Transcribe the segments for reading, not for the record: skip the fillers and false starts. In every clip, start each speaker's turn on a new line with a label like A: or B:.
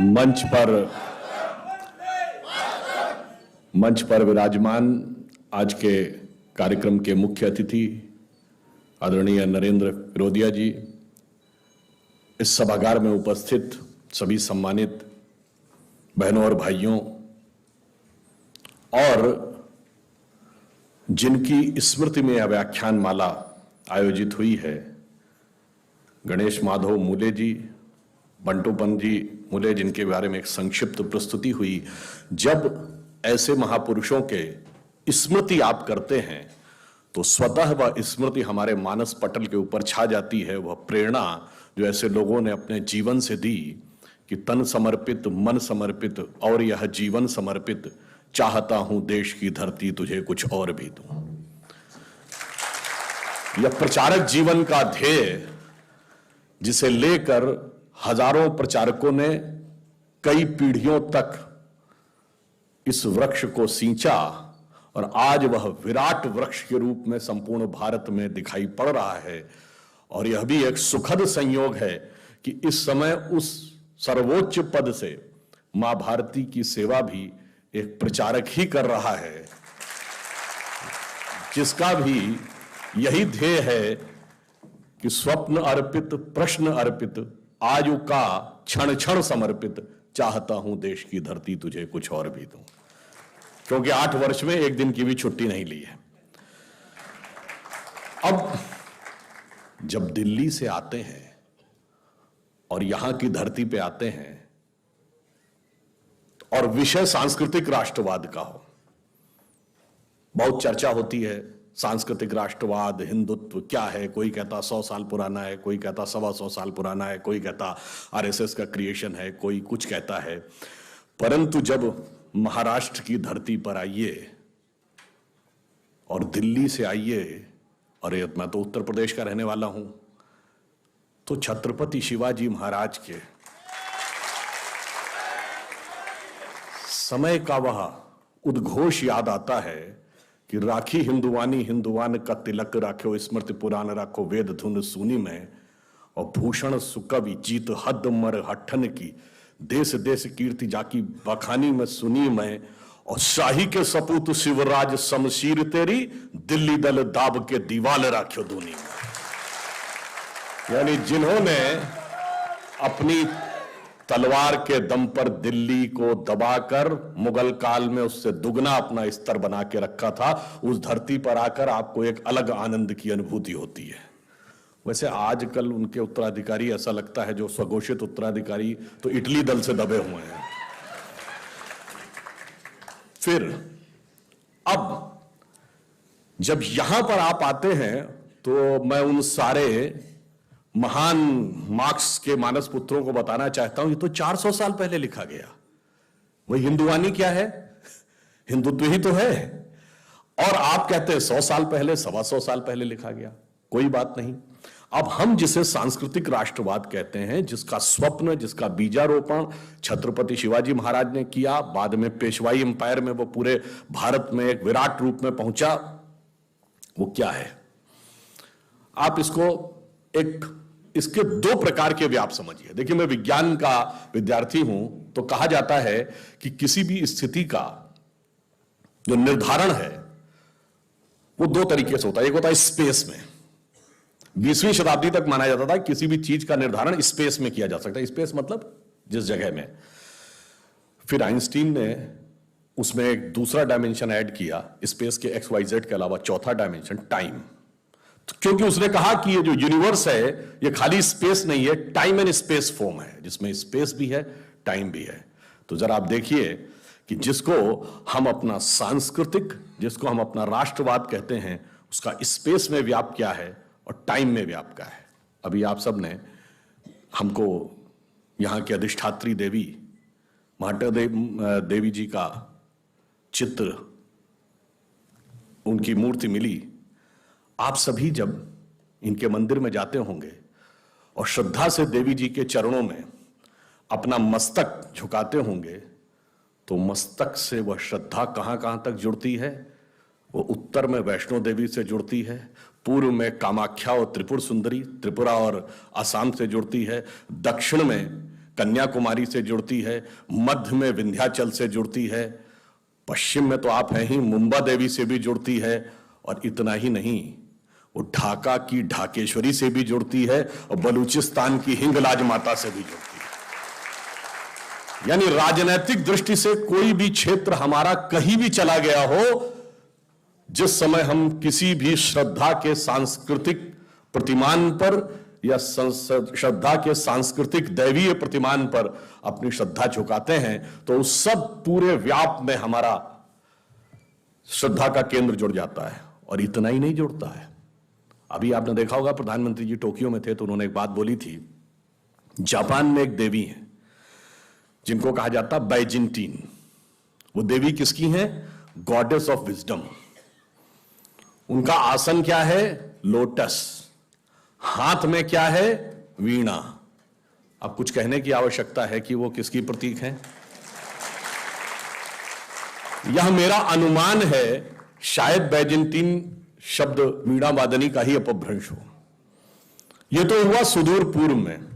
A: मंच पर विराजमान आज के कार्यक्रम के मुख्य अतिथि आदरणीय नरेंद्र फिरोदिया जी, इस सभागार में उपस्थित सभी सम्मानित बहनों और भाइयों और जिनकी स्मृति में यह व्याख्यान माला आयोजित हुई है, गणेश माधव मूले जी, बंटूपन जी मूले, जिनके बारे में एक संक्षिप्त प्रस्तुति हुई। जब ऐसे महापुरुषों के स्मृति आप करते हैं तो स्वतः वह स्मृति हमारे मानस पटल के ऊपर छा जाती है। वह प्रेरणा जो ऐसे लोगों ने अपने जीवन से दी कि तन समर्पित, मन समर्पित और यह जीवन समर्पित, चाहता हूं देश की धरती तुझे कुछ और भी दूं। यह प्रचारक जीवन का ध्येय, जिसे लेकर हजारों प्रचारकों ने कई पीढ़ियों तक इस वृक्ष को सींचा और आज वह विराट वृक्ष के रूप में संपूर्ण भारत में दिखाई पड़ रहा है। और यह भी एक सुखद संयोग है कि इस समय उस सर्वोच्च पद से मां भारती की सेवा भी एक प्रचारक ही कर रहा है, जिसका भी यही ध्येय है कि स्वप्न अर्पित, प्रश्न अर्पित, आयु का क्षण क्षण समर्पित, चाहता हूं देश की धरती तुझे कुछ और भी दूं। क्योंकि 8 वर्ष में एक दिन की भी छुट्टी नहीं ली है। अब जब दिल्ली से आते हैं और यहां की धरती पे आते हैं और विषय सांस्कृतिक राष्ट्रवाद का हो, बहुत चर्चा होती है सांस्कृतिक राष्ट्रवाद, हिंदुत्व क्या है। कोई कहता 100 साल पुराना है, कोई कहता 125 साल पुराना है, कोई कहता आरएसएस का क्रिएशन है, कोई कुछ कहता है। परंतु जब महाराष्ट्र की धरती पर आइए और दिल्ली से आइए, और मैं तो उत्तर प्रदेश का रहने वाला हूं, तो छत्रपति शिवाजी महाराज के समय का वह उद्घोष याद आता है कि राखी हिंदुवानी हिंदुवान का तिलक राखो, स्मृति पुराण राखो, वेद धुन सुनी में, और भूषण सुकवि जीत हद मर हठन की, देश देश कीर्ति जाकी बखानी में सुनी मैं, और शाही के सपूत शिवराज शमशीर तेरी, दिल्ली दल दाब के दीवाल राख्यो दूनी में। यानी जिन्होंने अपनी तलवार के दम पर दिल्ली को दबाकर मुगल काल में उससे दुगना अपना स्तर बना के रखा था, उस धरती पर आकर आपको एक अलग आनंद की अनुभूति होती है। वैसे आजकल उनके उत्तराधिकारी, ऐसा लगता है जो स्वघोषित उत्तराधिकारी, तो इटली दल से दबे हुए हैं। फिर अब जब यहां पर आप आते हैं तो मैं उन सारे महान मार्क्स के मानस पुत्रों को बताना चाहता हूं, ये तो 400 साल पहले लिखा गया। वही हिंदुवानी क्या है? हिंदुत्व ही तो है। और आप कहते हैं 100 साल पहले, 125 साल पहले लिखा गया। कोई बात नहीं। अब हम जिसे सांस्कृतिक राष्ट्रवाद कहते हैं, जिसका स्वप्न, जिसका बीजारोपण छत्रपति शिवाजी महाराज ने किया, बाद में पेशवाई एम्पायर में वो पूरे भारत में एक विराट रूप में पहुंचा, वो क्या है? आप इसके 2 प्रकार के व्याप समझिए। देखिए, मैं विज्ञान का विद्यार्थी हूं, तो कहा जाता है कि किसी भी स्थिति का जो निर्धारण है वो 2 तरीके से होता है। एक होता है स्पेस में। 20वीं शताब्दी तक माना जाता था किसी भी चीज का निर्धारण स्पेस में किया जा सकता है। स्पेस मतलब जिस जगह में। फिर आइंस्टीन ने उसमें एक दूसरा डायमेंशन ऐड किया, स्पेस के XYZ के अलावा चौथा डायमेंशन टाइम। क्योंकि उसने कहा कि ये जो यूनिवर्स है ये खाली स्पेस नहीं है, टाइम एंड स्पेस फॉर्म है, जिसमें स्पेस भी है, टाइम भी है। तो जरा आप देखिए कि जिसको हम अपना सांस्कृतिक, जिसको हम अपना राष्ट्रवाद कहते हैं, उसका स्पेस में व्याप क्या है और टाइम में व्याप क्या है। अभी आप सब ने हमको यहां की अधिष्ठात्री देवी महाटा देवी जी का चित्र, उनकी मूर्ति मिली। आप सभी जब इनके मंदिर में जाते होंगे और श्रद्धा से देवी जी के चरणों में अपना मस्तक झुकाते होंगे, तो मस्तक से वह श्रद्धा कहां कहां तक जुड़ती है? वो उत्तर में वैष्णो देवी से जुड़ती है, पूर्व में कामाख्या और त्रिपुर सुंदरी, त्रिपुरा और असम से जुड़ती है, दक्षिण में कन्याकुमारी से जुड़ती है, मध्य में विंध्याचल से जुड़ती है, पश्चिम में तो आप हैं ही मुंबा देवी से भी जुड़ती है, और इतना ही नहीं, वो ढाका की ढाकेश्वरी से भी जुड़ती है और बलूचिस्तान की हिंगलाज माता से भी जुड़ती है। यानी राजनीतिक दृष्टि से कोई भी क्षेत्र हमारा कहीं भी चला गया हो, जिस समय हम किसी भी श्रद्धा के सांस्कृतिक प्रतिमान पर या श्रद्धा के सांस्कृतिक दैवीय प्रतिमान पर अपनी श्रद्धा झुकाते हैं, तो उस सब पूरे व्याप में हमारा श्रद्धा का केंद्र जुड़ जाता है। और इतना ही नहीं जुड़ता है, अभी आपने देखा होगा प्रधानमंत्री जी टोक्यो में थे तो उन्होंने एक बात बोली थी, जापान में एक देवी है जिनको कहा जाता बैजिंटीन। वो देवी किसकी है? Goddess of wisdom. उनका आसन क्या है? लोटस। हाथ में क्या है? वीणा। अब कुछ कहने की आवश्यकता है कि वो किसकी प्रतीक है? यह मेरा अनुमान है, शायद बैजेंटीन शब्द वीणा वादनी का ही अपभ्रंश हो। यह तो हुआ सुदूर पूर्व में,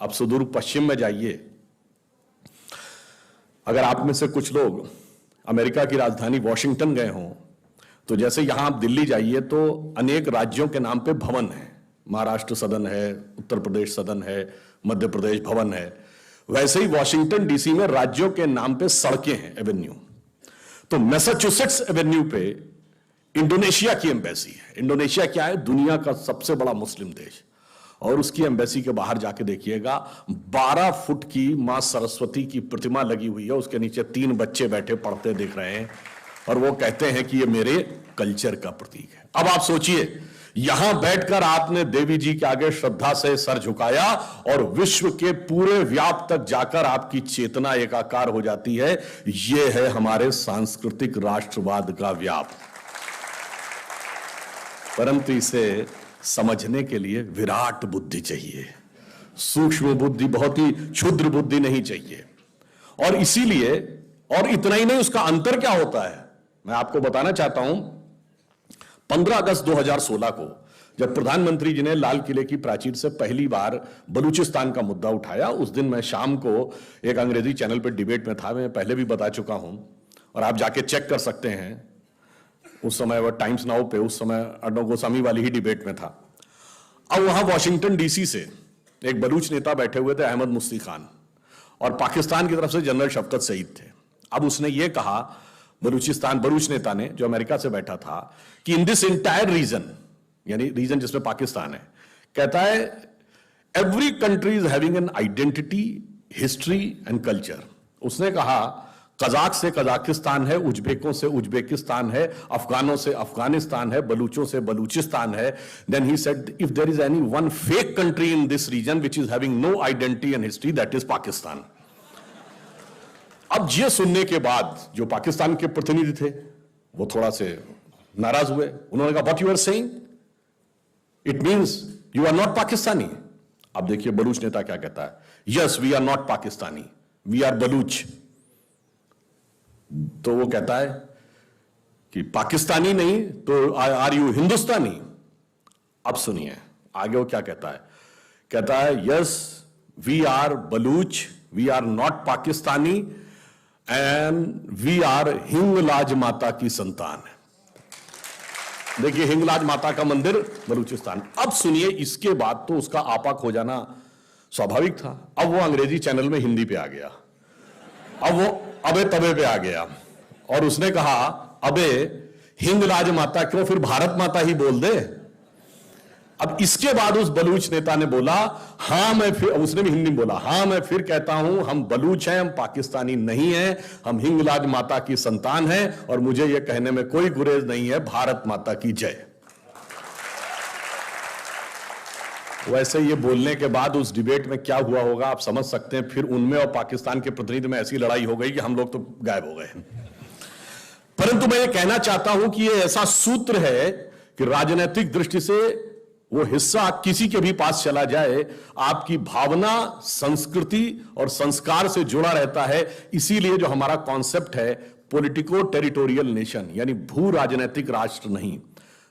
A: अब सुदूर पश्चिम में जाइए। अगर आप में से कुछ लोग अमेरिका की राजधानी वॉशिंगटन गए हों, तो जैसे यहां आप दिल्ली जाइए तो अनेक राज्यों के नाम पे भवन है। महाराष्ट्र सदन है, उत्तर प्रदेश सदन है, मध्य प्रदेश भवन है। वैसे ही वॉशिंगटन डीसी में राज्यों के नाम पे सड़कें हैं, एवेन्यू। तो मैसाचुसेट्स एवेन्यू पे इंडोनेशिया की एम्बेसी है। इंडोनेशिया क्या है? दुनिया का सबसे बड़ा मुस्लिम देश। और उसकी एम्बेसी के बाहर जाके देखिएगा, 12 फुट की मां सरस्वती की प्रतिमा लगी हुई है। उसके नीचे 3 बच्चे बैठे पढ़ते दिख रहे हैं और वो कहते हैं कि ये मेरे कल्चर का प्रतीक है। अब आप सोचिए, यहां बैठकर आपने देवी जी के आगे श्रद्धा से सर झुकाया और विश्व के पूरे व्याप तक जाकर आपकी चेतना एकाकार हो जाती है। यह है हमारे सांस्कृतिक राष्ट्रवाद का व्याप। परंतु इसे समझने के लिए विराट बुद्धि चाहिए, सूक्ष्म बुद्धि, बहुत ही क्षुद्र बुद्धि नहीं चाहिए। और इसीलिए, और इतना ही नहीं, उसका अंतर क्या होता है मैं आपको बताना चाहता हूं। 15 अगस्त 2016 को जब प्रधानमंत्री जी ने लाल किले की प्राचीर से पहली बार बलूचिस्तान का मुद्दा उठाया, उस दिन मैं शाम को एक अंग्रेजी चैनल पर डिबेट में था। मैं पहले भी बता चुका हूं और आप जाके चेक कर सकते हैं। उस समय वह टाइम्स नाउ पे, उस समय अर्णब गोस्वामी वाली ही डिबेट में था। अब वहां वॉशिंगटन डीसी से एक बलूच नेता बैठे हुए थे, अहमद मुफ्ती खान, और पाकिस्तान की तरफ से जनरल शफकत सईद थे। अब उसने ये कहा, बलूच नेता ने, जो अमेरिका से बैठा था, कि इन दिस इंटायर रीजन, यानी रीजन जिसमें पाकिस्तान है, कहता है every country is having an identity, history and culture. उसने कहा कजाक से कजाकिस्तान है, उज्बेकों से उज्बेकिस्तान है, अफगानों से अफगानिस्तान है, बलूचों से बलूचिस्तान है। Then he said if there is any one fake country in this region which is having no identity and history, that is Pakistan. अब ये सुनने के बाद जो पाकिस्तान के प्रतिनिधि थे वो थोड़ा से नाराज हुए। उन्होंने कहा what you are saying, it means you are not Pakistani. अब देखिए बलूच नेता क्या कहता है, yes we are not Pakistani, we are Baloch. तो वो कहता है कि पाकिस्तानी नहीं तो आर यू हिंदुस्तानी। अब सुनिए आगे वो क्या कहता है, कहता है yes we are Baloch, we are not Pakistani and we are Hinglaj Mata की संतान है। देखिए हिंगलाज माता का मंदिर बलूचिस्तान। अब सुनिए, इसके बाद तो उसका आपा खो जाना स्वाभाविक था। अब वो अंग्रेजी चैनल में हिंदी पे आ गया, अब वो अबे तबे पे आ गया और उसने कहा अबे हिंगलाज माता क्यों, फिर भारत माता ही बोल दे। अब इसके बाद उस बलूच नेता ने बोला हां मैं फिर, उसने भी हिंदी में बोला, हां मैं फिर कहता हूं हम बलूच हैं, हम पाकिस्तानी नहीं हैं, हम हिंगलाज माता की संतान हैं और मुझे यह कहने में कोई गुरेज नहीं है, भारत माता की जय। वैसे ये बोलने के बाद उस डिबेट में क्या हुआ होगा आप समझ सकते हैं। फिर उनमें और पाकिस्तान के प्रतिनिधि में ऐसी लड़ाई हो गई कि हम लोग तो गायब हो गए। परंतु मैं ये कहना चाहता हूं कि ये ऐसा सूत्र है कि राजनीतिक दृष्टि से वो हिस्सा किसी के भी पास चला जाए, आपकी भावना, संस्कृति और संस्कार से जुड़ा रहता है। इसीलिए जो हमारा कॉन्सेप्ट है पॉलिटिको टेरिटोरियल नेशन, यानी भू राजनीतिक राष्ट्र नहीं,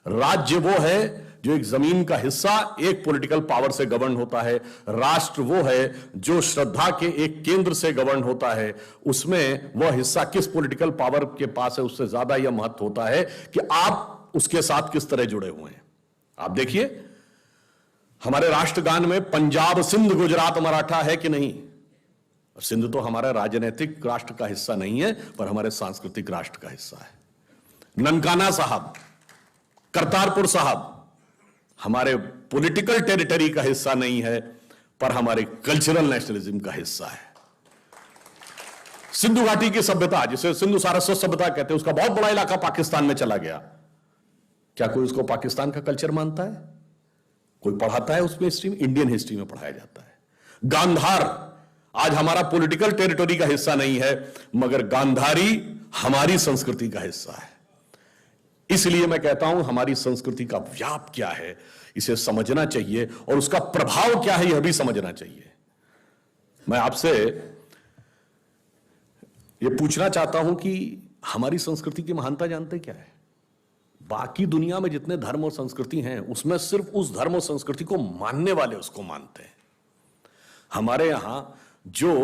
A: राज्य वो है जो एक जमीन का हिस्सा एक पॉलिटिकल पावर से गवर्न होता है। राष्ट्र वो है जो श्रद्धा के एक केंद्र से गवर्न होता है। उसमें वह हिस्सा किस पॉलिटिकल पावर के पास है उससे ज्यादा यह महत्व होता है कि आप उसके साथ किस तरह जुड़े हुए हैं। आप देखिए हमारे राष्ट्रगान में पंजाब, सिंध, गुजरात, मराठा है कि नहीं? सिंध तो हमारा राजनीतिक राष्ट्र का हिस्सा नहीं है पर हमारे सांस्कृतिक राष्ट्र का हिस्सा है। ननकाना साहब, करतारपुर साहब हमारे पॉलिटिकल टेरिटरी का हिस्सा नहीं है पर हमारे कल्चरल नेशनलिज्म का हिस्सा है। सिंधु घाटी की सभ्यता, जिसे सिंधु सारस्वत सभ्यता कहते हैं, उसका बहुत बड़ा इलाका पाकिस्तान में चला गया। क्या कोई उसको पाकिस्तान का कल्चर मानता है? कोई पढ़ाता है उसमें हिस्ट्री में? इंडियन हिस्ट्री में पढ़ाया जाता है। गांधार आज हमारा पॉलिटिकल टेरिटरी का हिस्सा नहीं है मगर गांधारी हमारी संस्कृति का हिस्सा है। इसलिए मैं कहता हूं हमारी संस्कृति का व्याप क्या है इसे समझना चाहिए और उसका प्रभाव क्या है यह भी समझना चाहिए। मैं आपसे यह पूछना चाहता हूं कि हमारी संस्कृति की महानता जानते क्या है? बाकी दुनिया में जितने धर्म और संस्कृति हैं उसमें सिर्फ उस धर्म और संस्कृति को मानने वाले उसको मानते हैं। हमारे यहां जो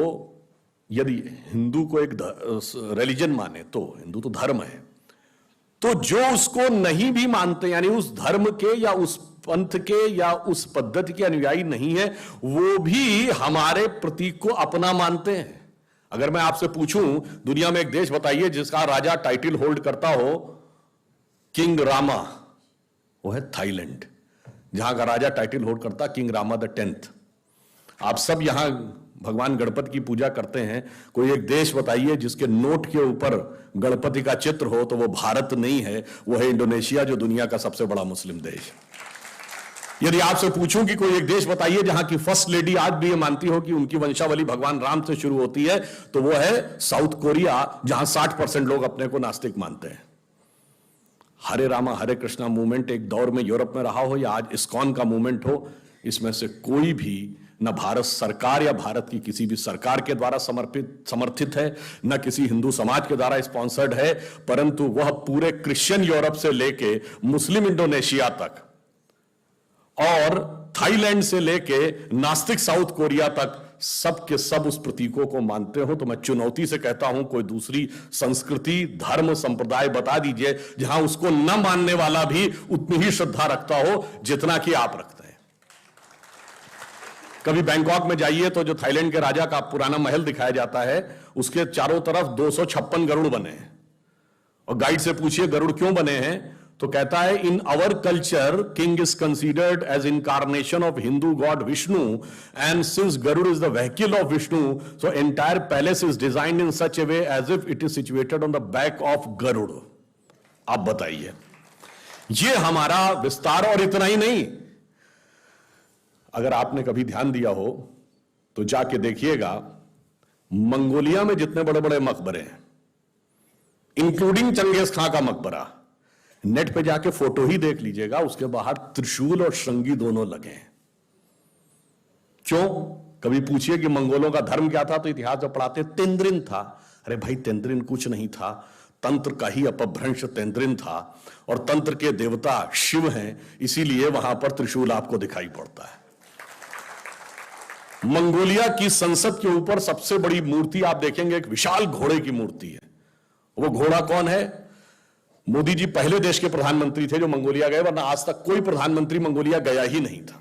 A: यदि हिंदू को एक रिलीजन माने तो हिंदू तो धर्म है, तो जो उसको नहीं भी मानते यानी उस धर्म के या उस पंथ के या उस पद्धति के अनुयायी नहीं है वो भी हमारे प्रतीक को अपना मानते हैं। अगर मैं आपसे पूछूं दुनिया में एक देश बताइए जिसका राजा टाइटल होल्ड करता हो किंग रामा, वो है थाईलैंड, जहां का राजा टाइटल होल्ड करता किंग रामा द 10th। आप सब यहां भगवान गणपति की पूजा करते हैं, कोई एक देश बताइए जिसके नोट के ऊपर गणपति का चित्र हो, तो वो भारत नहीं है, वो है इंडोनेशिया जो दुनिया का सबसे बड़ा मुस्लिम देश। यदि आपसे पूछूं कि कोई एक देश बताइए जहां की फर्स्ट लेडी आज भी ये मानती हो कि उनकी वंशावली भगवान राम से शुरू होती है, तो वो है साउथ कोरिया, जहां 60% लोग अपने को नास्तिक मानते हैं। हरे रामा हरे कृष्णा मूवमेंट एक दौर में यूरोप में रहा हो या आज इस्कॉन का मूवमेंट हो, इसमें से कोई भी न भारत सरकार या भारत की किसी भी सरकार के द्वारा समर्थित है, न किसी हिंदू समाज के द्वारा स्पॉन्सर्ड है, परंतु वह पूरे क्रिश्चियन यूरोप से लेके मुस्लिम इंडोनेशिया तक और थाईलैंड से लेके नास्तिक साउथ कोरिया तक सब के सब उस प्रतीकों को मानते हो। तो मैं चुनौती से कहता हूं कोई दूसरी संस्कृति, धर्म, संप्रदाय बता दीजिए जहां उसको न मानने वाला भी उतनी ही श्रद्धा रखता हो जितना कि आप रखते हैं। कभी बैंकॉक में जाइए तो जो थाईलैंड के राजा का पुराना महल दिखाया जाता है उसके चारों तरफ 256 गरुड़ बने हैं और गाइड से पूछिए गरुड़ क्यों बने हैं तो कहता है in our culture king is considered as incarnation of Hindu god Vishnu and since Garuda is the vehicle of Vishnu so entire palace is designed in such a way as if it is situated on the back of Garuda. आप बताइए, ये हमारा विस्तार। और इतना ही नहीं, अगर आपने कभी ध्यान दिया हो तो जाके देखिएगा मंगोलिया में जितने बड़े बड़े मकबरे हैं इंक्लूडिंग चंगेज खां का मकबरा, नेट पे जाके फोटो ही देख लीजिएगा, उसके बाहर त्रिशूल और श्रृंगी दोनों लगे हैं। क्यों? कभी पूछिए कि मंगोलों का धर्म क्या था तो इतिहास में पढ़ाते तेंद्रिन था। अरे भाई तेंद्रिन कुछ नहीं था, तंत्र का ही अपभ्रंश तेंद्रिन था और तंत्र के देवता शिव हैं, इसीलिए वहां पर त्रिशूल आपको दिखाई पड़ता है। मंगोलिया की संसद के ऊपर सबसे बड़ी मूर्ति आप देखेंगे एक विशाल घोड़े की मूर्ति है। वो घोड़ा कौन है? मोदी जी पहले देश के प्रधानमंत्री थे जो मंगोलिया गए, वरना आज तक कोई प्रधानमंत्री मंगोलिया गया ही नहीं था।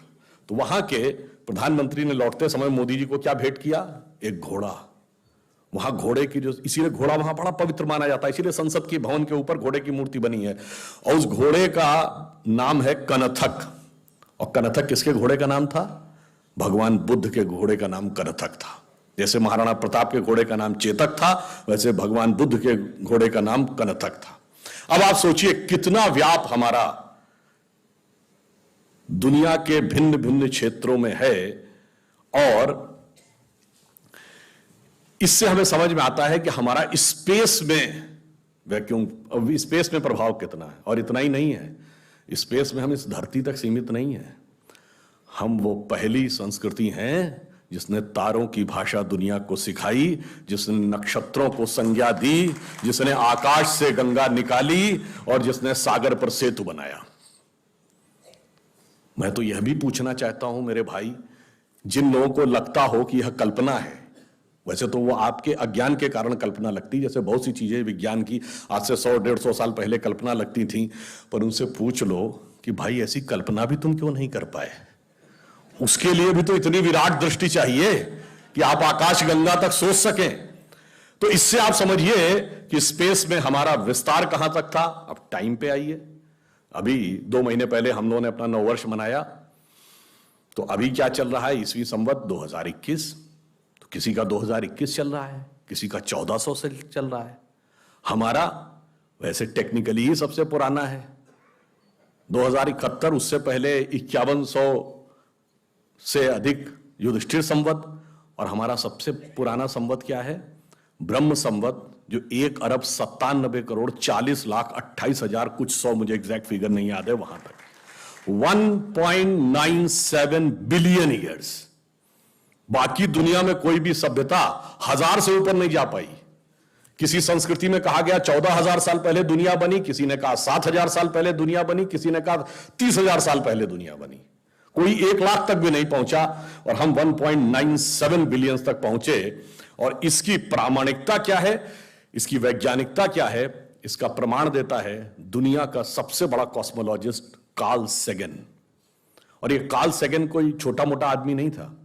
A: तो वहां के प्रधानमंत्री ने लौटते समय मोदी जी को क्या भेंट किया? एक घोड़ा। वहां घोड़े की जो, इसीलिए घोड़ा वहां बड़ा पवित्र माना जाता है, इसीलिए संसद के भवन के ऊपर घोड़े की मूर्ति बनी है और उस घोड़े का नाम है कनथक। और कनथक किसके घोड़े का नाम था? भगवान बुद्ध के घोड़े का नाम कनथक था। जैसे महाराणा प्रताप के घोड़े का नाम चेतक था, वैसे भगवान बुद्ध के घोड़े का नाम कनथक था। अब आप सोचिए कितना व्याप हमारा दुनिया के भिन्न भिन्न क्षेत्रों में है और इससे हमें समझ में आता है कि हमारा स्पेस में वैक्यूम, स्पेस में प्रभाव कितना है। और इतना ही नहीं है, स्पेस में हम इस धरती तक सीमित नहीं है, हम वो पहली संस्कृति हैं जिसने तारों की भाषा दुनिया को सिखाई, जिसने नक्षत्रों को संज्ञा दी, जिसने आकाश से गंगा निकाली और जिसने सागर पर सेतु बनाया। मैं तो यह भी पूछना चाहता हूं मेरे भाई, जिन लोगों को लगता हो कि यह कल्पना है, वैसे तो वो आपके अज्ञान के कारण कल्पना लगती, जैसे बहुत सी चीजें विज्ञान की आज से 100-150 साल पहले कल्पना लगती थी, पर उनसे पूछ लो कि भाई ऐसी कल्पना भी तुम क्यों नहीं कर पाए? उसके लिए भी तो इतनी विराट दृष्टि चाहिए कि आप आकाश गंगा तक सोच सकें। तो इससे आप समझिए कि स्पेस में हमारा विस्तार कहां तक था। अब टाइम पे आइए, अभी 2 महीने पहले हम लोगों ने अपना नववर्ष मनाया, तो अभी क्या चल रहा है? ईस्वी संवत 2021। तो किसी का 2021 चल रहा है, किसी का 1400 से चल रहा है। हमारा वैसे टेक्निकली ही सबसे पुराना है 2071, उससे पहले 5100 से अधिक युधिष्ठिर संवत, और हमारा सबसे पुराना संवत क्या है? ब्रह्म संवत, जो 1,97,40,40,28,000 कुछ 100, मुझे एग्जैक्ट फिगर नहीं याद है, वहां तक 1.97 बिलियन ईयर्स। बाकी दुनिया में कोई भी सभ्यता 1000 से ऊपर नहीं जा पाई। किसी संस्कृति में कहा गया 14,000 साल पहले दुनिया बनी, किसी ने कहा 7,000 साल पहले दुनिया बनी, किसी ने कहा 30,000 साल पहले दुनिया बनी। कोई 1 लाख तक भी नहीं पहुंचा, और हम 1.97 बिलियन तक पहुंचे। और इसकी प्रामाणिकता क्या है, इसकी वैज्ञानिकता क्या है, इसका प्रमाण देता है दुनिया का सबसे बड़ा कॉस्मोलॉजिस्ट कार्ल सेगन। और ये कार्ल सेगन कोई छोटा मोटा आदमी नहीं था।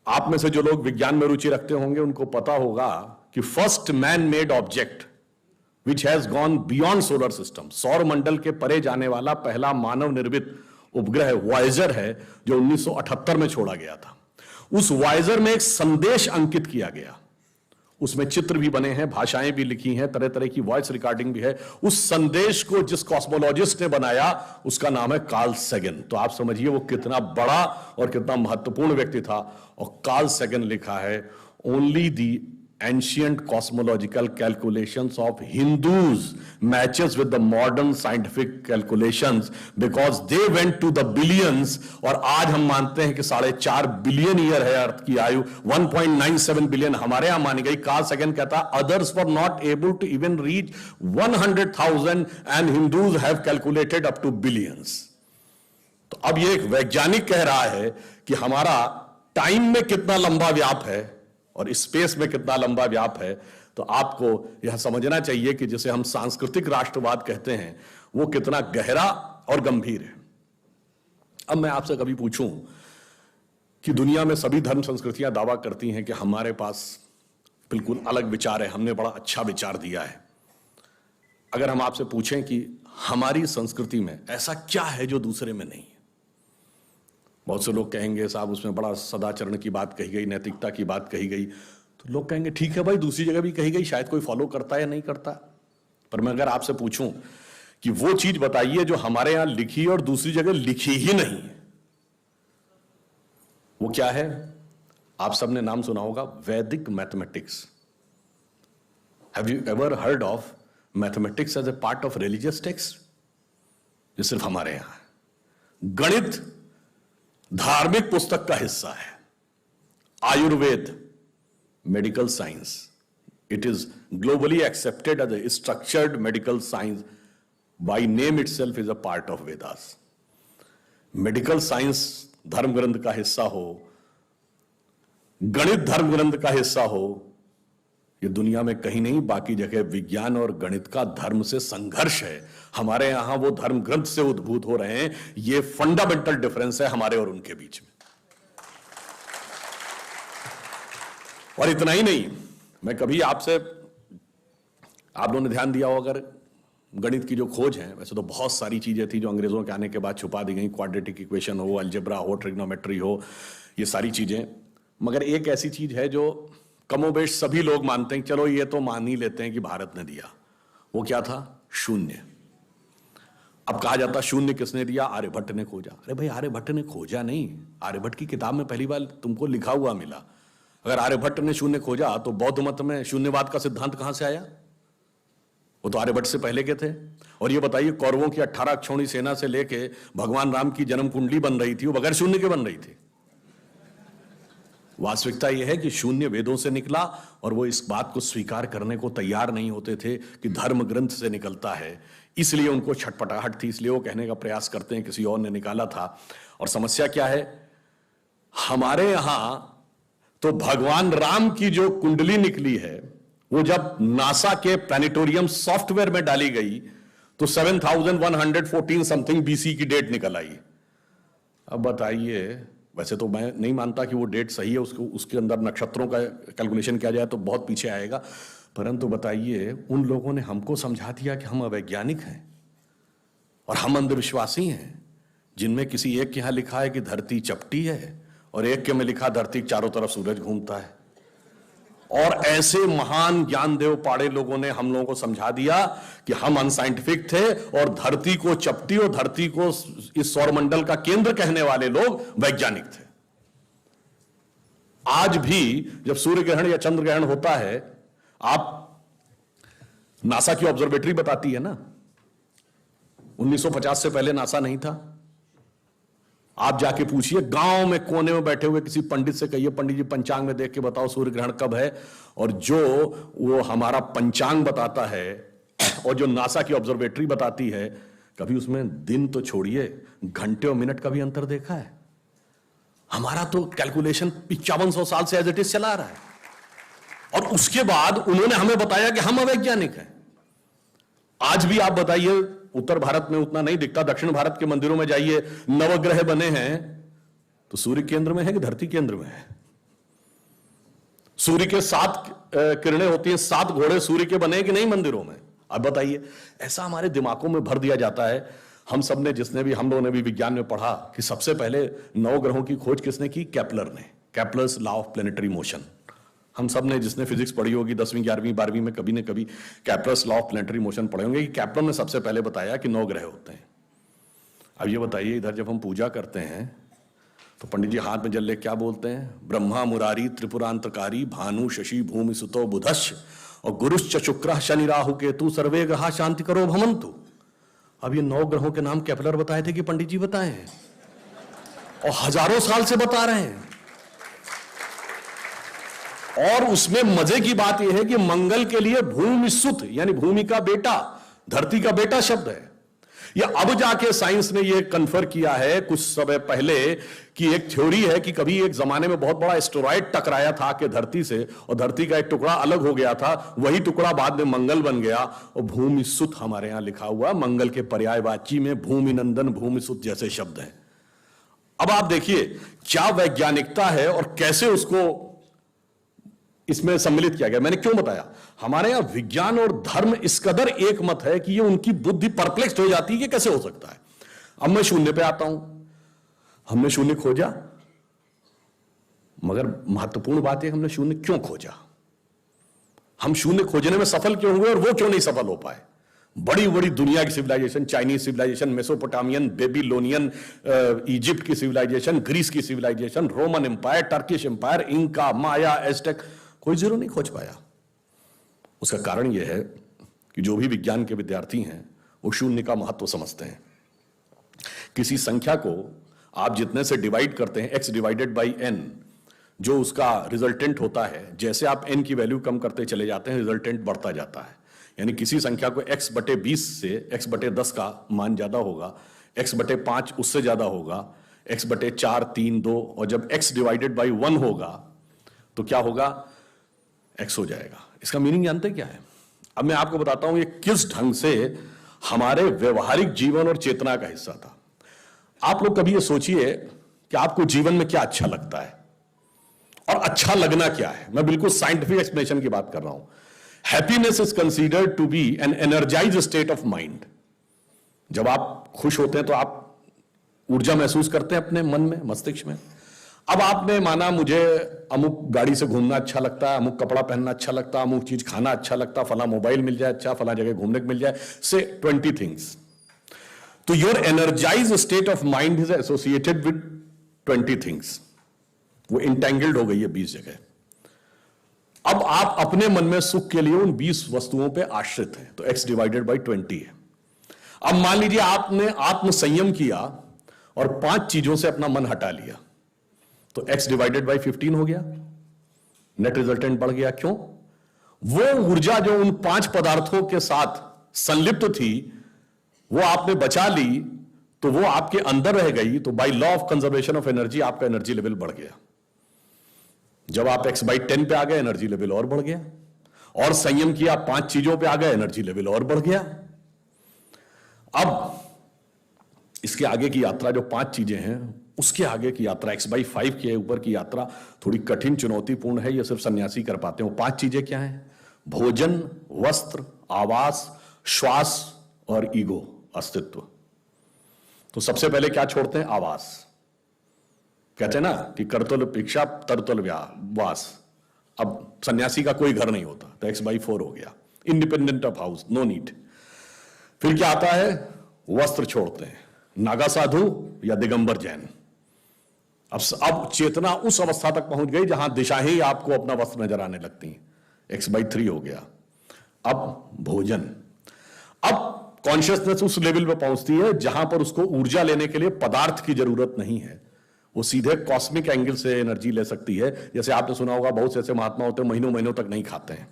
A: आप में से जो लोग विज्ञान में रुचि रखते होंगे उनको पता होगा कि first man made object which has gone beyond solar system, सौर मंडल के परे जाने वाला पहला मानव निर्मित उपग्रह वॉयेजर है, जो 1978 में छोड़ा गया था। उस वॉयेजर में एक संदेश अंकित किया गया, उसमें चित्र भी बने हैं, भाषाएं भी लिखी हैं, तरह तरह की वॉइस रिकॉर्डिंग भी है। उस संदेश को जिस कॉस्मोलॉजिस्ट ने बनाया उसका नाम है कार्ल सेगन। तो आप समझिए वो कितना बड़ा और कितना महत्वपूर्ण व्यक्ति था। और कार्ल सेगन लिखा है, only the ancient cosmological calculations of Hindus matches with the modern scientific calculations because they went to the billions। और आज हम मानते हैं कि 4.5 बिलियन ईयर है अर्थ की आयु, 1.97 बिलियन हमारे यहां मानी गई। कार्ल सेगन कहता है others were not able to even reach 100,000 and Hindus have calculated up to billions। तो अब ये एक वैज्ञानिक कह रहा है कि हमारा टाइम में कितना लंबा व्याप है और स्पेस में कितना लंबा व्याप है। तो आपको यह समझना चाहिए कि जिसे हम सांस्कृतिक राष्ट्रवाद कहते हैं वो कितना गहरा और गंभीर है। अब मैं आपसे कभी पूछूं कि दुनिया में सभी धर्म संस्कृतियां दावा करती हैं कि हमारे पास बिल्कुल अलग विचार है, हमने बड़ा अच्छा विचार दिया है। अगर हम आपसे पूछें कि हमारी संस्कृति में ऐसा क्या है जो दूसरे में नहीं है, बहुत से लोग कहेंगे साहब उसमें बड़ा सदाचरण की बात कही गई, नैतिकता की बात कही गई। तो लोग कहेंगे ठीक है भाई, दूसरी जगह भी कही गई, शायद कोई फॉलो करता है या नहीं करता। पर मैं अगर आपसे पूछूं कि वो चीज बताइए जो हमारे यहां लिखी और दूसरी जगह लिखी ही नहीं है, वो क्या है? आप सबने नाम सुना होगा Vedic mathematics. Have you ever heard of mathematics as a part of religious text? ये सिर्फ हमारे यहां है। गणित धार्मिक पुस्तक का हिस्सा है। Ayurveda medical science, it is globally accepted as a structured medical science, by name itself is a part of Vedas. Medical science धर्म ग्रंथ का हिस्सा हो, गणित धर्म ग्रंथ का हिस्सा हो, ये दुनिया में कहीं नहीं। बाकी जगह विज्ञान और गणित का धर्म से संघर्ष है, हमारे यहां वो धर्म ग्रंथ से उद्भूत हो रहे हैं। ये फंडामेंटल डिफरेंस है हमारे और उनके बीच में। और इतना ही नहीं, मैं कभी आपसे, आप लोगों ने ध्यान दिया हो अगर गणित की जो खोज है, वैसे तो बहुत सारी चीजें थी जो अंग्रेजों के आने के बाद छुपा दी गई, क्वाड्रेटिक इक्वेशन हो, अलजेब्रा हो, ट्रिग्नोमेट्री हो, ये सारी चीजें। मगर एक ऐसी चीज है जो कमोबेश सभी लोग मानते हैं, चलो ये तो मान ही लेते हैं कि भारत ने दिया। वो क्या था? शून्य। अब कहा जाता शून्य किसने दिया? आर्यभट्ट ने खोजा। अरे भाई आर्यभट्ट ने खोजा नहीं, आर्यभट्ट की किताब में पहली बार तुमको लिखा हुआ मिला। अगर आर्यभट्ट ने शून्य खोजा तो बौद्ध मत में शून्यवाद का सिद्धांत कहां से आया? वो तो आर्यभट्ट से पहले के थे। और ये बताइए कौरवों की 18 अक्षौणी सेना से लेके भगवान राम की जन्म कुंडली बन रही थी, वो बगैर शून्य के बन रही थी। वास्तविकता यह है कि शून्य वेदों से निकला और वो इस बात को स्वीकार करने को तैयार नहीं होते थे कि धर्म ग्रंथ से निकलता है, इसलिए उनको छटपटाहट थी, इसलिए वो कहने का प्रयास करते हैं किसी और ने निकाला था। और समस्या क्या है, हमारे यहां तो भगवान राम की जो कुंडली निकली है वो जब नासा के प्लैनेटोरियम सॉफ्टवेयर में डाली गई तो 7114 समथिंग बीसी की डेट निकल आई। अब बताइए, वैसे तो मैं नहीं मानता कि वो डेट सही है, उसको उसके अंदर नक्षत्रों का कैलकुलेशन किया जाए तो बहुत पीछे आएगा, परंतु बताइए उन लोगों ने हमको समझा दिया कि हम अवैज्ञानिक हैं और हम अंधविश्वासी हैं, जिनमें किसी एक के यहां लिखा है कि धरती चपटी है और एक के में लिखा धरती के चारों तरफ सूरज घूमता है। और ऐसे महान ज्ञानदेव पाड़े लोगों ने हम लोगों को समझा दिया कि हम अनसाइंटिफिक थे और धरती को चपटी और धरती को इस सौरमंडल का केंद्र कहने वाले लोग वैज्ञानिक थे। आज भी जब सूर्य ग्रहण या चंद्र ग्रहण होता है, आप नासा की ऑब्जर्वेटरी बताती है ना, 1950 से पहले नासा नहीं था। आप जाके पूछिए, गांव में कोने में बैठे हुए किसी पंडित से कहिए, पंडित जी पंचांग में देख के बताओ सूर्य ग्रहण कब है, और जो वो हमारा पंचांग बताता है और जो नासा की ऑब्जर्वेटरी बताती है, कभी उसमें दिन तो छोड़िए घंटे और मिनट का भी अंतर देखा है? हमारा तो कैलकुलेशन 5500 साल से एज इट इज चला रहा है, और उसके बाद उन्होंने हमें बताया कि हम अवैज्ञानिक हैं। आज भी आप बताइए, उत्तर भारत में उतना नहीं दिखता, दक्षिण भारत के मंदिरों में जाइए, नवग्रह बने हैं तो सूर्य केंद्र में है कि धरती केंद्र में है? सूर्य के 7 किरणें होती हैं, 7 घोड़े सूर्य के बने कि नहीं मंदिरों में? अब बताइए, ऐसा हमारे दिमागों में भर दिया जाता है। हम सब ने, हम लोगों ने भी विज्ञान में पढ़ा कि सबसे पहले नवग्रहों की खोज किसने की? केपलर ने, Kepler's law of planetary motion. हम सब ने, जिसने फिजिक्स पढ़ी होगी 10वीं 11वीं 12वीं में, कभी न कभी Kepler's law of planetary motion पढ़े होंगे कि केपलर ने सबसे पहले बताया कि 9 ग्रह होते हैं। अब ये बताइए, इधर जब हम पूजा करते हैं तो पंडित जी हाथ में जल ले क्या बोलते हैं? ब्रह्मा मुरारी त्रिपुरांतकारी भानु शशि भूमि सुतो बुधश्च और गुरुश्च शुक्र शनि राहु केतु सर्वे ग्रहा शांति करो भवन्तु। अब ये 9 ग्रहों के नाम केपलर बताए थे कि पंडित जी बताए हैं? और हजारों साल से बता रहे हैं। और उसमें मजे की बात यह है कि मंगल के लिए भूमि सुत यानी भूमि का बेटा, धरती का बेटा शब्द है। यह अब जाके साइंस ने यह कन्फर्म किया है कुछ समय पहले कि एक थ्योरी है कि कभी एक जमाने में बहुत बड़ा एस्टेरॉयड टकराया था कि धरती से, और धरती का एक टुकड़ा अलग हो गया था, वही टुकड़ा बाद में मंगल बन गया। और भूमि सुत हमारे यहां लिखा हुआ, मंगल के पर्यायवाची में भूमि नंदन भूमि सुत जैसे शब्द हैं। अब आप देखिए क्या वैज्ञानिकता है और कैसे उसको इसमें सम्मिलित किया गया। मैंने क्यों बताया, हमारे यहां विज्ञान और धर्म इस कदर एक मत है कि ये उनकी बुद्धि परप्लेक्स हो जाती है कि कैसे हो सकता है। अब मैं शून्य पे आता हूं, हमने शून्य खोजा, मगर महत्वपूर्ण बात है हमने शून्य क्यों खोजा, हम शून्य खोजने में सफल क्यों हुए और वो क्यों नहीं सफल हो पाए। बड़ी बड़ी दुनिया की civilisation, Chinese civilisation, Mesopotamian, Babylonian, Egypt की सिविलाइजेशन, ग्रीस की civilisation, Roman empire, Turkish empire, Inca, Maya, Aztec, कोई जीरो नहीं खोज पाया। उसका कारण यह है कि जो भी विज्ञान के विद्यार्थी हैं वो शून्य का महत्व समझते हैं। किसी संख्या को आप जितने से डिवाइड करते हैं, x डिवाइडेड बाई n, जो उसका रिजल्टेंट होता है, जैसे आप n की वैल्यू कम करते चले जाते हैं रिजल्टेंट बढ़ता जाता है। यानी किसी संख्या को x बटे 20 से x बटे 10 का मान ज्यादा होगा, x बटे 5 उससे ज्यादा होगा, x बटे 4 3 2, और जब x डिवाइडेड बाई 1 होगा तो क्या होगा? x हो जाएगा। इसका मीनिंग जानते क्या है? अब मैं आपको बताता हूं ये किस ढंग से हमारे व्यवहारिक जीवन और चेतना का हिस्सा था। आप लोग कभी ये सोचिए कि आपको जीवन में क्या अच्छा लगता है और अच्छा लगना क्या है। मैं बिल्कुल साइंटिफिक एक्सप्लेनेशन की बात कर रहा हूं। Happiness is considered to be an energise state of mind. जब आप खुश होते हैं तो आप ऊर्जा महसूस करते हैं अपने मन में, मस्तिष्क में। अब आपने माना मुझे अमुक गाड़ी से घूमना अच्छा लगता है, अमुक कपड़ा पहनना अच्छा लगता है, अमुक चीज खाना अच्छा लगता है, फला मोबाइल मिल जाए अच्छा, फला जगह घूमने को मिल जाए, से 20 थिंग्स। तो your energise state of mind is associated with 20 things. वो इंटेंगल्ड हो गई है 20 जगह। अब आप अपने मन में सुख के लिए उन 20 वस्तुओं पे आश्रित हैं, तो x डिवाइडेड बाई 20 है। अब मान लीजिए आपने आत्म संयम किया और 5 चीजों से अपना मन हटा लिया, तो x डिवाइडेड बाई 15 हो गया, नेट रिजल्टेंट बढ़ गया। क्यों? वो ऊर्जा जो उन 5 पदार्थों के साथ संलिप्त थी वो आपने बचा ली, तो वो आपके अंदर रह गई, तो by law of conservation of energy आपका एनर्जी लेवल बढ़ गया। जब आप x/10 पे आ गए एनर्जी लेवल और बढ़ गया, और संयम किया 5 चीजों पे आ गए एनर्जी लेवल और बढ़ गया। अब इसके आगे की यात्रा जो 5 चीजें हैं उसके आगे की यात्रा x/5 के ऊपर की यात्रा थोड़ी कठिन चुनौतीपूर्ण है, यह सिर्फ सन्यासी कर पाते हैं। वो 5 चीजें क्या हैं? भोजन, वस्त्र, आवास, श्वास और ईगो, अस्तित्व। तो सबसे पहले क्या छोड़ते हैं? आवास। कहते हैं ना कि करतुल भिक्षा तरतुल वास। अब सन्यासी का कोई घर नहीं होता, तो x/4 हो गया, independent of house, no need. फिर क्या आता है? वस्त्र छोड़ते हैं, नागा साधु या दिगंबर जैन। अब चेतना उस अवस्था तक पहुंच गई जहां दिशा ही आपको अपना वस्त्र नजर आने लगती है, x/3 हो गया। अब भोजन, अब कॉन्शियसनेस उस लेवल पे पहुंचती है जहां पर उसको ऊर्जा लेने के लिए पदार्थ की जरूरत नहीं है, वो सीधे कॉस्मिक एंगल से एनर्जी ले सकती है। जैसे आपने सुना होगा बहुत से ऐसे महात्मा होते हैं महीनों महीनों तक नहीं खाते हैं।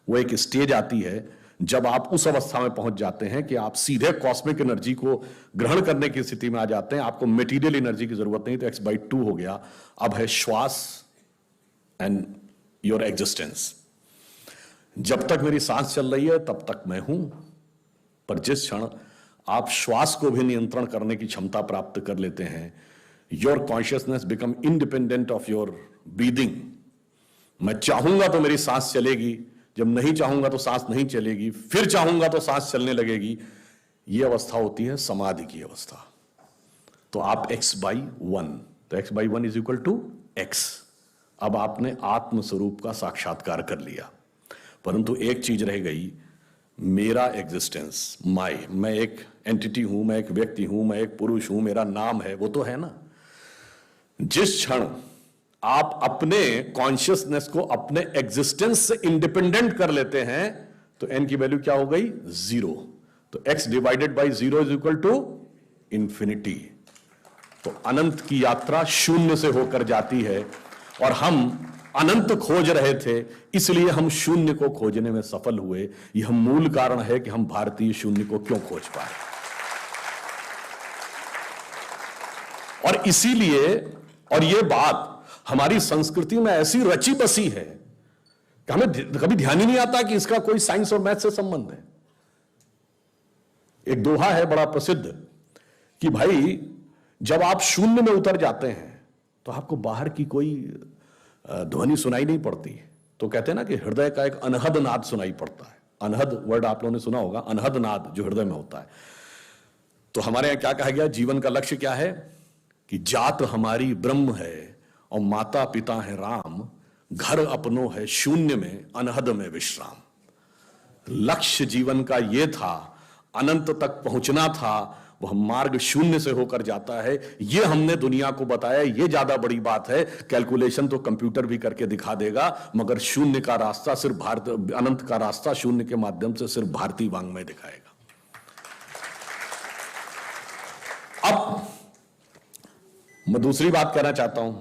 A: वो एक स्टेज आती है जब आप उस अवस्था में पहुंच जाते हैं कि आप सीधे कॉस्मिक एनर्जी को ग्रहण करने की स्थिति में आ जाते हैं, आपको मटेरियल एनर्जी की जरूरत नहीं। तो x/2 हो गया। अब है श्वास एंड योर एग्जिस्टेंस। जब तक मेरी सांस चल रही है तब तक मैं हूं, पर जिस क्षण आप श्वास को भी नियंत्रण करने की क्षमता प्राप्त कर लेते हैं, your consciousness become independent of your breathing. मैं चाहूंगा तो मेरी सांस चलेगी, जब नहीं चाहूंगा तो सांस नहीं चलेगी, फिर चाहूंगा तो सांस चलने लगेगी। यह अवस्था होती है समाधि की अवस्था। तो आप x/1, तो x/1 is equal to x। अब आपने आत्म स्वरूप का साक्षात्कार कर लिया, परंतु एक चीज रह गई, मेरा एग्जिस्टेंस, मैं एक एंटिटी हूं, मैं एक व्यक्ति हूं, मैं एक पुरुष हूं, मेरा नाम है, वो तो है ना। जिस क्षण आप अपने कॉन्शियसनेस को अपने एग्जिस्टेंस से इंडिपेंडेंट कर लेते हैं तो n की वैल्यू क्या हो गई? 0। तो x divided by 0 is equal to infinity. तो अनंत की यात्रा शून्य से होकर जाती है, और हम अनंत खोज रहे थे इसलिए हम शून्य को खोजने में सफल हुए। यह मूल कारण है कि हम भारतीय शून्य को क्यों खोज पाए। और इसीलिए, और यह बात हमारी संस्कृति में ऐसी रची बसी है कि हमें कभी ध्यान ही नहीं आता कि इसका कोई साइंस और मैथ से संबंध है। एक दोहा है बड़ा प्रसिद्ध कि भाई जब आप शून्य में उतर जाते हैं तो आपको बाहर की कोई ध्वनि सुनाई नहीं पड़ती। तो कहते हैं ना कि हृदय का एक अनहद नाद सुनाई पड़ता है। अनहद वर्ड आप लोगों ने सुना होगा, अनहद नाद जो हृदय में होता है। तो हमारे यहां क्या कहा गया? जीवन का लक्ष्य क्या है? कि जात हमारी ब्रह्म है और माता पिता है राम, घर अपनों है शून्य में, अनहद में विश्राम। लक्ष्य जीवन का यह था, अनंत तक पहुंचना था, वह मार्ग शून्य से होकर जाता है। यह हमने दुनिया को बताया। यह ज्यादा बड़ी बात है। कैलकुलेशन तो कंप्यूटर भी करके दिखा देगा, मगर शून्य का रास्ता सिर्फ भारत, अनंत का रास्ता शून्य के माध्यम से सिर्फ भारतीय वांग्मय दिखाएगा। अब मैं दूसरी बात कहना चाहता हूं,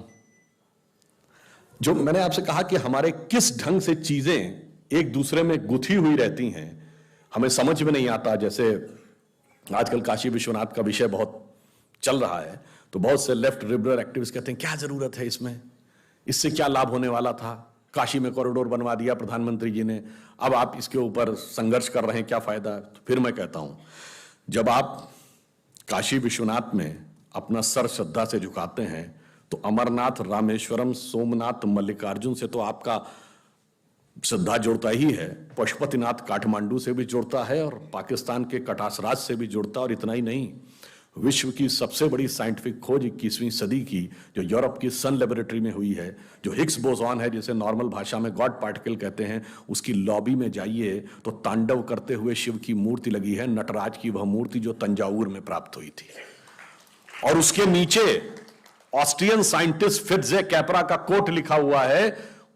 A: जो मैंने आपसे कहा कि हमारे किस ढंग से चीजें एक दूसरे में गुथी हुई रहती हैं, हमें समझ में नहीं आता। जैसे आजकल काशी विश्वनाथ का विषय बहुत चल रहा है, तो बहुत से लेफ्ट लिबरल एक्टिविस्ट कहते हैं क्या जरूरत है इसमें, इससे क्या लाभ होने वाला था, काशी में कॉरिडोर बनवा दिया प्रधानमंत्री जी ने, अब आप इसके ऊपर संघर्ष कर रहे हैं, क्या फायदा। तो फिर मैं कहता हूं, जब आप काशी विश्वनाथ में अपना सर श्रद्धा से झुकाते हैं तो अमरनाथ, रामेश्वरम, सोमनाथ, मल्लिकार्जुन से तो आपका श्रद्धा जुड़ता ही है, पशुपतिनाथ काठमांडू से भी जुड़ता है और पाकिस्तान के कटासराज से भी जुड़ता है। और इतना ही नहीं, विश्व की सबसे बड़ी साइंटिफिक खोज 21वीं सदी की जो यूरोप की सन लेबोरेटरी में हुई है, जो हिग्स बोसॉन है, जिसे नॉर्मल भाषा में गॉड पार्टिकल कहते हैं, उसकी लॉबी में जाइए तो तांडव करते हुए शिव की मूर्ति लगी है, नटराज की वह मूर्ति जो तंजावुर में प्राप्त हुई थी। और उसके नीचे ऑस्ट्रियन साइंटिस्ट फिट्जे कैपरा का कोट लिखा हुआ है,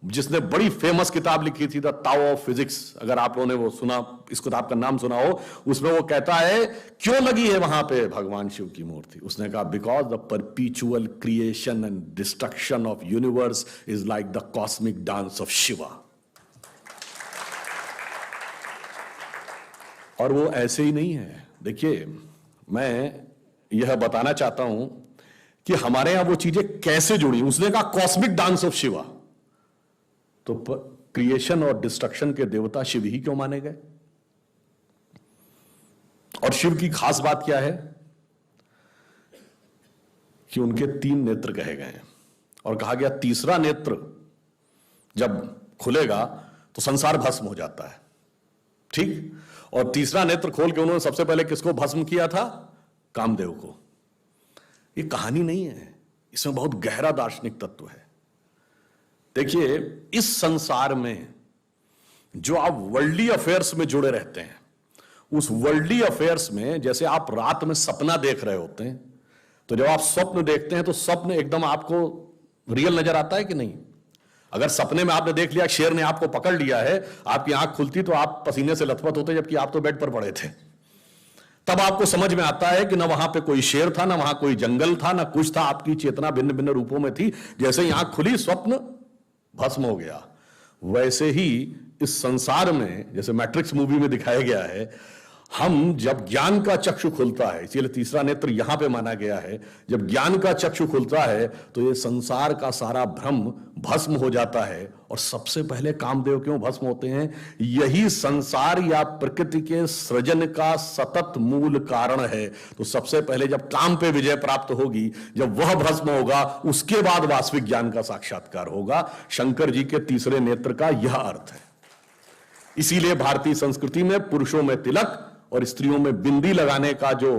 A: जिसने बड़ी फेमस किताब लिखी थी द ताओ ऑफ फिजिक्स, अगर आप लोगों ने वो सुना, इस किताब का नाम सुना हो, उसमें वो कहता है क्यों लगी है वहां पे भगवान शिव की मूर्ति। उसने कहा because the परपीचुअल creation and destruction of universe is like the cosmic dance of Shiva. और वो ऐसे ही नहीं है। देखिए, मैं यह बताना चाहता हूं कि हमारे यहां वो चीजें कैसे जुड़ी। उसने कहा कॉस्मिक डांस ऑफ शिवा, तो क्रिएशन और डिस्ट्रक्शन के देवता शिव ही क्यों माने गए? और शिव की खास बात क्या है कि उनके 3 नेत्र कहे गए हैं, और कहा गया तीसरा नेत्र जब खुलेगा तो संसार भस्म हो जाता है। ठीक, और तीसरा नेत्र खोल के उन्होंने सबसे पहले किसको भस्म किया था? कामदेव को। ये कहानी नहीं है, इसमें बहुत गहरा दार्शनिक तत्व है। देखिए, इस संसार में जो आप वर्ल्डली अफेयर्स में जुड़े रहते हैं, उस वर्ल्डली अफेयर्स में जैसे आप रात में सपना देख रहे होते हैं, तो जब आप स्वप्न देखते हैं तो स्वप्न एकदम आपको रियल नजर आता है कि नहीं? अगर सपने में आपने देख लिया शेर ने आपको पकड़ लिया है, आपकी आंख खुलती तो आप पसीने से लथपथ होते, जबकि आप तो बेड पर पड़े थे। तब आपको समझ में आता है कि ना वहां पे कोई शेर था, ना वहां कोई जंगल था, ना कुछ था, आपकी चेतना भिन्न भिन्न रूपों में थी। जैसे ही आंख खुली स्वप्न भस्म हो गया। वैसे ही इस संसार में, जैसे मैट्रिक्स मूवी में दिखाया गया है, हम जब ज्ञान का चक्षु खुलता है, इसीलिए तीसरा नेत्र यहां पे माना गया है, जब ज्ञान का चक्षु खुलता है तो ये संसार का सारा भ्रम भस्म हो जाता है। और सबसे पहले कामदेव क्यों भस्म होते हैं? यही संसार या प्रकृति के सृजन का सतत मूल कारण है। तो सबसे पहले जब काम पे विजय प्राप्त होगी, जब वह भस्म होगा, उसके बाद वास्तविक ज्ञान का साक्षात्कार होगा। शंकर जी के तीसरे नेत्र का यह अर्थ है। इसीलिए भारतीय संस्कृति में पुरुषों में तिलक और स्त्रियों में बिंदी लगाने का जो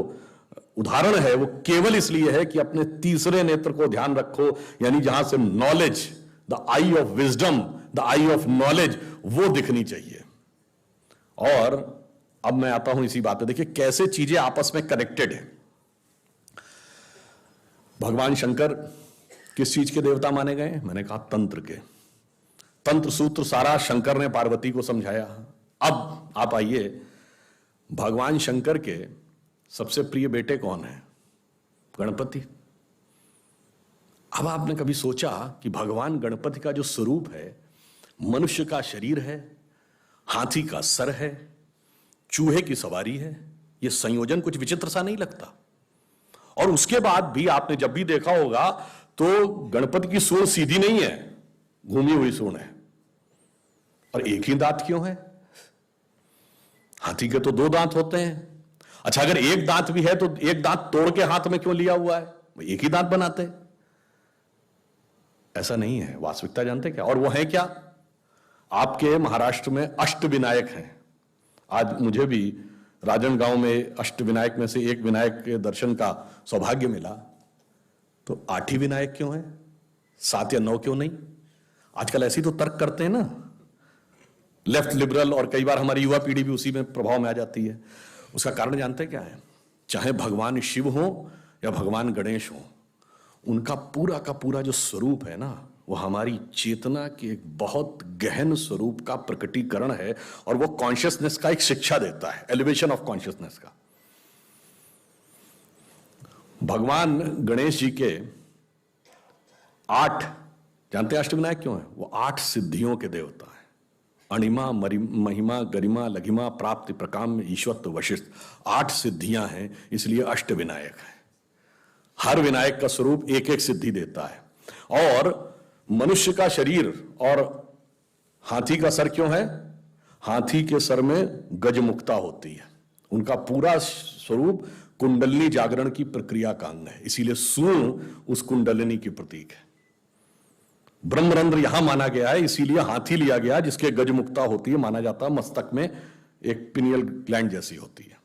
A: उदाहरण है, वो केवल इसलिए है कि अपने तीसरे नेत्र को ध्यान रखो, यानी जहां से knowledge, the I of wisdom, the I of knowledge, वो दिखनी चाहिए। और अब मैं आता हूं इसी बात पे। देखिए कैसे चीजें आपस में कनेक्टेड है। भगवान शंकर किस चीज के देवता माने गए? मैंने कहा तंत्र के। तंत्र सूत्र सारा शंकर ने पार्वती को समझाया। अब आप आइए, भगवान शंकर के सबसे प्रिय बेटे कौन है? गणपति। अब आपने कभी सोचा कि भगवान गणपति का जो स्वरूप है, मनुष्य का शरीर है, हाथी का सर है, चूहे की सवारी है, यह संयोजन कुछ विचित्र सा नहीं लगता? और उसके बाद भी आपने जब भी देखा होगा तो गणपति की सूंड सीधी नहीं है, घूमी हुई सूंड है। और एक ही दांत क्यों है? हाथी के तो 2 दांत होते हैं। अच्छा, अगर एक दांत भी है तो एक दांत तोड़ के हाथ में क्यों लिया हुआ है? एक ही दांत बनाते। ऐसा नहीं है। वास्तविकता जानते क्या? और वो है क्या? आपके महाराष्ट्र में अष्टविनायक हैं। आज मुझे भी राजनगांव में अष्टविनायक में से एक विनायक के दर्शन का सौभाग्य मिला। तो 8 ही विनायक क्यों है? 7 या 9 क्यों नहीं? आजकल ऐसी तो तर्क करते हैं ना, लेफ्ट लिबरल, और कई बार हमारी युवा पीढ़ी भी उसी में प्रभाव में आ जाती है। उसका कारण जानते क्या है? चाहे भगवान शिव हो या भगवान गणेश हो, उनका पूरा का पूरा जो स्वरूप है ना, वो हमारी चेतना के एक बहुत गहन स्वरूप का प्रकटीकरण है। और वो कॉन्शियसनेस का एक शिक्षा देता है, एलिवेशन ऑफ कॉन्शियसनेस का। भगवान गणेश जी के 8, जानते हैं अष्टविनायक क्यों है? वो 8 सिद्धियों के देवता है। अणिमा, महिमा, गरिमा, लघिमा, प्राप्ति, प्रकाम्य, ईश्वरत्व, वशिष्ठ, 8 सिद्धियां हैं, इसलिए अष्टविनायक है। हर विनायक का स्वरूप एक एक सिद्धि देता है। और मनुष्य का शरीर और हाथी का सर क्यों है? हाथी के सर में गजमुक्ता होती है। उनका पूरा स्वरूप कुंडलिनी जागरण की प्रक्रिया का अंग है, इसीलिए सूंड उस कुंडलिनी की प्रतीक है। ब्रह्मरंध्र यहां माना गया है, इसीलिए हाथी लिया गया, जिसके गजमुक्ता होती है। माना जाता है मस्तक में एक पिनियल ग्लैंड जैसी होती है।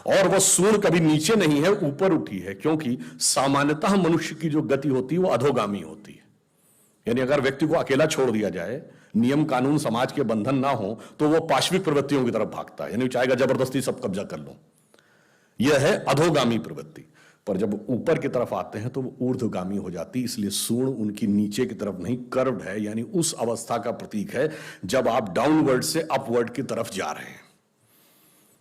A: और वह सूंड कभी नीचे नहीं है, ऊपर उठी है, क्योंकि सामान्यतः मनुष्य की जो गति होती है वो अधोगामी होती है। यानी अगर व्यक्ति को अकेला छोड़ दिया जाए, नियम कानून समाज के बंधन ना हो, तो वो पाश्विक प्रवृत्तियों की तरफ भागता है, यानी चाहेगा जबरदस्ती सब कब्जा कर लो। यह है अधोगामी प्रवृत्ति। पर जब ऊपर की तरफ आते हैं तो वो ऊर्ध्वगामी हो जाती, इसलिए सूर्ण उनकी नीचे की तरफ नहीं, कर्व्ड है, यानी उस अवस्था का प्रतीक है जब आप डाउनवर्ड से अपवर्ड की तरफ जा रहे हैं।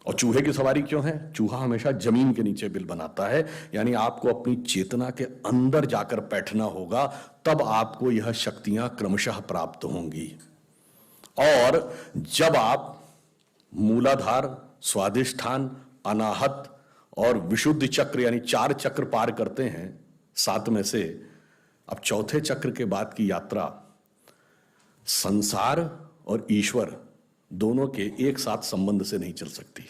A: और चूहे की सवारी क्यों है? चूहा हमेशा जमीन के नीचे बिल बनाता है, यानी आपको अपनी चेतना के अंदर जाकर बैठना होगा, तब आपको यह शक्तियां क्रमशः प्राप्त होंगी। और जब आप मूलाधार, स्वाधिष्ठान, अनाहत और विशुद्ध चक्र यानी 4 चक्र पार करते हैं 7 में से, अब चौथे चक्र के बाद की यात्रा संसार और ईश्वर दोनों के एक साथ संबंध से नहीं चल सकती।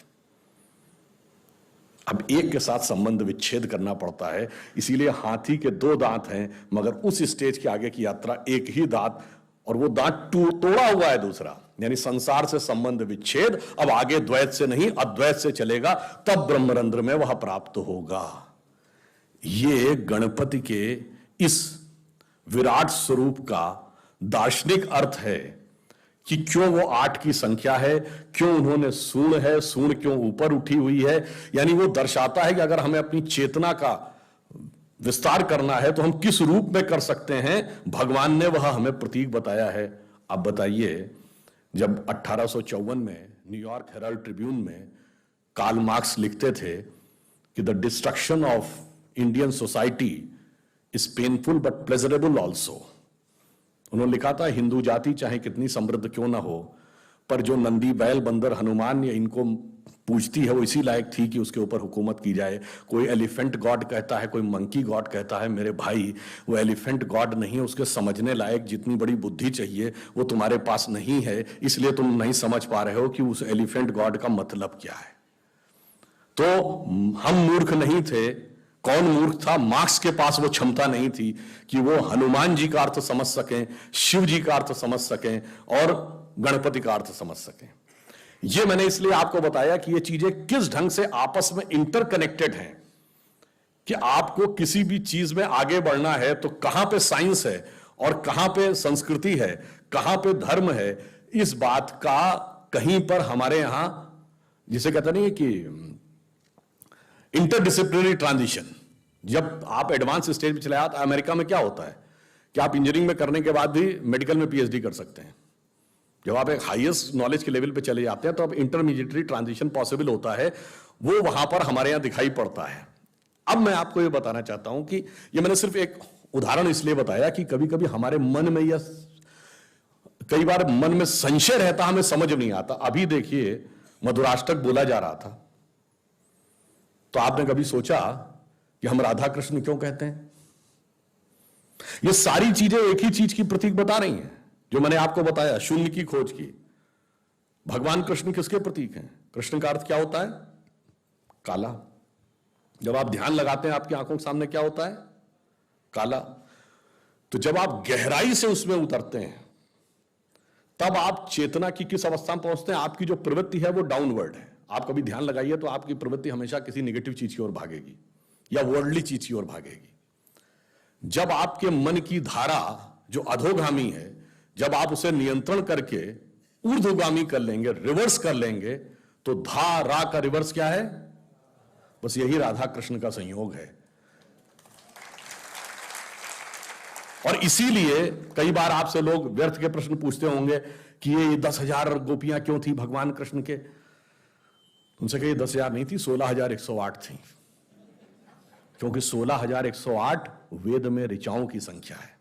A: अब एक के साथ संबंध विच्छेद करना पड़ता है, इसीलिए हाथी के 2 दांत हैं, मगर उस स्टेज के आगे की यात्रा एक ही दांत, और वो दांत तोड़ा हुआ है दूसरा, यानी संसार से संबंध विच्छेद। अब आगे द्वैत से नहीं अद्वैत से चलेगा, तब ब्रह्मरंध्र में वह प्राप्त होगा। ये गणपति के इस विराट स्वरूप का दार्शनिक अर्थ है कि क्यों वो 8 की संख्या है, क्यों उन्होंने सूर्ण है, सूर्ण क्यों ऊपर उठी हुई है, यानी वो दर्शाता है कि अगर हमें अपनी चेतना का विस्तार करना है तो हम किस रूप में कर सकते हैं। भगवान ने वह हमें प्रतीक बताया है। अब बताइए, जब 1854 में न्यूयॉर्क हेराल्ड ट्रिब्यून में कार्ल मार्क्स लिखते थे कि the destruction of Indian society is painful but pleasurable also, उन्होंने लिखा था हिंदू जाति चाहे कितनी समृद्ध क्यों ना हो, पर जो नंदी, बैल, बंदर, हनुमान या इनको पूजती है वो इसी लायक थी कि उसके ऊपर हुकूमत की जाए। कोई एलिफेंट गॉड कहता है, कोई मंकी गॉड कहता है, मेरे भाई वो एलिफेंट गॉड नहीं है, उसके समझने लायक जितनी बड़ी बुद्धि चाहिए वो तुम्हारे पास नहीं है, इसलिए तुम नहीं समझ पा रहे हो कि उस एलिफेंट गॉड का मतलब क्या है। तो हम मूर्ख नहीं थे। कौन मूर्ख था? मार्क्स के पास वो क्षमता नहीं थी कि वो हनुमान जी का अर्थ समझ सकें, शिव जी का अर्थ समझ सकें और गणपति का अर्थ समझ सकें। ये मैंने इसलिए आपको बताया कि ये चीजें किस ढंग से आपस में इंटरकनेक्टेड हैं, कि आपको किसी भी चीज में आगे बढ़ना है तो कहां पे साइंस है और कहां पे संस्कृति है, कहां पे धर्म है, इस बात का कहीं पर हमारे यहां जिसे कहते नहीं कि इंटरडिसिप्लिनरी ट्रांजिशन, जब आप एडवांस स्टेज में चले आते। अमेरिका में क्या होता है कि आप इंजीनियरिंग में करने के बाद भी मेडिकल में पीएचडी कर सकते हैं। जब आप एक हाईएस्ट नॉलेज के लेवल पे चले जाते हैं तो अब इंटरमीडिएटरी ट्रांजिशन पॉसिबल होता है, वो वहां पर हमारे यहां दिखाई पड़ता है। अब मैं आपको ये बताना चाहता हूं कि ये मैंने सिर्फ एक उदाहरण इसलिए बताया कि कभी कभी हमारे मन में या कई बार मन में संशय रहता, हमें समझ नहीं आता। अभी देखिए मधुराष्टक बोला जा रहा था, तो आपने कभी सोचा कि हम राधा कृष्ण क्यों कहते हैं? ये सारी चीजें एक ही चीज की प्रतीक बता रही हैं, जो मैंने आपको बताया, शून्य की खोज की। भगवान कृष्ण किसके प्रतीक हैं? कृष्ण का अर्थ क्या होता है? काला। जब आप ध्यान लगाते हैं आपकी आंखों के सामने क्या होता है? काला। तो जब आप गहराई से उसमें उतरते हैं तब आप चेतना की किस अवस्था में पहुंचते हैं? आपकी जो प्रवृत्ति है वो डाउनवर्ड है। आप कभी ध्यान लगाइए तो आपकी प्रवृत्ति हमेशा किसी नेगेटिव चीज की ओर भागेगी या वर्ल्डली चीज की ओर भागेगी। जब आपके मन की धारा जो अधोगामी है, जब आप उसे नियंत्रण करके ऊर्ध्वगामी कर लेंगे, रिवर्स कर लेंगे, तो धारा का रिवर्स क्या है? बस यही राधा कृष्ण का संयोग है। और इसीलिए कई बार आपसे लोग व्यर्थ के प्रश्न पूछते होंगे कि ये 10,000 गोपियां क्यों थी भगवान कृष्ण के? उनसे कहिए 10,000 नहीं थी, 16,108 थी, क्योंकि 16,108 वेद में ऋचाओं की संख्या है।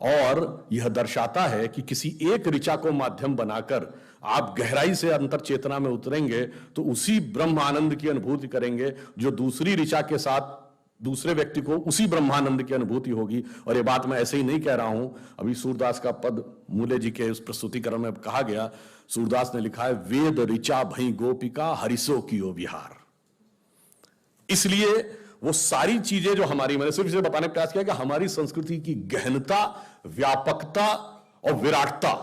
A: और यह दर्शाता है कि किसी एक ऋचा को माध्यम बनाकर आप गहराई से अंतर चेतना में उतरेंगे तो उसी ब्रह्मानंद की अनुभूति करेंगे जो दूसरी ऋचा के साथ दूसरे व्यक्ति को उसी ब्रह्मानंद की अनुभूति होगी। और यह बात मैं ऐसे ही नहीं कह रहा हूं, अभी सूरदास का पद मूले जी के उस प्रस्तुतिकरण में कहा गया। सूरदास ने लिखा है, वेद ऋचा भई गोपिका हरिसो कियो विहार। इसलिए वो सारी चीजें जो हमारी, मैंने सिर्फ इसे बताने का प्रयास किया कि हमारी संस्कृति की गहनता, व्यापकता और विराटता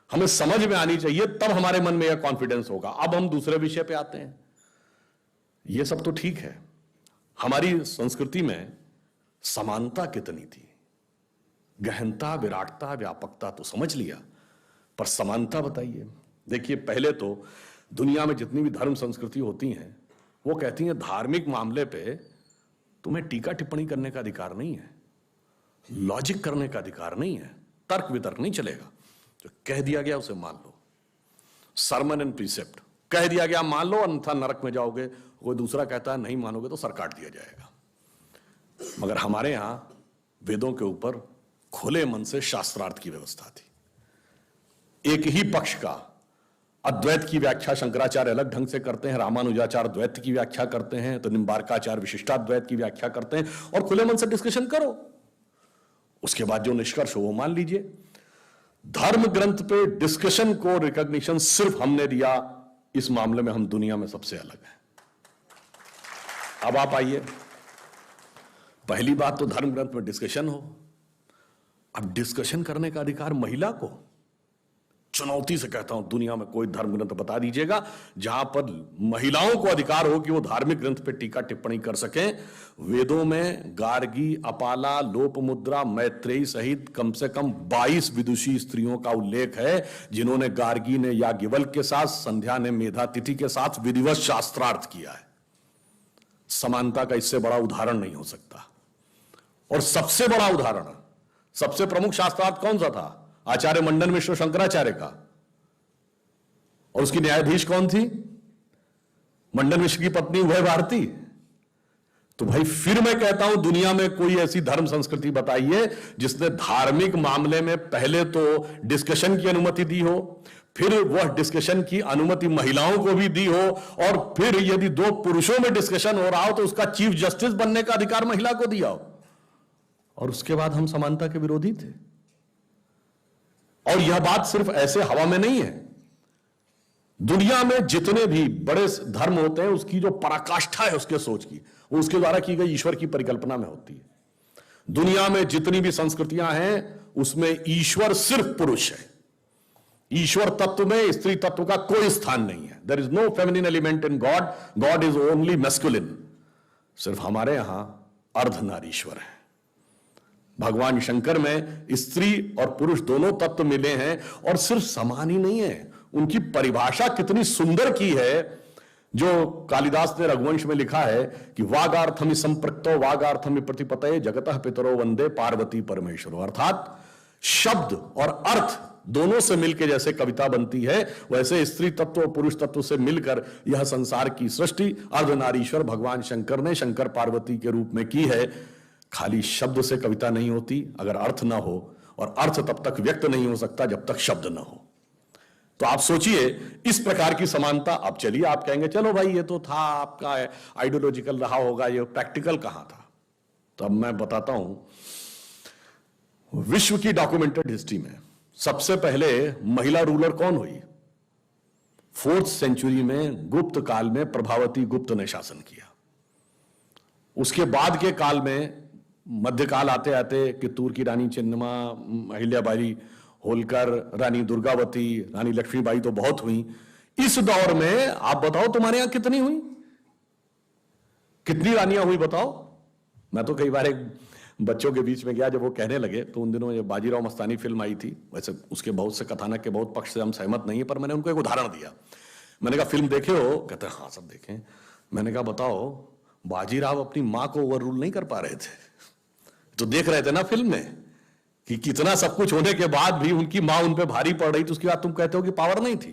A: हमें समझ में आनी चाहिए, तब हमारे मन में यह कॉन्फिडेंस होगा। अब हम दूसरे विषय पे आते हैं। यह सब तो ठीक है, हमारी संस्कृति में समानता कितनी थी, गहनता, विराटता, व्यापकता तो समझ लिया, पर समानता बताइए। देखिए, पहले तो दुनिया में जितनी भी धर्म संस्कृति होती हैं वो कहती हैं धार्मिक मामले पे तुम्हें टीका टिप्पणी करने का अधिकार नहीं है, लॉजिक करने का अधिकार नहीं है, तर्क वितर्क नहीं चलेगा। जो कह दिया गया उसे मान लो, सरमन एंड प्रीसेप्ट, कह दिया गया मान लो, अन्यथा नरक में जाओगे। कोई दूसरा कहता है नहीं मानोगे तो सर काट दिया जाएगा। मगर हमारे यहां वेदों के ऊपर खुले मन से शास्त्रार्थ की व्यवस्था थी। एक ही पक्ष का अद्वैत की व्याख्या शंकराचार्य अलग ढंग से करते हैं, रामानुजाचार्य द्वैत की व्याख्या करते हैं, तो निम्बार्काचार्य विशिष्टाद्वैत की व्याख्या करते हैं, और खुले मन से डिस्कशन करो। उसके बाद जो निष्कर्ष हो वो मान लीजिए। धर्म ग्रंथ पे डिस्कशन को रिकॉग्निशन सिर्फ हमने दिया, इस मामले में हम दुनिया में सबसे अलग हैं। अब आप आइए, पहली बात तो धर्म ग्रंथ में डिस्कशन हो। अब डिस्कशन करने का अधिकार महिला को, चुनौती से कहता हूं दुनिया में कोई धर्म ग्रंथ बता दीजिएगा जहां पर महिलाओं को अधिकार हो कि वो धार्मिक ग्रंथ पे टीका टिप्पणी कर सकें। वेदों में गार्गी, अपाला, लोपमुद्रा, मैत्रेयी सहित कम से कम 22 विदुषी स्त्रियों का उल्लेख है जिन्होंने, गार्गी ने याज्ञवल्क्य के साथ, संध्या ने मेधातिथि के साथ विधिवत शास्त्रार्थ किया है। समानता का इससे बड़ा उदाहरण नहीं हो सकता। और सबसे बड़ा उदाहरण, सबसे प्रमुख शास्त्रार्थ कौन सा था? आचार्य मंडन मिश्र शंकराचार्य का। और उसकी न्यायाधीश कौन थी? मंडन मिश्र की पत्नी उभय भारती। तो भाई फिर मैं कहता हूं दुनिया में कोई ऐसी धर्म संस्कृति बताइए जिसने धार्मिक मामले में पहले तो डिस्कशन की अनुमति दी हो, फिर वह डिस्कशन की अनुमति महिलाओं को भी दी हो, और फिर यदि दो पुरुषों में डिस्कशन हो रहा हो तो उसका चीफ जस्टिस बनने का अधिकार महिला को दिया हो। और उसके बाद हम समानता के विरोधी थे। और यह बात सिर्फ ऐसे हवा में नहीं है। दुनिया में जितने भी बड़े धर्म होते हैं उसकी जो पराकाष्ठा है उसके सोच की, वो उसके द्वारा की गई ईश्वर की परिकल्पना में होती है। दुनिया में जितनी भी संस्कृतियां हैं उसमें ईश्वर सिर्फ पुरुष है। ईश्वर तत्व में स्त्री तत्व का कोई स्थान नहीं है। There is no feminine element in God, God is only masculine. सिर्फ हमारे यहां अर्धनारीश्वर है। भगवान शंकर में स्त्री और पुरुष दोनों तत्व मिले हैं, और सिर्फ समान ही नहीं है, उनकी परिभाषा कितनी सुंदर की है। जो कालिदास ने रघुवंश में लिखा है कि वागार्थमि संपृक्तो वागार्थमि प्रतिपतये जगतः पितरो वंदे पार्वती परमेश्वरो। अर्थात शब्द और अर्थ दोनों से मिलकर जैसे कविता बनती है, वैसे स्त्री तत्व और पुरुष तत्व से मिलकर यह संसार की सृष्टि अर्धनारीश्वर भगवान शंकर ने शंकर पार्वती के रूप में की है। खाली शब्द से कविता नहीं होती अगर अर्थ ना हो, और अर्थ तब तक व्यक्त नहीं हो सकता जब तक शब्द ना हो। तो आप सोचिए इस प्रकार की समानता। अब चलिए आप कहेंगे चलो भाई ये तो था आपका आइडियोलॉजिकल रहा होगा, ये प्रैक्टिकल कहां था? तो अब मैं बताता हूं, विश्व की डॉक्यूमेंटेड हिस्ट्री में सबसे पहले महिला रूलर कौन हुई? 4th सेंचुरी में गुप्त काल में प्रभावती गुप्त ने शासन किया। उसके बाद के काल में मध्यकाल आते आते कित्तूर की रानी चेन्नम्मा, अहिल्याबाई होलकर, रानी दुर्गावती, रानी लक्ष्मीबाई तो बहुत हुई। इस दौर में आप बताओ तुम्हारे यहां कितनी हुई, कितनी रानियां हुई बताओ? मैं तो कई बार एक बच्चों के बीच में गया, जब वो कहने लगे तो उन दिनों ये बाजीराव मस्तानी फिल्म आई थी, वैसे उसके बहुत से कथानक के बहुत पक्ष से हम सहमत नहीं है, पर मैंने उनको एक उदाहरण दिया। मैंने कहा फिल्म देखे हो? कहते हैं हाँ सब देखें। मैंने कहा बताओ बाजीराव अपनी मां को ओवर रूल नहीं कर पा रहे थे? तो देख रहे थे ना फिल्म में कि कितना सब कुछ होने के बाद भी उनकी मां उन पे भारी पड़ रही थी, उसके बाद तुम कहते हो कि पावर नहीं थी।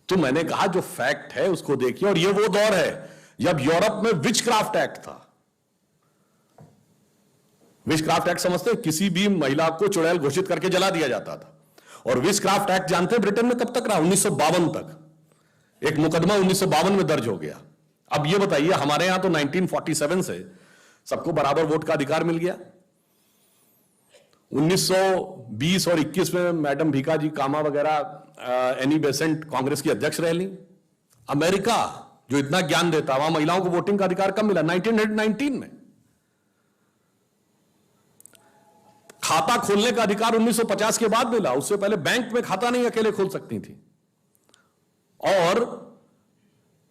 A: तो मैंने कहा जो फैक्ट है उसको देखिए। और ये वो दौर है जब यूरोप में विचक्राफ्ट एक्ट था। विचक्राफ्ट एक्ट समझते हैं? किसी भी महिला को चुड़ैल घोषित करके जला दिया जाता था। और विचक्राफ्ट एक्ट जानते हैं ब्रिटेन में कब तक रहा? 1952 तक। एक मुकदमा 1952 में दर्ज हो गया। अब ये बताइए हमारे यहां तो 1947 से सबको बराबर वोट का अधिकार मिल गया। 1920 और 21 में मैडम भीखा जी कामा वगैरह, एनी बेसेंट कांग्रेस की अध्यक्ष रह ली। अमेरिका जो इतना ज्ञान देता, वहां महिलाओं को वोटिंग का अधिकार कब मिला? 1919 में। खाता खोलने का अधिकार 1950 के बाद मिला, उससे पहले बैंक में खाता नहीं अकेले खोल सकती थी। और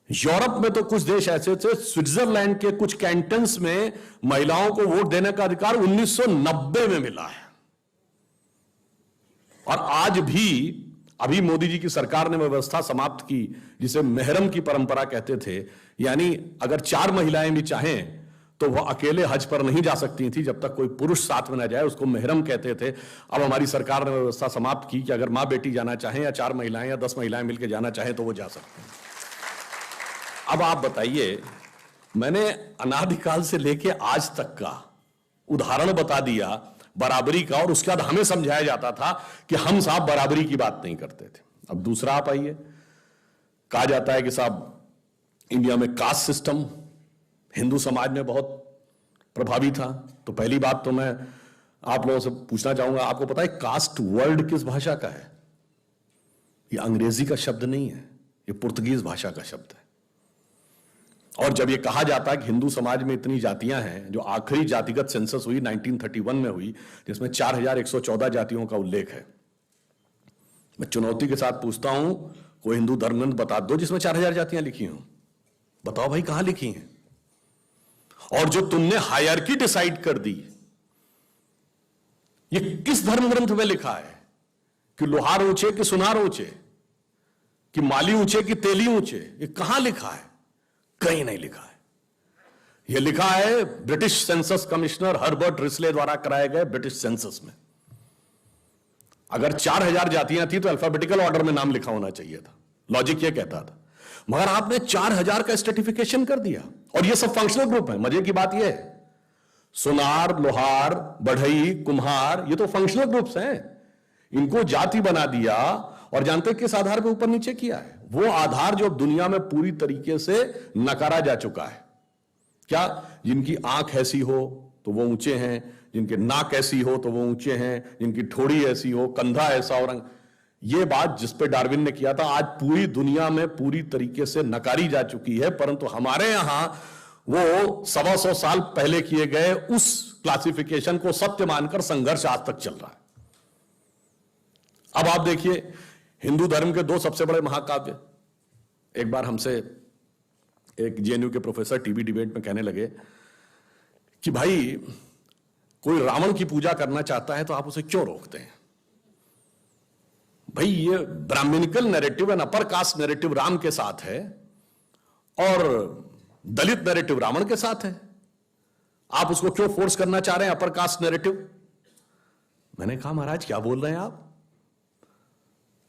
A: यूरोप में तो कुछ देश ऐसे थे, स्विट्जरलैंड के कुछ कैंटन्स में महिलाओं को वोट देने का अधिकार 1990 में मिला है। और आज भी अभी मोदी जी की सरकार ने व्यवस्था समाप्त की जिसे मेहरम की परंपरा कहते थे, यानी अगर 4 महिलाएं भी चाहें तो वह अकेले हज पर नहीं जा सकती थी जब तक कोई पुरुष साथ में न जाए, उसको मेहरम कहते थे। अब हमारी सरकार ने व्यवस्था समाप्त की कि अगर मां बेटी जाना चाहें या 4 महिलाएं या 10 महिलाएं मिलकर जाना चाहें तो वो जा सकते हैं। अब आप बताइए, मैंने अनादिकाल से लेके आज तक का उदाहरण बता दिया बराबरी का, और उसके बाद हमें समझाया जाता था कि हम साहब बराबरी की बात नहीं करते थे। अब दूसरा आप आइए, कहा जाता है कि साहब इंडिया में कास्ट सिस्टम हिंदू समाज में बहुत प्रभावी था। तो पहली बात तो मैं आप लोगों से पूछना चाहूंगा, आपको पता है कास्ट वर्ड किस भाषा का है? ये अंग्रेजी का शब्द नहीं है, ये पुर्तगीज भाषा का शब्द है। और जब ये कहा जाता है कि हिंदू समाज में इतनी जातियां हैं, जो आखिरी जातिगत सेंसस हुई 1931 में हुई, जिसमें 4114 जातियों का उल्लेख है, मैं चुनौती के साथ पूछता हूं, कोई हिंदू धर्मग्रंथ बता दो जिसमें 4000 जातियां लिखी हों। बताओ भाई, कहां लिखी हैं? और जो तुमने हायरार्की डिसाइड कर दी, ये किस धर्म ग्रंथ में लिखा है कि लोहार ऊंचे कि सुनार ऊंचे, कि माली ऊंचे कि तेली ऊंचे? ये कहां लिखा है? कहीं नहीं लिखा है। यह लिखा है British census commissioner Herbert Risley द्वारा कराए गए ब्रिटिश सेंसस में। अगर 4000 जातियां थी तो अल्फाबेटिकल ऑर्डर में नाम लिखा होना चाहिए था, लॉजिक यह कहता था। मगर आपने 4000 का स्ट्रेटिफिकेशन कर दिया, और ये सब फंक्शनल ग्रुप है। मजे की बात यह है, सुनार, लोहार, बढ़ई, कुम्हार, ये तो फंक्शनल ग्रुप्स हैं। इनको जाति बना दिया, और जानते किस आधार पे ऊपर नीचे किया है? वो आधार जो दुनिया में पूरी तरीके से नकारा जा चुका है। क्या? जिनकी आंख ऐसी हो तो वो ऊंचे हैं, जिनके नाक ऐसी हो तो वो ऊंचे हैं, जिनकी ठोड़ी ऐसी हो, कंधा ऐसा हो, रंग। ये बात जिस पे डार्विन ने किया था, आज पूरी दुनिया में पूरी तरीके से नकारी जा चुकी है। परंतु हमारे यहां वो 125 साल पहले किए गए उस क्लासिफिकेशन को सत्य मानकर संघर्ष आज तक चल रहा है। अब आप देखिए, हिंदू धर्म के 2 सबसे बड़े महाकाव्य, एक बार हमसे एक जेएनयू के प्रोफेसर टीवी डिबेट में कहने लगे कि भाई, कोई रावण की पूजा करना चाहता है तो आप उसे क्यों रोकते हैं? भाई, ये Brahmanical narrative and upper caste narrative Ram के साथ है, और दलित नैरेटिव रावण के साथ है। आप उसको क्यों फोर्स करना चाह रहे हैं, अपर कास्ट नैरेटिव? मैंने कहा, महाराज क्या बोल रहे हैं आप?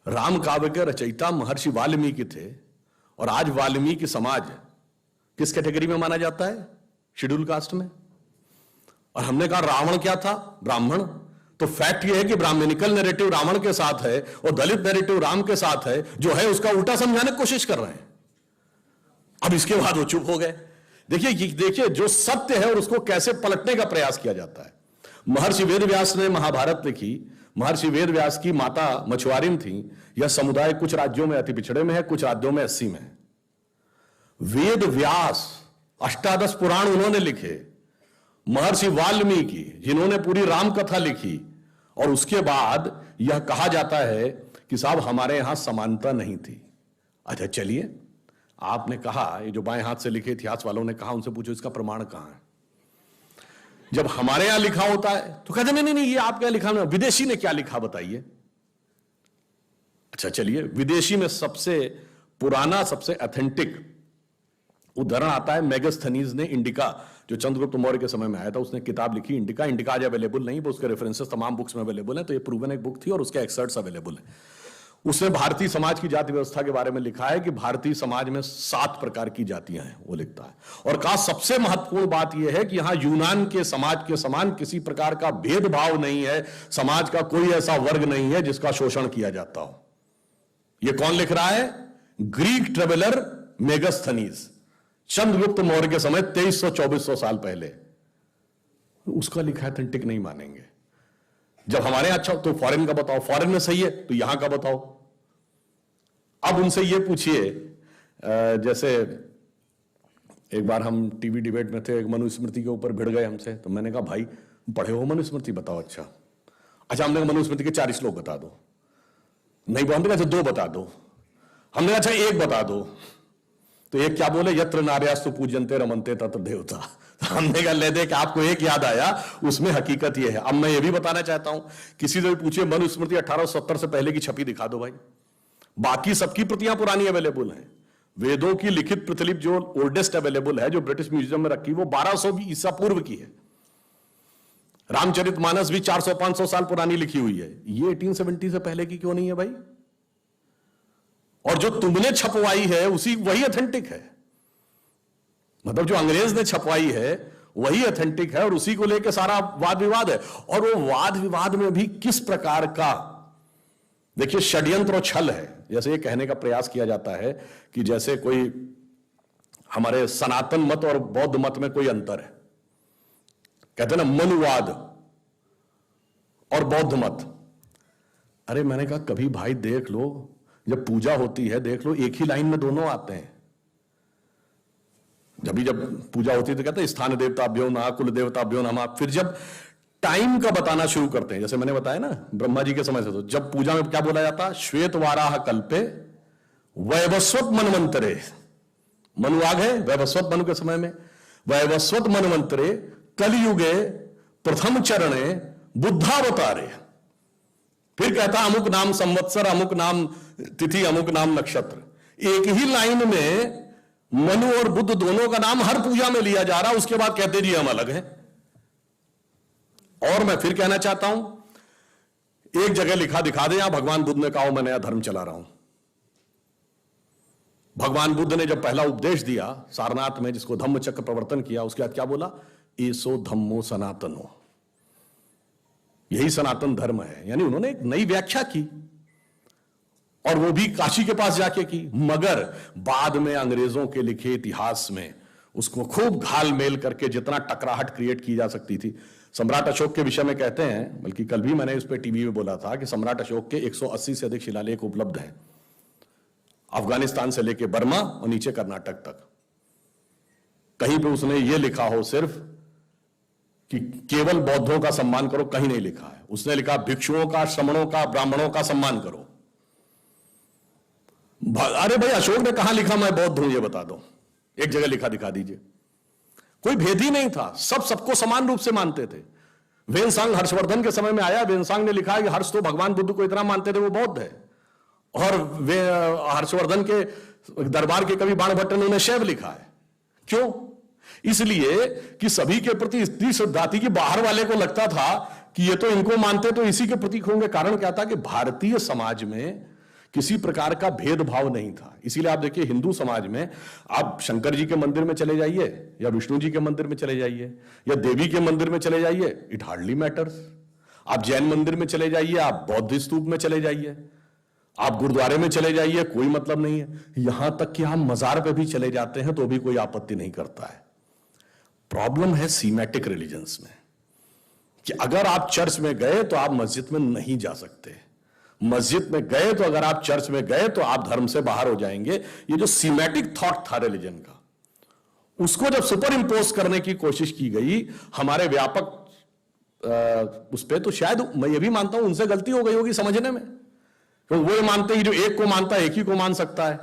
A: राम काव्य के रचयिता महर्षि वाल्मीकि थे, और आज वाल्मीकि समाज किस कैटेगरी में माना जाता है? शेड्यूल कास्ट में। और हमने कहा रावण क्या था? ब्राह्मण। तो फैक्ट यह है कि ब्राह्मणिकल नैरेटिव रावण के साथ है और दलित नैरेटिव राम के साथ है, जो है उसका उल्टा समझाने की कोशिश कर रहे हैं। अब इसके बाद वो चुप हो गए। देखिए जो सत्य है और उसको कैसे पलटने का प्रयास किया जाता है। महर्षि वेदव्यास ने महाभारत लिखी। महर्षि वेदव्यास की माता मछुआरिन थी। यह समुदाय कुछ राज्यों में अति पिछड़े में है, कुछ राज्यों में 80 में है। वेद व्यास, अष्टादश पुराण उन्होंने लिखे। महर्षि वाल्मीकि जिन्होंने पूरी राम कथा लिखी, और उसके बाद यह कहा जाता है कि साहब हमारे यहां समानता नहीं थी। अच्छा चलिए, आपने कहा, ये जो बाएं हाथ से लिखे इतिहास वालों ने कहा, उनसे पूछो इसका प्रमाण कहां है? जब हमारे यहां लिखा होता है तो कहते नहीं नहीं, ये आप क्या लिखा? विदेशी ने क्या लिखा बताइए। अच्छा चलिए, विदेशी में सबसे पुराना, सबसे ऑथेंटिक उदाहरण आता है मेगास्थनीज ने इंडिका, जो चंद्रगुप्त मौर्य के समय में आया था। उसने किताब लिखी इंडिका। इंडिका आज अवेलेबल नहीं, उसके रेफरेंसेस तमाम बुक्स में अवेलेबल है। तो ये प्रूवन एक बुक थी और उसके एक्सर्ट्स अवेलेबल है। उसने भारतीय समाज की जाति व्यवस्था के बारे में लिखा है कि भारतीय समाज में 7 प्रकार की जातियां हैं, वो लिखता है। और कहा सबसे महत्वपूर्ण बात यह है कि यहां यूनान के समाज के समान किसी प्रकार का भेदभाव नहीं है। समाज का कोई ऐसा वर्ग नहीं है जिसका शोषण किया जाता हो। यह कौन लिख रहा है? ग्रीक ट्रेवलर मेगास्थनीज, चंद्रगुप्त मौर्य के समय 2300-2400 साल पहले। उसका लिखा ऑथेंटिक नहीं मानेंगे। जब हमारे यहां अच्छा तो फॉरेन का बताओ, फॉरेन में सही है तो यहां का बताओ। अब उनसे ये पूछिए, जैसे एक बार हम टीवी डिबेट में थे, एक मनुस्मृति के ऊपर भिड़ गए हमसे। तो मैंने कहा भाई पढ़े हो मनुस्मृति, बताओ। अच्छा हमने कहा मनुस्मृति के 4 श्लोक बता दो। नहीं हमने कहा 2 बता दो। हमने कहा अच्छा 1 बता दो। तो एक क्या बोले, यत्र नार्यास्तु पूज्यन्ते रमन्ते तत्र देवता। हमने कहा ले दे कि आपको एक याद आया, उसमें हकीकत यह है। अब मैं ये भी बताना चाहता हूं, किसी से भी पूछिए मनुस्मृति 1870 से पहले की छपी दिखा दो भाई, बाकी सबकी प्रतियां पुरानी अवेलेबल हैं। वेदों की लिखित प्रतिलिपि जो ओल्डेस्ट अवेलेबल है, जो ब्रिटिश म्यूजियम में रखी, वो 1200 ईसा पूर्व की है। रामचरितमानस भी 400-500 साल पुरानी लिखी हुई है। ये 1870 से पहले की क्यों नहीं है भाई? और जो तुमने छपवाई है वही ऑथेंटिक है। मतलब जो अंग्रेज ने छपवाई है वही ऑथेंटिक है, और उसी को लेकर सारा वाद विवाद है। और वो वाद विवाद में भी किस प्रकार का, देखिए, षड्यंत्र और छल है। जैसे ये कहने का प्रयास किया जाता है कि जैसे कोई हमारे सनातन मत और बौद्ध मत में कोई अंतर है। कहते हैं ना मनुवाद और बौद्ध मत। अरे मैंने कहा कभी भाई देख लो, जब पूजा होती है देख लो, एक ही लाइन में दोनों आते हैं। जब पूजा होती है तो कहते हैं स्थान देवताभ्यो नमः, कुल देवताभ्यो नमः। फिर जब टाइम का बताना शुरू करते हैं, जैसे मैंने बताया ना ब्रह्मा जी के समय से, तो जब पूजा में क्या बोला जाता है? श्वेत वाराह कल्पे वैवस्वत मनवंतरे। मनु आ गए, वैवस्वत मनु के समय में, वैवस्वत मनवंतरे कलयुगे प्रथम चरणे बुद्धावतारे। फिर कहता अमुक नाम संवत्सर, अमुक नाम तिथि, अमुक नाम नक्षत्र। एक ही लाइन में मनु और बुद्ध दोनों का नाम हर पूजा में लिया जा रहा। उसके बाद कहते जी हम अलग हैं। और मैं फिर कहना चाहता हूं, एक जगह लिखा दिखा दे, यहां भगवान बुद्ध ने कहा मैं नया धर्म चला रहा हूं। भगवान बुद्ध ने जब पहला उपदेश दिया सारनाथ में, जिसको धम्म चक्र प्रवर्तन किया, उसके बाद क्या बोला? एसो धम्मो सनातनो। यही सनातन धर्म है। यानी उन्होंने एक नई व्याख्या की, और वो भी काशी के पास जाके की। मगर बाद में अंग्रेजों के लिखे इतिहास में उसको खूब घाल मेल करके जितना टकराहट क्रिएट की जा सकती थी। सम्राट अशोक के विषय में कहते हैं, बल्कि कल भी मैंने उस पर टीवी में बोला था कि सम्राट अशोक के 180 से अधिक शिलालेख उपलब्ध हैं, अफगानिस्तान से लेकर बर्मा और नीचे कर्नाटक तक। कहीं पे उसने ये लिखा हो सिर्फ कि केवल बौद्धों का सम्मान करो, कहीं नहीं लिखा है। उसने लिखा भिक्षुओं का, श्रमणों का, ब्राह्मणों का सम्मान करो। अरे भाई, अशोक ने कहां लिखा मैं बौद्ध हूं? ये बता दो, एक जगह लिखा दिखा दीजिए। कोई भेद ही नहीं था, सब सबको समान रूप से मानते थे। वेनसांग हर्षवर्धन के समय में आया, वेनसांग ने लिखा है कि हर्ष तो भगवान बुद्ध को इतना मानते थे वो बौद्ध है। और वे हर्षवर्धन के दरबार के कवि बाणभट्ट ने उन्हें शैव लिखा है। क्यों? इसलिए कि सभी के प्रति इतनी श्रद्धा थी कि बाहर वाले को लगता था कि ये तो इनको मानते तो इसी के प्रतीक होंगे। कारण क्या था कि भारतीय समाज में किसी प्रकार का भेदभाव नहीं था। इसीलिए आप देखिए, हिंदू समाज में आप शंकर जी के मंदिर में चले जाइए, या विष्णु जी के मंदिर में चले जाइए, या देवी के मंदिर में चले जाइए, इट हार्डली मैटर्स। आप जैन मंदिर में चले जाइए, आप बौद्ध स्तूप में चले जाइए, आप गुरुद्वारे में चले जाइए, कोई मतलब नहीं है। यहां तक कि आप मजार पे भी चले जाते हैं तो भी कोई आपत्ति नहीं करता है। प्रॉब्लम है सीमेटिक रिलीजन्स में, कि अगर आप चर्च में गए तो आप मस्जिद में नहीं जा सकते, मस्जिद में गए तो, अगर आप चर्च में गए तो आप धर्म से बाहर हो जाएंगे। ये जो सीमेटिक थॉट था रिलीजन का, उसको जब सुपर इंपोज करने की कोशिश की गई हमारे व्यापक उस पर, तो शायद मैं ये भी मानता हूं उनसे गलती हो गई होगी समझने में। तो वो ये मानते हैं जो एक को मानता है एक ही को मान सकता है,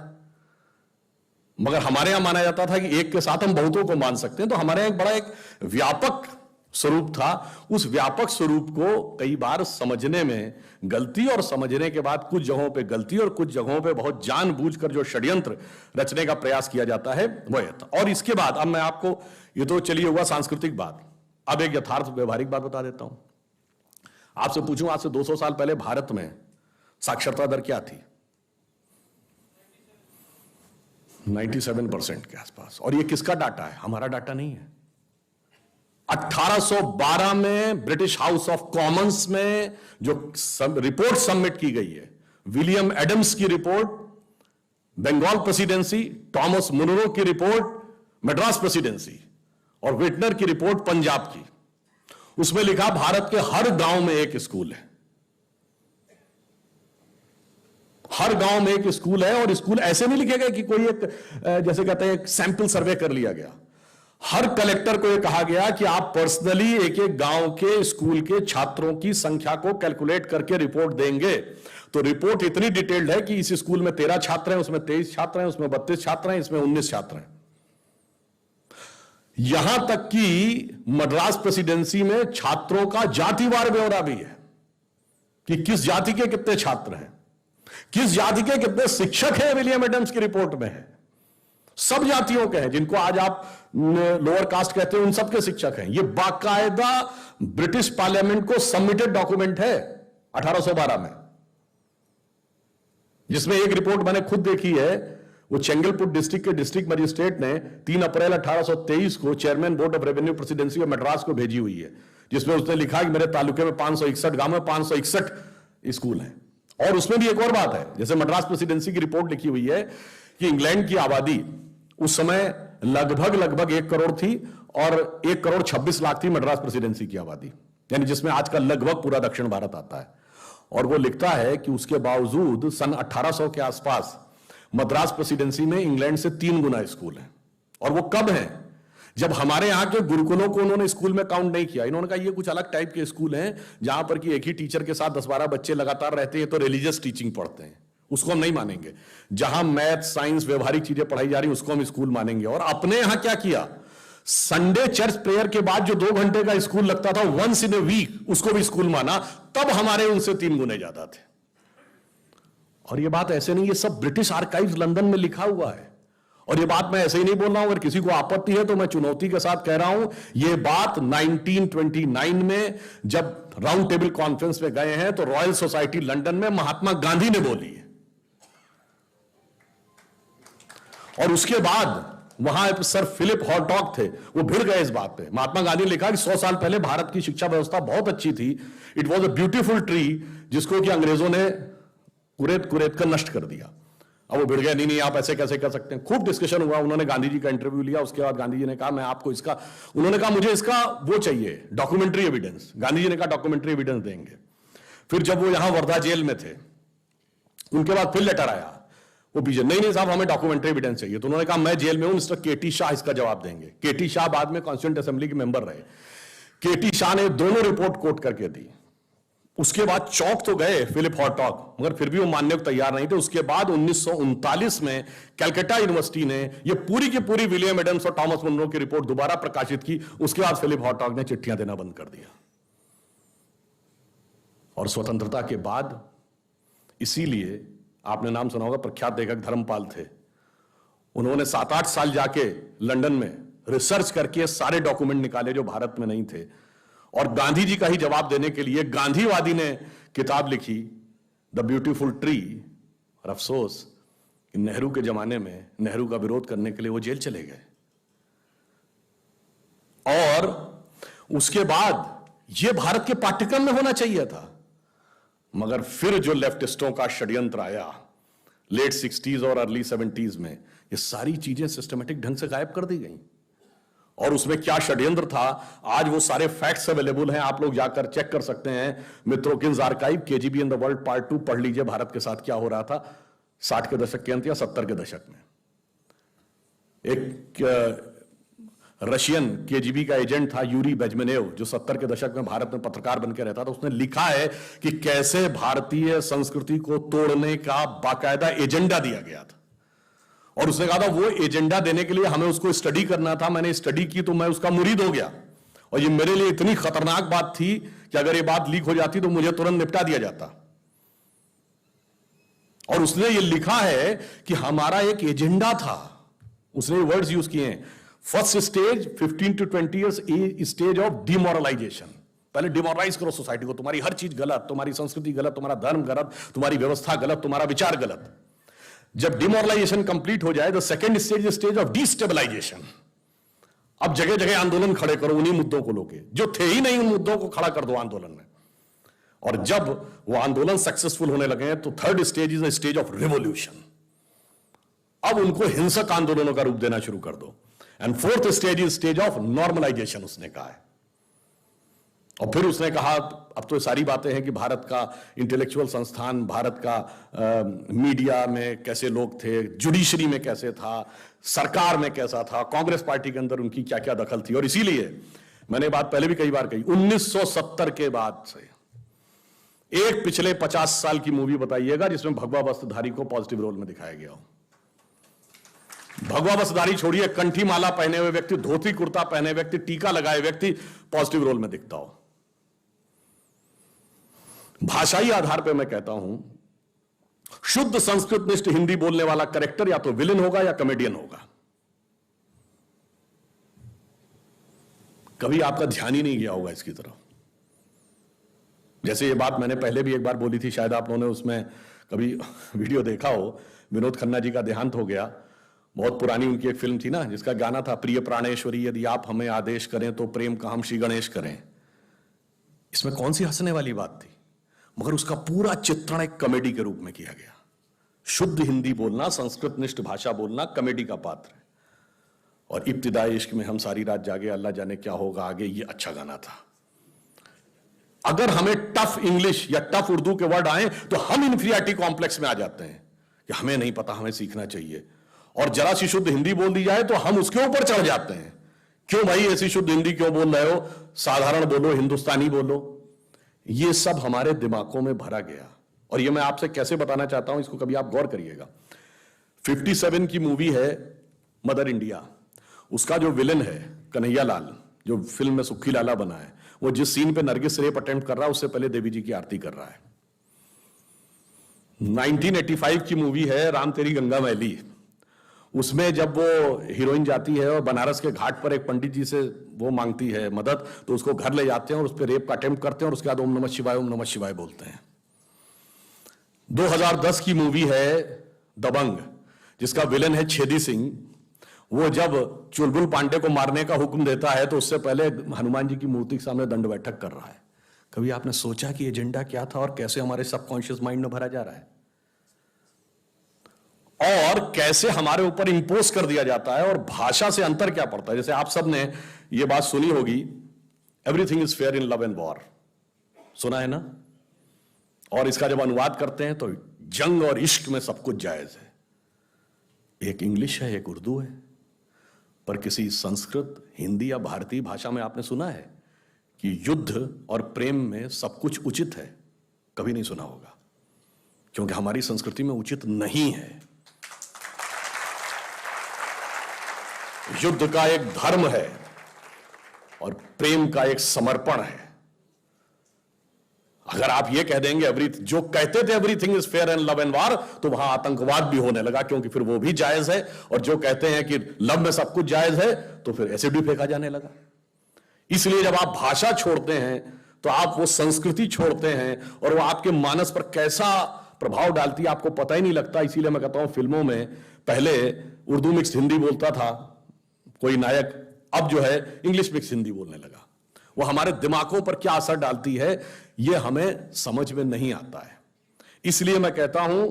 A: मगर हमारे यहां माना जाता था कि एक के साथ हम बहुतों को मान सकते हैं। तो हमारे यहां एक बड़ा एक व्यापक स्वरूप था। उस व्यापक स्वरूप को कई बार समझने में गलती, और समझने के बाद कुछ जगहों पे गलती और कुछ जगहों पे बहुत जानबूझकर जो षड्यंत्र रचने का प्रयास किया जाता है वह था। और इसके बाद अब मैं आपको, ये तो चलिए हुआ सांस्कृतिक बात, अब एक यथार्थ व्यवहारिक बात बता देता हूं। आपसे पूछूं, आज से 200 साल पहले भारत में साक्षरता दर क्या थी? 97% के आसपास। और ये किसका डाटा है? हमारा डाटा नहीं है। 1812 में ब्रिटिश हाउस ऑफ कॉमन्स में जो रिपोर्ट सबमिट की गई है, विलियम एडम्स की report, Bengal Presidency, Thomas Munro की रिपोर्ट मद्रास प्रेसिडेंसी, और विटनर की रिपोर्ट पंजाब की, उसमें लिखा भारत के हर गांव में एक स्कूल है। हर गांव में एक स्कूल है। और स्कूल ऐसे नहीं लिखे गए कि कोई एक, जैसे कहते हैं, एक सैंपल सर्वे कर लिया गया। हर कलेक्टर को यह कहा गया कि आप पर्सनली एक एक गांव के स्कूल के छात्रों की संख्या को कैलकुलेट करके रिपोर्ट देंगे। तो रिपोर्ट इतनी डिटेल्ड है कि इस स्कूल में 13 छात्र हैं, उसमें 23 छात्र हैं, उसमें 32 छात्र हैं, इसमें 19 छात्र हैं। यहां तक कि मद्रास प्रेसिडेंसी में छात्रों का जातिवार ब्यौरा भी है कि किस जाति के कितने छात्र हैं। किस जाति के कितने शिक्षक हैं विलियम एडम्स की रिपोर्ट में है। सब जातियों के हैं, जिनको आज आप लोअर कास्ट कहते हैं, उन सब के शिक्षक हैं। ये बाकायदा ब्रिटिश पार्लियामेंट को सबमिटेड डॉक्यूमेंट है 1812 में, जिसमें एक रिपोर्ट मैंने खुद देखी है। वो चेंगलपुट डिस्ट्रिक्ट के डिस्ट्रिक्ट मजिस्ट्रेट ने 3 अप्रैल 1823 को chairman board of revenue presidency of Madras को भेजी हुई है, जिसमें उसने लिखा कि मेरे तालुके में 561 गांव में 561 स्कूल हैं। और उसमें भी एक और बात है, जैसे मद्रास प्रेसिडेंसी की रिपोर्ट लिखी हुई है कि इंग्लैंड की आबादी उस समय लगभग 1 करोड़ थी और 1,26,00,000 थी मद्रास प्रेसिडेंसी की आबादी, यानी जिसमें आज का लगभग पूरा दक्षिण भारत आता है। और वो लिखता है कि उसके बावजूद सन 1800 के आसपास मद्रास प्रेसिडेंसी में इंग्लैंड से 3 गुना स्कूल हैं। और वो कब हैं? जब हमारे यहां के गुरुकुलों को उन्होंने स्कूल में काउंट नहीं किया। इन्होंने कहा ये कुछ अलग टाइप के स्कूल हैं जहां पर कि एक ही टीचर के साथ 10-12 बच्चे लगातार रहते हैं तो रिलीजियस टीचिंग पढ़ते हैं, उसको हम नहीं मानेंगे। जहां मैथ साइंस व्यवहारिक चीजें पढ़ाई जा रही उसको हम स्कूल मानेंगे। और अपने यहां क्या किया, संडे चर्च प्रेयर के बाद जो 2 घंटे का स्कूल लगता था वंस इन ए वीक, उसको भी स्कूल माना। तब हमारे उनसे 3 गुने ज्यादा थे। और ये बात ऐसे नहीं, ये सब ब्रिटिश आर्काइव्स लंदन में लिखा हुआ है। और ये बात मैं ऐसे ही नहीं बोल रहा हूं, अगर किसी को आपत्ति है तो मैं चुनौती के साथ कह रहा हूं, ये बात 1929 में जब राउंड टेबल कॉन्फ्रेंस में गए हैं तो रॉयल सोसाइटी लंदन में महात्मा गांधी ने बोली है। और उसके बाद वहां सर फिलिप हॉटॉक थे, वो भिड़ गए इस बात पे। महात्मा गांधी ने लिखा कि 100 साल पहले भारत की शिक्षा व्यवस्था बहुत अच्छी थी, it was a beautiful tree, जिसको कि अंग्रेजों ने कुरेद कर नष्ट कर दिया। अब वो भिड़ गए, नहीं आप ऐसे कैसे कर सकते हैं। खूब डिस्कशन हुआ, उन्होंने गांधी जी का इंटरव्यू लिया। उसके बाद गांधी जी ने कहा मैं आपको इसका, उन्होंने कहा मुझे इसका वो चाहिए डॉक्यूमेंट्री एविडेंस। गांधी जी ने कहा डॉक्यूमेंट्री एविडेंस देंगे। फिर जब वो यहां वर्धा जेल में थे, उनके बाद फिर लेटर आया, वो पीछे नहीं साहब हमें डॉक्यूमेंट्री एविडेंस चाहिए। तो उन्होंने कहा मैं जेल में हूं, मिस्टर केटी शाह इसका जवाब देंगे। केटी शाह बाद में कॉन्स्टिट्यूएंट असेंबली के मेंबर रहे। केटी शाह ने दोनों रिपोर्ट कोट करके दी। उसके बाद चौंक तो गए फिलिप हॉटॉक, मगर फिर भी वो मानने को तैयार नहीं थे। उसके बाद 1939 में कैलकाटा यूनिवर्सिटी ने ये पूरी की पूरी विलियम एडम्स और थॉमस मुनरो की रिपोर्ट दोबारा प्रकाशित की। उसके बाद फिलिप हॉटॉक ने चिट्ठियां देना बंद कर दिया। और स्वतंत्रता के बाद, इसीलिए आपने नाम सुना होगा, प्रख्यात लेखक धर्मपाल थे, उन्होंने 7-8 साल जाके लंदन में रिसर्च करके सारे डॉक्यूमेंट निकाले जो भारत में नहीं थे। और गांधी जी का ही जवाब देने के लिए गांधीवादी ने किताब लिखी द ब्यूटीफुल ट्री। और अफसोस नेहरू के जमाने में नेहरू का विरोध करने के लिए वो जेल चले गए। और उसके बाद ये भारत के पाठ्यक्रम में होना चाहिए था, मगर फिर जो लेफ्टिस्टों का षड्यंत्र आया लेट 60s और अर्ली 70s में, ये सारी चीजें सिस्टमेटिक ढंग से गायब कर दी गई। और उसमें क्या षड्यंत्र था, आज वो सारे फैक्ट्स अवेलेबल हैं, आप लोग जाकर चेक कर सकते हैं। Mitrokhin's archive, KGB in the world part 2 पढ़ लीजिए, भारत के साथ क्या हो रहा था 60 के दशक के अंत या 70 के दशक में। एक रशियन केजीबी का एजेंट था यूरी बेजमेनेव, जो 70 के दशक में भारत में पत्रकार बनकर रहता था। उसने लिखा है कि कैसे भारतीय संस्कृति को तोड़ने का बाकायदा एजेंडा दिया गया था। और उसने कहा था वो एजेंडा देने के लिए हमें उसको स्टडी करना था, मैंने स्टडी की तो मैं उसका मुरीद हो गया। और ये मेरे लिए इतनी खतरनाक बात थी कि अगर ये बात लीक हो जाती तो मुझे तुरंत निपटा दिया जाता। और उसने ये लिखा है कि हमारा एक एजेंडा था, उसने वर्ड्स यूज किए हैं, first stage 15 to 20 years stage of demoralisation. पहले डिमोरलाइज करो सोसाइटी को, तुम्हारी हर चीज गलत, तुम्हारी संस्कृति गलत, तुम्हारा धर्म गलत, तुम्हारी व्यवस्था गलत, तुम्हारा विचार गलत। जब डिमोरलाइजेशन कंप्लीट हो जाए तो second stage stage of destabilisation. अब जगह जगह आंदोलन खड़े करो उन्हीं मुद्दों को लेके, जो थे ही नहीं उन मुद्दों को खड़ा कर दो आंदोलन में। और जब वो आंदोलन सक्सेसफुल होने लगे तो third stage is the stage of revolution. अब उनको हिंसक आंदोलनों का रूप देना शुरू कर दो। And fourth stage is stage of normalisation, उसने कहा है। और फिर उसने कहा अब तो सारी बातें हैं कि भारत का इंटेलेक्चुअल संस्थान, भारत का मीडिया में कैसे लोग थे, जुडिशरी में कैसे था, सरकार में कैसा था, कांग्रेस पार्टी के अंदर उनकी क्या क्या दखल थी। और इसीलिए मैंने बात पहले भी कई बार कही, 1970 के बाद से एक पिछले 50 साल की मूवी बताइएगा जिसमें भगवा वस्त्रधारी को पॉजिटिव रोल में दिखाया गया हो। भगवा वस्त्रधारी छोड़िए, कंठी माला पहने हुए व्यक्ति, धोती कुर्ता पहने व्यक्ति, टीका लगाए व्यक्ति पॉजिटिव रोल में दिखता हो। भाषाई आधार पर मैं कहता हूं शुद्ध संस्कृतनिष्ठ हिंदी बोलने वाला कैरेक्टर या तो विलेन होगा या कॉमेडियन होगा। कभी आपका ध्यान ही नहीं गया होगा इसकी तरफ। जैसे ये बात मैंने पहले भी एक बार बोली थी, शायद आप लोगों ने उसमें कभी वीडियो देखा हो। विनोद खन्ना जी का देहांत हो गया। बहुत पुरानी उनकी एक फिल्म थी ना, जिसका गाना था, प्रिय प्राणेश्वरी यदि आप हमें आदेश करें तो प्रेम का हम श्री गणेश करें। इसमें कौन सी हंसने वाली बात थी, मगर उसका पूरा चित्रण एक कॉमेडी के रूप में किया गया। शुद्ध हिंदी बोलना, संस्कृतनिष्ठ भाषा बोलना कॉमेडी का पात्र है। और इब्तिदाई इश्क में हम सारी रात जागे, अल्लाह जाने क्या होगा आगे, ये अच्छा गाना था। अगर हमें टफ इंग्लिश या टफ उर्दू के वर्ड आए तो हम इंफीरियरिटी कॉम्प्लेक्स में आ जाते हैं कि हमें नहीं पता, हमें सीखना चाहिए। और जरा सी शुद्ध हिंदी बोल दी जाए तो हम उसके ऊपर चढ़ जाते हैं, क्यों भाई ऐसी शुद्ध हिंदी क्यों बोल रहे हो, साधारण बोलो, हिंदुस्तानी बोलो। ये सब हमारे दिमागों में भरा गया। और ये मैं आपसे कैसे बताना चाहता हूं, इसको कभी आप गौर करिएगा। 57 की मूवी है मदर इंडिया। उसका जो विलन है कन्हैया लाल, जो फिल्म में सुक्खी लाला बना है, वो जिस सीन पे नरगिस रेप अटेम्प्ट कर रहा है उससे पहले देवी जी की आरती कर रहा है। 1985 की मूवी है राम तेरी गंगा मैली। उसमें जब वो हीरोइन जाती है और बनारस के घाट पर एक पंडित जी से वो मांगती है मदद, तो उसको घर ले जाते हैं और उस पर रेप का अटेम्प्ट करते हैं और उसके बाद ओम नमः शिवाय बोलते हैं। 2010 की मूवी है दबंग, जिसका विलन है छेदी सिंह। वो जब चुलबुल पांडे को मारने का हुक्म देता है तो उससे पहले हनुमान जी की मूर्ति के सामने दंड बैठक कर रहा है। कभी आपने सोचा कि एजेंडा क्या था और कैसे हमारे सबकॉन्शियस माइंड में भरा जा रहा है, और कैसे हमारे ऊपर इंपोज कर दिया जाता है, और भाषा से अंतर क्या पड़ता है। जैसे आप सब ने ये बात सुनी होगी, everything is fair in love and war, सुना है ना। और इसका जब अनुवाद करते हैं तो जंग और इश्क में सब कुछ जायज है। एक इंग्लिश है, एक उर्दू है, पर किसी संस्कृत, हिंदी या भारतीय भाषा में आपने सुना है कि युद्ध और प्रेम में सब कुछ उचित है? कभी नहीं सुना होगा, क्योंकि हमारी संस्कृति में उचित नहीं है। युद्ध का एक धर्म है और प्रेम का एक समर्पण है। अगर आप ये कह देंगे जो कहते थे everything is fair in love and war, तो वहां आतंकवाद भी होने लगा, क्योंकि फिर वो भी जायज है। और जो कहते हैं कि लव में सब कुछ जायज है, तो फिर एसिड भी फेंका जाने लगा। इसलिए जब आप भाषा छोड़ते हैं तो आप वो संस्कृति छोड़ते हैं, और वो आपके मानस पर कैसा प्रभाव डालती है आपको पता ही नहीं लगता। इसीलिए मैं कहता हूं, फिल्मों में पहले उर्दू मिक्स हिंदी बोलता था कोई नायक, अब जो है इंग्लिश मिक्स हिंदी बोलने लगा। वो हमारे दिमागों पर क्या असर डालती है ये हमें समझ में नहीं आता है। इसलिए मैं कहता हूं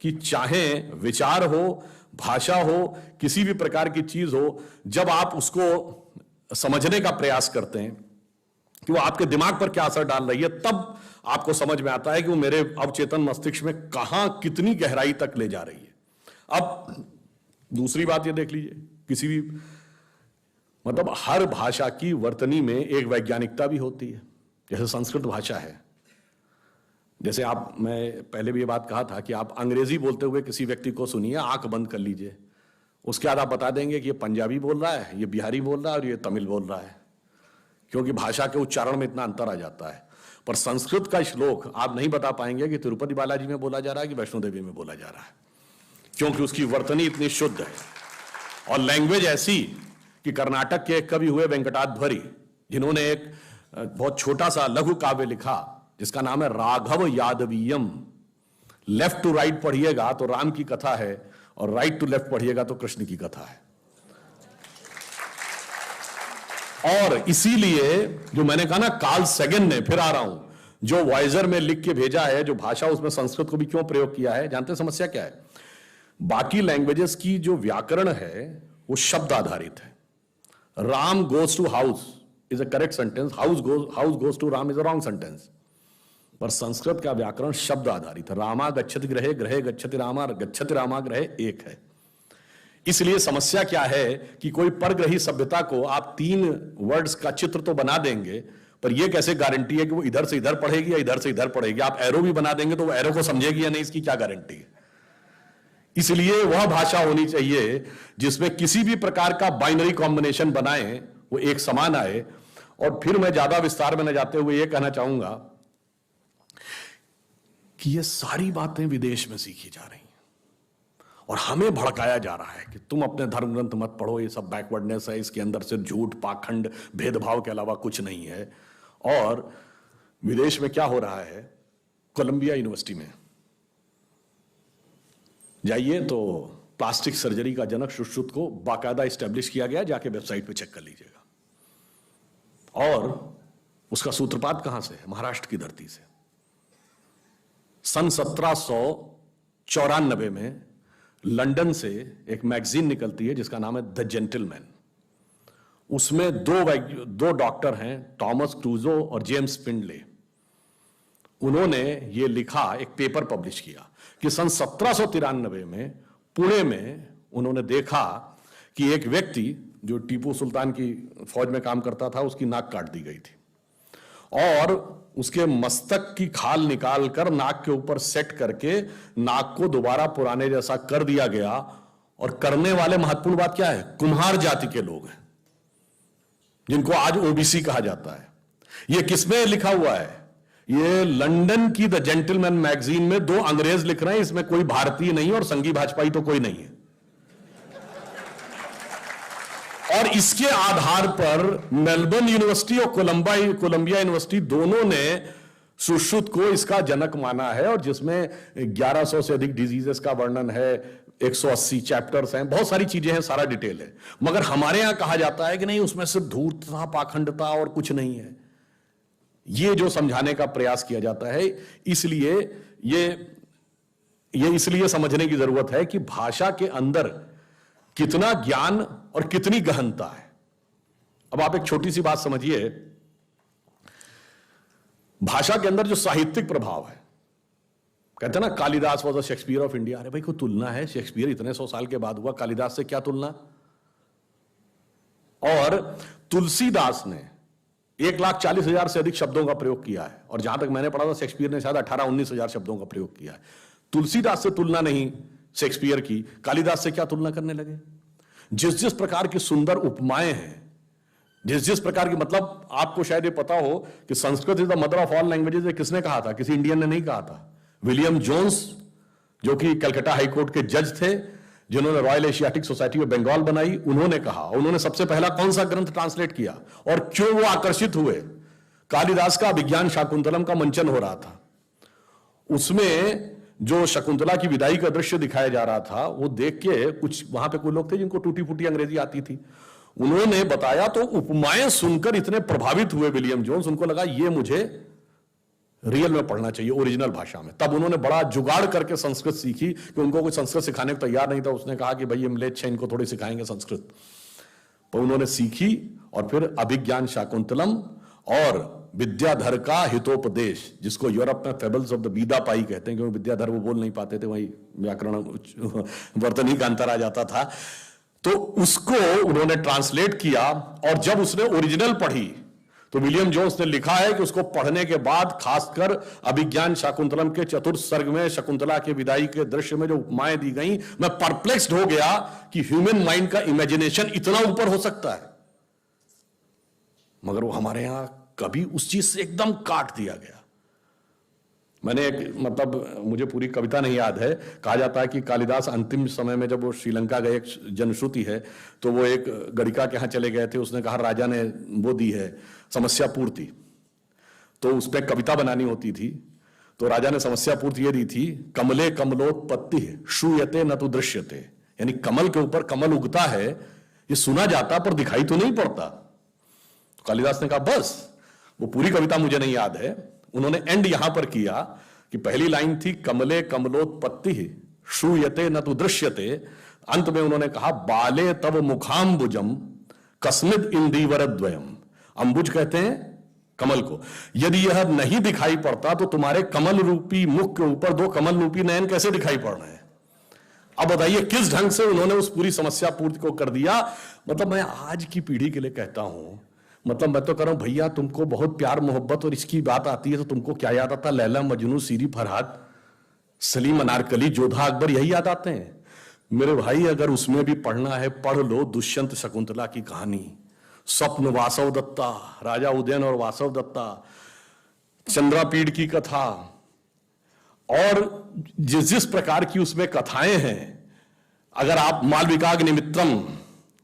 A: कि चाहे विचार हो, भाषा हो, किसी भी प्रकार की चीज हो, जब आप उसको समझने का प्रयास करते हैं कि वो आपके दिमाग पर क्या असर डाल रही है, तब आपको समझ में आता है कि वो मेरे अवचेतन मस्तिष्क में कहां कितनी गहराई तक ले जा रही है। अब दूसरी बात ये देख लीजिए, किसी भी मतलब हर भाषा की वर्तनी में एक वैज्ञानिकता भी होती है। जैसे संस्कृत भाषा है, जैसे आप, मैं पहले भी ये बात कहा था कि आप अंग्रेजी बोलते हुए किसी व्यक्ति को सुनिए, आंख बंद कर लीजिए, उसके बाद आप बता देंगे कि ये पंजाबी बोल रहा है, ये बिहारी बोल रहा है और ये तमिल बोल रहा है, क्योंकि भाषा के उच्चारण में इतना अंतर आ जाता है। पर संस्कृत का श्लोक आप नहीं बता पाएंगे कि तिरुपति बालाजी में बोला जा रहा है कि वैष्णो देवी में बोला जा रहा है, क्योंकि उसकी वर्तनी इतनी शुद्ध है। और लैंग्वेज ऐसी कि कर्नाटक के एक कवि हुए वेंकटाध्वरी, जिन्होंने एक बहुत छोटा सा लघु काव्य लिखा जिसका नाम है राघव यादवीयम। लेफ्ट टू राइट पढ़िएगा तो राम की कथा है, और राइट टू लेफ्ट पढ़िएगा तो कृष्ण की कथा है। और इसीलिए जो मैंने कहा ना, कार्ल सेगन ने, फिर आ रहा हूं, जो वाइजर में लिख के भेजा है, जो भाषा उसमें संस्कृत को भी क्यों प्रयोग किया है, जानते हैं समस्या क्या है? बाकी लैंग्वेजेस की जो व्याकरण है वो शब्द आधारित है। Ram goes to house is a correct sentence, house goes to Ram is a wrong sentence. पर संस्कृत का व्याकरण शब्द आधारित है। रामा गच्छति गृहे, गृहे गच्छति रामा, गच्छति रामा गृहे एक है। इसलिए समस्या क्या है कि कोई परग्रही सभ्यता को आप 3 वर्ड्स का चित्र तो बना देंगे, पर यह कैसे गारंटी है कि वो इधर से इधर पढ़ेगी या इधर से इधर पढ़ेगी? आप एरो भी बना देंगे तो वो एरो को समझेगी या नहीं, इसकी क्या गारंटी है? इसलिए वह भाषा होनी चाहिए जिसमें किसी भी प्रकार का बाइनरी कॉम्बिनेशन बनाए वो एक समान आए। और फिर मैं ज्यादा विस्तार में न जाते हुए यह कहना चाहूंगा कि ये सारी बातें विदेश में सीखी जा रही हैं और हमें भड़काया जा रहा है कि तुम अपने धर्म ग्रंथ मत पढ़ो, ये सब बैकवर्डनेस है, इसके अंदर सिर्फ झूठ, पाखंड, भेदभाव के अलावा कुछ नहीं है। और विदेश में क्या हो रहा है, कोलंबिया यूनिवर्सिटी में जाइए तो प्लास्टिक सर्जरी का जनक सुश्रुत को बाकायदा एस्टेब्लिश किया गया, जाके वेबसाइट पे चेक कर लीजिएगा। और उसका सूत्रपात कहां से है? महाराष्ट्र की धरती से। सन 1794 में लंदन से एक मैगजीन निकलती है जिसका नाम है द जेंटलमैन। उसमें दो डॉक्टर हैं, टॉमस क्रूजो और जेम्स फिंडले। उन्होंने ये लिखा, एक पेपर पब्लिश किया कि सन 1793 में पुणे में उन्होंने देखा कि एक व्यक्ति जो टीपू सुल्तान की फौज में काम करता था, उसकी नाक काट दी गई थी और उसके मस्तक की खाल निकालकर नाक के ऊपर सेट करके नाक को दोबारा पुराने जैसा कर दिया गया। और करने वाले महत्वपूर्ण बात क्या है, कुम्हार जाति के लोग हैं, जिनको आज ओबीसी कहा जाता है। यह किसमें लिखा हुआ है? ये लंदन की द जेंटलमैन मैगजीन में दो अंग्रेज लिख रहे हैं, इसमें कोई भारतीय नहीं और संघी भाजपाई तो कोई नहीं है। और इसके आधार पर मेलबर्न यूनिवर्सिटी और कोलंबिया यूनिवर्सिटी दोनों ने सुश्रुत को इसका जनक माना है, और जिसमें 1100 से अधिक डिजीजेस का वर्णन है, 180 चैप्टर्स हैं, बहुत सारी चीजें हैं, सारा डिटेल है। मगर हमारे यहां कहा जाता है कि नहीं, उसमें सिर्फ धूर्तता, पाखंडता और कुछ नहीं है। ये जो समझाने का प्रयास किया जाता है, इसलिए ये इसलिए समझने की जरूरत है कि भाषा के अंदर कितना ज्ञान और कितनी गहनता है। अब आप एक छोटी सी बात समझिए, भाषा के अंदर जो साहित्यिक प्रभाव है, कहते हैं ना Kalidas was the Shakespeare of India. अरे भाई, कोई तुलना है? शेक्सपियर इतने 100 साल के बाद हुआ, कालिदास से क्या तुलना? और तुलसीदास ने 1,40,000 से अधिक शब्दों का प्रयोग किया है, और जहां तक मैंने पढ़ा था शेक्सपियर ने शायद 18-19,000 शब्दों का प्रयोग किया है। तुलसीदास से तुलना नहीं शेक्सपियर की, कालिदास से क्या तुलना करने लगे? जिस प्रकार की सुंदर उपमाएं हैं, जिस प्रकार की, मतलब आपको शायद ये पता हो कि Sanskrit is the mother of all languages, किसने कहा था? किसी इंडियन ने नहीं कहा था। विलियम जोन्स, जो कि कलकत्ता हाईकोर्ट के जज थे, जिन्होंने Royal Asiatic Society of Bengal बनाई, उन्होंने कहा। उन्होंने सबसे पहला कौन सा ग्रंथ ट्रांसलेट किया और क्यों वो आकर्षित हुए? कालिदास का अभिज्ञान शाकुंतलम का मंचन हो रहा था, उसमें जो शकुंतला की विदाई का दृश्य दिखाया जा रहा था, वो देख के कुछ वहां पे कोई लोग थे जिनको टूटी फूटी अंग्रेजी आती थी, उन्होंने बताया तो उपमाएं सुनकर इतने प्रभावित हुए विलियम जोन्स, उनको लगा ये मुझे रियल में पढ़ना चाहिए, ओरिजिनल भाषा में। तब उन्होंने बड़ा जुगाड़ करके संस्कृत सीखी, कि उनको कोई संस्कृत सिखाने को तैयार नहीं था। उसने कहा कि भाई ये म्लेच्छ है, इनको थोड़ी सिखाएंगे संस्कृत। तो उन्होंने सीखी, और फिर अभिज्ञान शाकुंतलम और विद्याधर का हितोपदेश, जिसको यूरोप में फेबल्स ऑफ द बीदा पाई कहते हैं, क्योंकि विद्याधर वो बोल नहीं पाते थे, वही व्याकरण वर्तनी का अंतर आ जाता था। तो उसको उन्होंने ट्रांसलेट किया, और जब उसने ओरिजिनल पढ़ी तो विलियम जोन्स ने लिखा है कि उसको पढ़ने के बाद, खासकर अभिज्ञान शाकुंतलम के चतुर्थ सर्ग में शकुंतला के विदाई के दृश्य में जो उपमाएं दी गई, मैं परप्लेक्स्ड हो गया कि ह्यूमन माइंड का इमेजिनेशन इतना ऊपर हो सकता है। मगर वो हमारे यहां कभी उस चीज से एकदम काट दिया गया। मैंने एक, मतलब मुझे पूरी कविता नहीं याद है, कहा जाता है कि कालिदास अंतिम समय में जब वो श्रीलंका गए, एक जनश्रुति है, तो वो एक गणिका के यहां चले गए थे। उसने कहा राजा ने वो दी है समस्या पूर्ति, तो उस पर कविता बनानी होती थी। तो राजा ने समस्या पूर्ति ये दी थी, कमले कमलोत्पत्ति श्रूयते न तो दृश्यते, यानी कमल के ऊपर कमल उगता है, ये सुना जाता पर दिखाई तो नहीं पड़ता। तो कालिदास ने कहा बस, वो पूरी कविता मुझे नहीं याद है, उन्होंने एंड यहां पर किया कि पहली लाइन थी कमले कमलोत्पत्ति श्रूयते न तो दृश्यते, अंत में उन्होंने कहा बाले तव मुखाम्बुजम कस्मिद इंदीवरद्वयम। अंबुज कहते हैं कमल को। यदि यह नहीं दिखाई पड़ता तो तुम्हारे कमल रूपी मुख के ऊपर दो कमल रूपी नयन कैसे दिखाई पड़ रहे हैं? अब बताइए किस ढंग से उन्होंने उस पूरी समस्या पूर्ति को कर दिया। मतलब मैं आज की पीढ़ी के लिए कहता हूं, मतलब मैं तो कह रहा हूं भैया, तुमको बहुत प्यार मोहब्बत और इसकी बात आती है तो तुमको क्या याद आता? लैला मजनू, सीरी फरहाद, सलीम अनारकली, जोधा अकबर, यही याद आते हैं। मेरे भाई अगर उसमें भी पढ़ना है, पढ़ लो दुष्यंत शकुंतला की कहानी, स्वप्न वासव दत्ता, राजा उदयन और वासव दत्ता, चंद्रापीड़ की कथा, और जिस जिस प्रकार की उसमें कथाएं हैं, अगर आप मालविका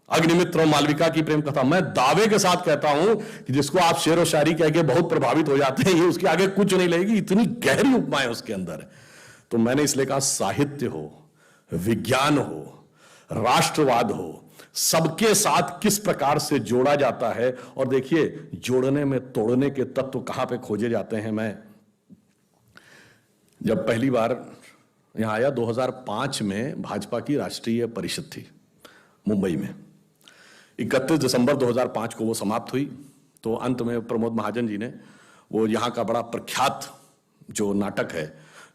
A: अग्निमित्र और मालविका की प्रेम कथा, मैं दावे के साथ कहता हूं कि जिसको आप शेर व शायरी कह के बहुत प्रभावित हो जाते हैं, ये उसके आगे कुछ नहीं लगेगी, इतनी गहरी उपमाएं उसके अंदर। तो मैंने इसलिए कहा साहित्य हो, विज्ञान हो, राष्ट्रवाद हो, सबके साथ किस प्रकार से जोड़ा जाता है। और देखिए, जोड़ने में तोड़ने के तत्व कहां पे खोजे जाते हैं। मैं जब पहली बार यहां आया 2005 में, भाजपा की राष्ट्रीय परिषद थी मुंबई में। 31 दिसंबर 2005 को वो समाप्त हुई। तो अंत में प्रमोद महाजन जी ने वो यहां का बड़ा प्रख्यात जो नाटक है,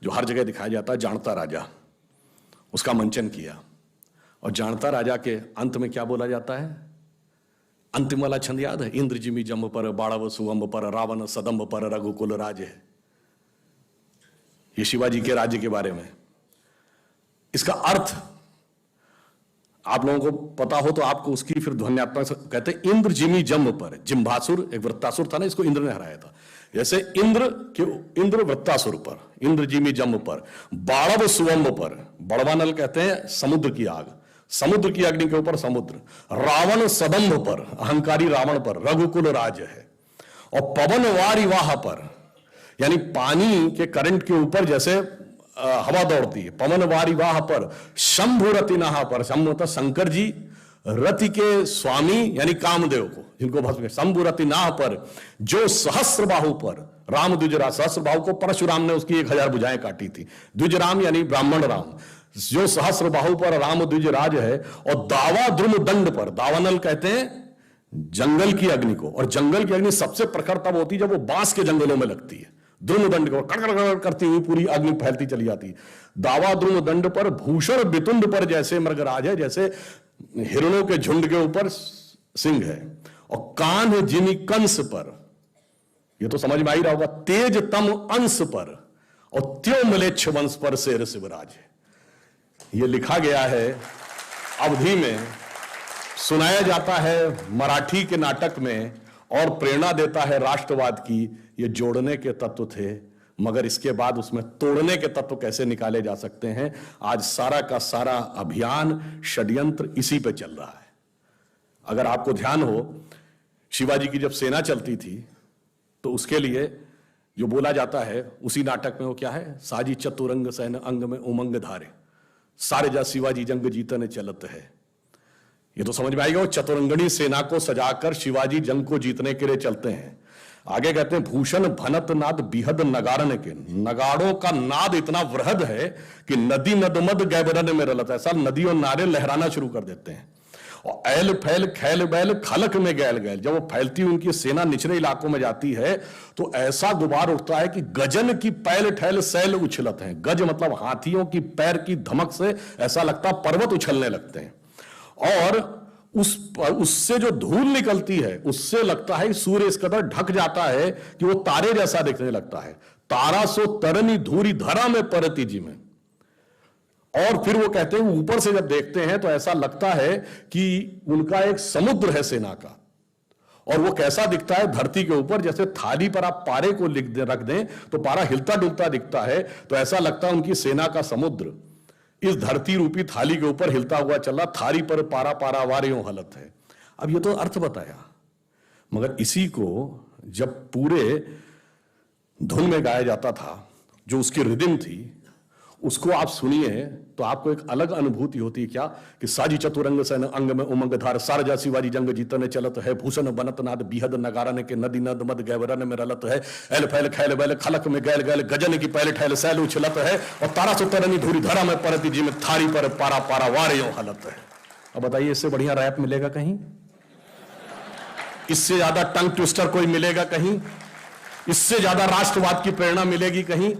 A: जो हर जगह दिखाया जाता है, जानता राजा, उसका मंचन किया। और जानता राजा के अंत में क्या बोला जाता है? अंतिम वाला छंद याद है? इंद्र जिमी जम्ब पर, बाड़व सुअंब पर, रावण सदम्ब पर, रघुकुल राज है। ये शिवाजी के राज्य के बारे में। इसका अर्थ आप लोगों को पता हो तो आपको उसकी फिर ध्वन्यात्मक कहते हैं। इंद्र जिमी जम्ब पर, जिम्भासुर एक वृत्तासुर था ना, इसको इंद्र ने हराया था। जैसे इंद्र वृत्तासुर पर, इंद्र जिमी जम्ब पर, बाड़व सुअंब पर, बड़वानल कहते हैं समुद्र की आग, समुद्र की अग्नि के ऊपर समुद्र, रावण सदम्भ पर, अहंकारी रावण पर, रघुकुल राज है। और पवन वारिवाह पर, यानी पानी के करंट के ऊपर जैसे हवा दौड़ती है, पवन वारिवाह पर, शंभु रतिनाह पर, शंभु मतलब शंकर जी, रति के स्वामी यानी कामदेव को, जिनको भस्म, शंभु रतिनाह पर, जो सहस्र बाहु पर, राम द्विजराज, सहस्र बाहु को परशुराम ने उसकी 1000 भुजाएं काटी थी। द्विजराम यानी ब्राह्मण राम, जो सहस्र बाहु पर राम द्विजराज है। और दावा द्रुम दंड पर, दावानल कहते हैं जंगल की अग्नि को। और जंगल की अग्नि सबसे प्रखर तब होती है जब वो बांस के जंगलों में लगती है। द्रुम दंड को कड़कड़ करती हुई पूरी अग्नि फैलती चली जाती। दावा द्रुम दंड पर, भूषण बितुंड पर जैसे मृगराज है, जैसे हिरणों के झुंड के ऊपर सिंह है। और कान है जिमी कंस पर, ये तो समझ में आ ही रहा होगा, तेज तम अंश पर, और त्यो मलेच्छ वंश पर शेर शिवराज है। ये लिखा गया है अवधि में, सुनाया जाता है मराठी के नाटक में, और प्रेरणा देता है राष्ट्रवाद की। ये जोड़ने के तत्व थे, मगर इसके बाद उसमें तोड़ने के तत्व कैसे निकाले जा सकते हैं, आज सारा का सारा अभियान, षड्यंत्र इसी पे चल रहा है। अगर आपको ध्यान हो, शिवाजी की जब सेना चलती थी तो उसके लिए जो बोला जाता है उसी नाटक में, वो क्या है? साजी चतुरंग सैन अंग में उमंग धारे, सारे जा शिवाजी जंग जीतने चलत है। ये तो समझ में आएगा, वो चतुरंगणी सेना को सजाकर शिवाजी जंग को जीतने के लिए चलते हैं। आगे कहते हैं, भूषण भनत नाद बिहद नगारन के, नगाड़ों का नाद इतना वृहद है कि नदी नदमद गैबरन में रलत, ऐसा नदी और नारे लहराना शुरू कर देते हैं। और ऐल फैल खैल बैल खलक में गैल गैल, जब वो फैलती उनकी सेना निचले इलाकों में जाती है तो ऐसा गुबार उठता है कि गजन की पैल ठैल सैल उछलत है। गज मतलब हाथियों की पैर की धमक से ऐसा लगता पर्वत उछलने लगते हैं। और उससे जो धूल निकलती है उससे लगता है सूर्य इस कदर ढक जाता है कि वो तारे जैसा दिखने लगता है। तारा सो तरनी धूरी धरा में परती जी में। और फिर वो कहते हैं, ऊपर से जब देखते हैं तो ऐसा लगता है कि उनका एक समुद्र है सेना का। और वो कैसा दिखता है? धरती के ऊपर जैसे थाली पर आप पारे को रख दें तो पारा हिलता डुलता दिखता है, तो ऐसा लगता है उनकी सेना का समुद्र इस धरती रूपी थाली के ऊपर हिलता हुआ चल रहा, थाली पर पारा पारा वारियों हलत है। अब ये तो अर्थ बताया, मगर इसी को जब पूरे धुन में गाया जाता था, जो उसकी रिदम थी, उसको आप सुनिए तो आपको एक अलग अनुभूति होती है। क्या कि साजी चतुरंग सैन अंग में उमंग धार, सारजा शिवाजी जंग जीतने चलत है, भूषण बनत नाद बिहद नगारन के, नदी नद मद गैबरन में रलत है, एल फैल खैल बैल खलक में गैल गैल, गजन की पैल ठैल सैल उछलत है, और तारा सुतरनी धूरी धरा में परती जी में, थारी पर पारा पारा वारियों हलत है। अब बताइए, इससे बढ़िया रैप मिलेगा कहीं? इससे ज्यादा टंग ट्विस्टर कोई मिलेगा कहीं? इससे ज्यादा राष्ट्रवाद की प्रेरणा मिलेगी कहीं?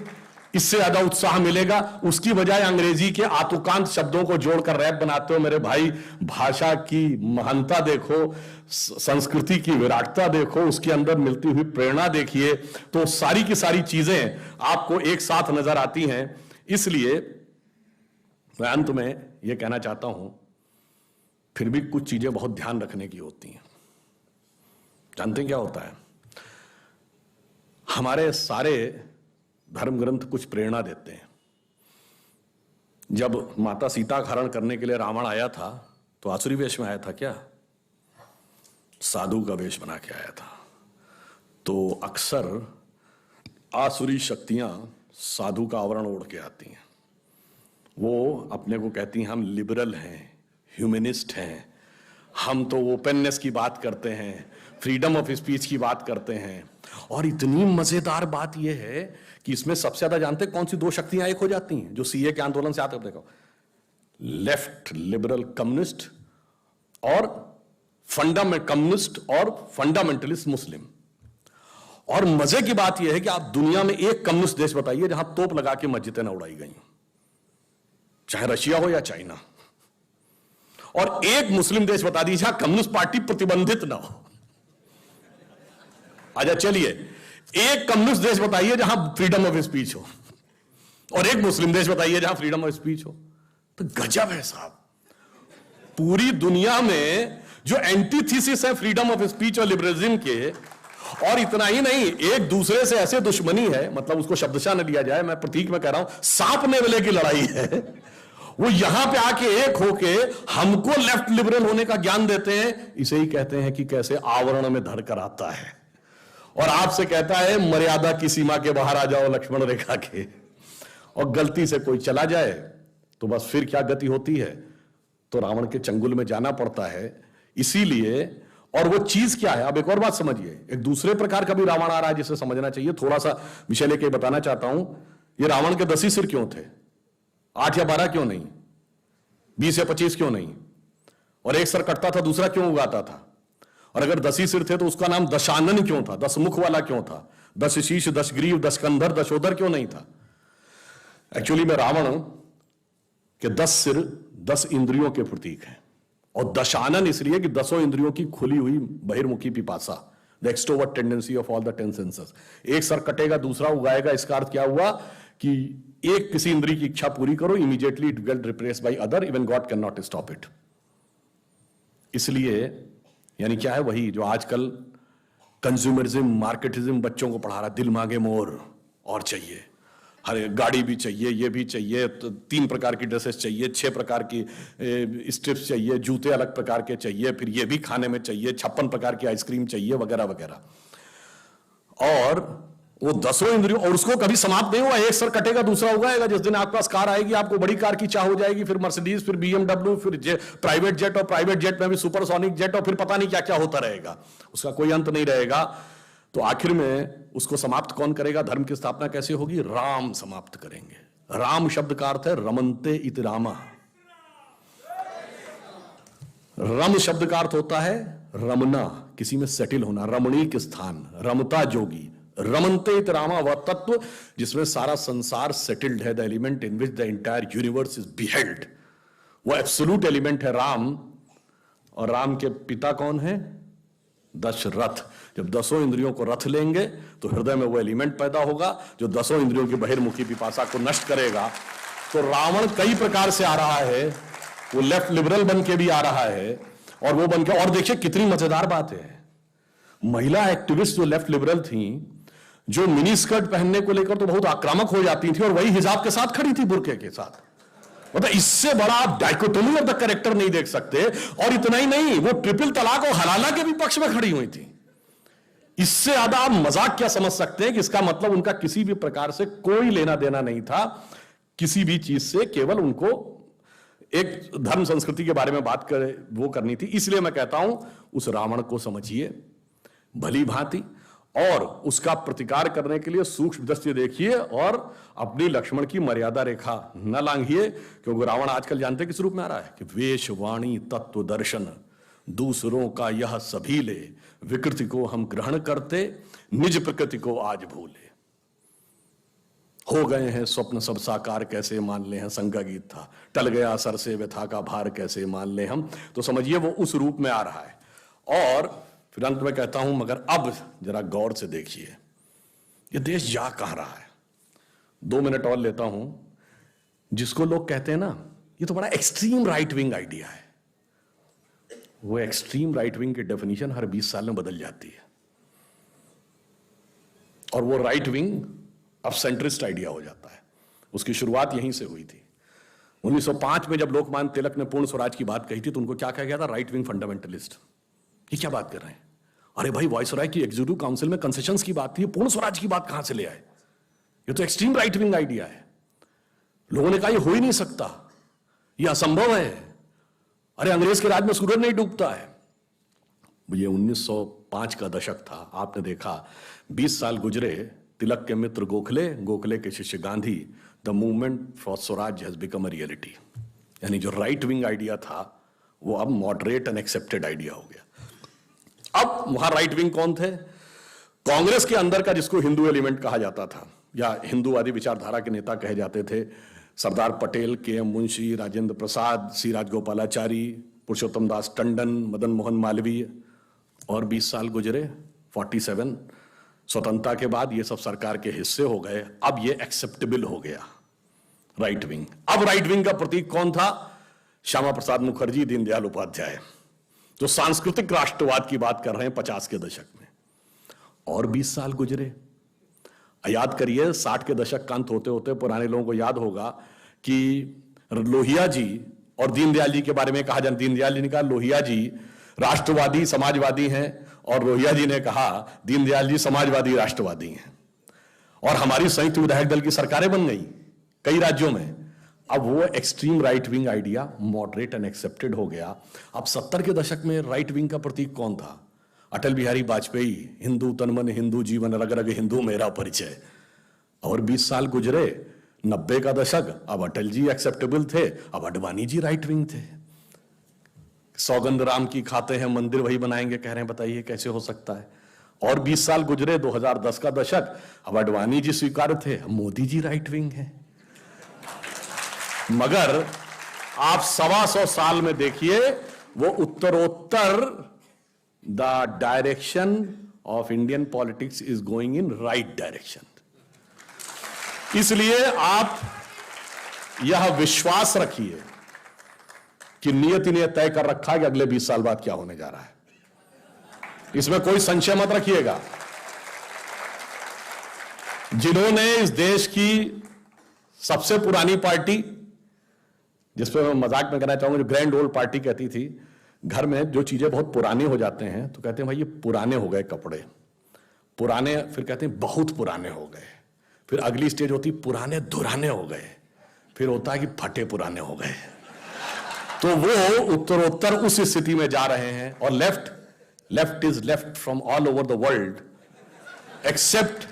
A: इससे ज्यादा उत्साह मिलेगा? उसकी बजाय अंग्रेजी के आतुकांत शब्दों को जोड़कर रैप बनाते हो। मेरे भाई, भाषा की महानता देखो, संस्कृति की विराटता देखो, उसके अंदर मिलती हुई प्रेरणा देखिए, तो सारी की सारी चीजें आपको एक साथ नजर आती हैं। इसलिए मैं अंत में यह कहना चाहता हूं, फिर भी कुछ चीजें बहुत ध्यान रखने की होती हैं। जानते हैं क्या होता है? हमारे सारे धर्म ग्रंथ कुछ प्रेरणा देते हैं। जब माता सीता का हरण करने के लिए रावण आया था तो आसुरी वेश में आया था क्या? साधु का वेश बना के आया था। तो अक्सर आसुरी शक्तियां साधु का आवरण ओढ़ के आती हैं। वो अपने को कहती हैं हम लिबरल हैं, ह्यूमनिस्ट हैं, हम तो ओपननेस की बात करते हैं, फ्रीडम ऑफ स्पीच की बात करते हैं। और इतनी मजेदार बात यह है कि इसमें सबसे ज्यादा जानते हैं कौन सी दो शक्तियां एक हो जाती हैं जो सीए के आंदोलन से आते हैं? देखो, लेफ्ट लिबरल कम्युनिस्ट और कम्युनिस्ट और फंडामेंटलिस्ट मुस्लिम। और मजे की बात यह है कि आप दुनिया में एक कम्युनिस्ट देश बताइए जहां तोप लगा के मस्जिदें न उड़ाई गई, चाहे रशिया हो या चाइना। और एक मुस्लिम देश बता दीजिए जहां कम्युनिस्ट पार्टी प्रतिबंधित ना हो। आजा चलिए, एक कम्युनिस्ट देश बताइए जहां फ्रीडम ऑफ स्पीच हो, और एक मुस्लिम देश बताइए जहां फ्रीडम ऑफ स्पीच हो। तो गजब है साहब। पूरी दुनिया में जो एंटीथीसिस है फ्रीडम ऑफ स्पीच और लिबरलिज्म के, और इतना ही नहीं, एक दूसरे से ऐसे दुश्मनी है, मतलब उसको शब्दशः न लिया जाए, मैं प्रतीक में कह रहा हूं, सांप नेवले की लड़ाई है। वो यहां पे आके एक होके हमको लेफ्ट लिबरल होने का ज्ञान देते हैं। इसे ही कहते हैं कि कैसे आवरण में धरकर आता है और आपसे कहता है मर्यादा की सीमा के बाहर आ जाओ लक्ष्मण रेखा के। और गलती से कोई चला जाए तो बस फिर क्या गति होती है? तो रावण के चंगुल में जाना पड़ता है। इसीलिए, और वो चीज क्या है, अब एक और बात समझिए, एक दूसरे प्रकार का भी रावण आ रहा है जिसे समझना चाहिए। थोड़ा सा विषय लेके बताना चाहता हूं। ये रावण के 10 ही सिर क्यों थे? 8 या 12 क्यों नहीं? 20 या 25 क्यों नहीं? और एक सर कटता था, दूसरा क्यों उगाता था? और अगर 10 ही सिर थे तो उसका नाम दशानन क्यों था? 10 मुख वाला क्यों था? 10 शीश, 10 ग्रीव, 10 कंधर, 10 उदर क्यों नहीं था? एक्चुअली में रावण के 10 सिर 10 इंद्रियों के प्रतीक हैं, और दशानन इसलिए कि 10 इंद्रियों की खुली हुई बहिर्मुखी पिपासा, the extrovert tendency of all the 10 senses. एक सर कटेगा, दूसरा उगाएगा। इसका अर्थ क्या हुआ कि एक किसी इंद्रिय की इच्छा पूरी करो, immediately it get replaced by other, even God can not stop it. इसलिए यानी क्या है, वही जो आजकल कंज्यूमरिज्म, मार्केटिज्म बच्चों को पढ़ा रहा, दिल मांगे मोर और चाहिए, हर गाड़ी भी चाहिए, ये भी चाहिए, तो 3 प्रकार की ड्रेसेस चाहिए, 6 प्रकार की स्ट्रिप्स चाहिए, जूते अलग प्रकार के चाहिए, फिर ये भी खाने में चाहिए, 56 प्रकार की आइसक्रीम चाहिए, वगैरह वगैरह। और वो 10 इंद्रियों, और उसको कभी समाप्त नहीं हुआ। एक सर कटेगा, दूसरा उगाएगा। जिस दिन आपके पास कार आएगी, आपको बड़ी कार की चाह हो जाएगी, फिर मर्सिडीज, फिर BMW, फिर प्राइवेट जेट, और प्राइवेट जेट में भी सुपरसोनिक जेट, और फिर पता नहीं क्या क्या होता रहेगा, उसका कोई अंत नहीं रहेगा। तो आखिर में उसको समाप्त कौन करेगा? धर्म की स्थापना कैसे होगी? राम समाप्त करेंगे। राम शब्द का अर्थ है रमन्ते इति रामा। रम शब्द का अर्थ होता है रमना, किसी में सेटिल होना, रमणीक स्थान, रमता जोगी। रमन्ते इति रामा वह तत्व जिसमें सारा संसार सेटिल्ड है, the element in which the entire universe is beheld. वो एब्सोल्यूट एलिमेंट है राम। और राम के पिता कौन है? दशरथ। जब 10 इंद्रियों को रथ लेंगे तो हृदय में वो एलिमेंट पैदा होगा जो 10 इंद्रियों की बहिर्मुखी पिपासा को नष्ट करेगा। तो रावण कई प्रकार से आ रहा है, वो लेफ्ट लिबरल बन के भी आ रहा है, और वो बन के, और देखिए कितनी मजेदार बात है, महिला एक्टिविस्ट जो लेफ्ट लिबरल थी, जो मिनी स्कर्ट पहनने को लेकर तो बहुत आक्रामक हो जाती थी, और वही हिजाब के साथ खड़ी थी, बुर्के के साथ। मतलब इससे बड़ा आप डाइकोटोमी ऑफ द कैरेक्टर नहीं देख सकते। और इतना ही नहीं, वो ट्रिपल तलाक और हलाला के भी पक्ष में खड़ी हुई थी। इससे ज्यादा आप मजाक क्या समझ सकते हैं कि इसका मतलब उनका किसी भी प्रकार से कोई लेना देना नहीं था किसी भी चीज से, केवल उनको एक धर्म संस्कृति के बारे में बात वो करनी थी। इसलिए मैं कहता हूं उस रावण को समझिए भली भांति, और उसका प्रतिकार करने के लिए सूक्ष्म दृष्टि देखिए, और अपनी लक्ष्मण की मर्यादा रेखा न लांघिए। क्योंकि रावण आजकल जानते किस रूप में आ रहा है कि वेश वाणी तत्व दर्शन दूसरों का यह सभी ले, विकृति को हम ग्रहण करते, निज प्रकृति को आज भूले। हो गए हैं स्वप्न सब साकार, कैसे मान ले हम, संगा गीत था, टल गया सर से व्यथा का भार, कैसे मान ले हम। तो समझिए वो उस रूप में आ रहा है। और फिर अंत में कहता हूं, मगर अब जरा गौर से देखिए ये देश जा कहां रहा है। 2 मिनट और लेता हूं। जिसको लोग कहते हैं ना ये तो बड़ा एक्सट्रीम राइट विंग आइडिया है, वो एक्सट्रीम राइट विंग की डेफिनेशन हर 20 साल में बदल जाती है। और वो राइट विंग अब सेंट्रिस्ट आइडिया हो जाता है। उसकी शुरुआत यहीं से हुई थी। 1905 में जब लोकमान्य तिलक ने पूर्ण स्वराज की बात कही थी तो उनको क्या कहा गया था? Right wing fundamentalist. ये क्या बात कर रहे हैं? अरे भाई, वायसराय की एग्जीक्यूटिव काउंसिल में कंसेशंस की बात थी, पूर्ण स्वराज की बात कहां से ले आए? ये तो एक्सट्रीम राइट विंग आइडिया है। लोगों ने कहा ये हो ही नहीं सकता, ये असंभव है। अरे अंग्रेज के राज में सूरज नहीं डूबता है। ये 1905 का दशक था। आपने देखा 20 साल गुजरे, तिलक के मित्र गोखले, गोखले के शिष्य Gandhi, the movement for Swaraj has become a reality. यानी जो राइट विंग आइडिया था वो अब मॉडरेट एंड एक्सेप्टेड आइडिया हो गया। अब वहां राइट विंग कौन थे? कांग्रेस के अंदर का जिसको हिंदू एलिमेंट कहा जाता था या हिंदूवादी विचारधारा के नेता कहे जाते थे, सरदार पटेल, के.एम. मुंशी, राजेंद्र प्रसाद, सी राजगोपालाचारी, पुरुषोत्तम दास टंडन, मदन मोहन मालवीय। और 20 साल गुजरे, 47, स्वतंत्रता के बाद ये सब सरकार के हिस्से हो गए। अब ये एक्सेप्टेबल हो गया राइट विंग। अब राइट विंग का प्रतीक कौन था? श्यामा प्रसाद मुखर्जी, दीनदयाल उपाध्याय, जो सांस्कृतिक राष्ट्रवाद की बात कर रहे हैं 50 के दशक में। और 20 साल गुजरे। याद करिए, 60 के दशक का अंत होते होते पुराने लोगों को याद होगा कि लोहिया जी और दीनदयाल जी के बारे में कहा जाए, दीनदयाल जी ने कहा लोहिया जी राष्ट्रवादी समाजवादी हैं, और लोहिया जी ने कहा दीनदयाल जी समाजवादी राष्ट्रवादी हैं। और हमारी संयुक्त विधायक दल की सरकारें बन गई कई राज्यों में। अब वो extreme right wing idea moderate and accepted हो गया। अब 70 के दशक में राइट विंग का प्रतीक कौन था? अटल बिहारी वाजपेयी, हिंदू तन मन हिंदू जीवन, रग रग हिंदू मेरा परिचय। और 20 साल गुजरे, 90 का दशक, अब अटल जी एक्सेप्टेबल थे, अब अडवाणी जी राइट विंग थे। सौगंध राम की खाते हैं, मंदिर वही बनाएंगे कह रहे हैं, बताइए कैसे हो सकता है? और 20 साल गुजरे, 2010 का दशक, अब अडवाणी जी स्वीकार थे, मोदी जी राइट विंग है। मगर आप 125 साल में देखिए, वो उत्तरोत्तर the direction of Indian politics is going in right direction. इसलिए आप यह विश्वास रखिए कि नियति ने तय कर रखा है कि अगले 20 साल बाद क्या होने जा रहा है। इसमें कोई संशय मत रखिएगा। जिन्होंने इस देश की सबसे पुरानी पार्टी, जिसपे मैं मजाक में कहना चाहूंगा, जो ग्रैंड ओल्ड पार्टी कहती थी, घर में जो चीजें बहुत पुराने हो जाते हैं तो कहते हैं भाई ये पुराने हो गए कपड़े, पुराने, फिर कहते हैं बहुत पुराने हो गए, फिर अगली स्टेज होती पुराने धुराने हो गए, फिर होता है कि फटे पुराने हो गए। तो वो उत्तरोत्तर उस स्थिति में जा रहे हैं। और left is left from all over the world accept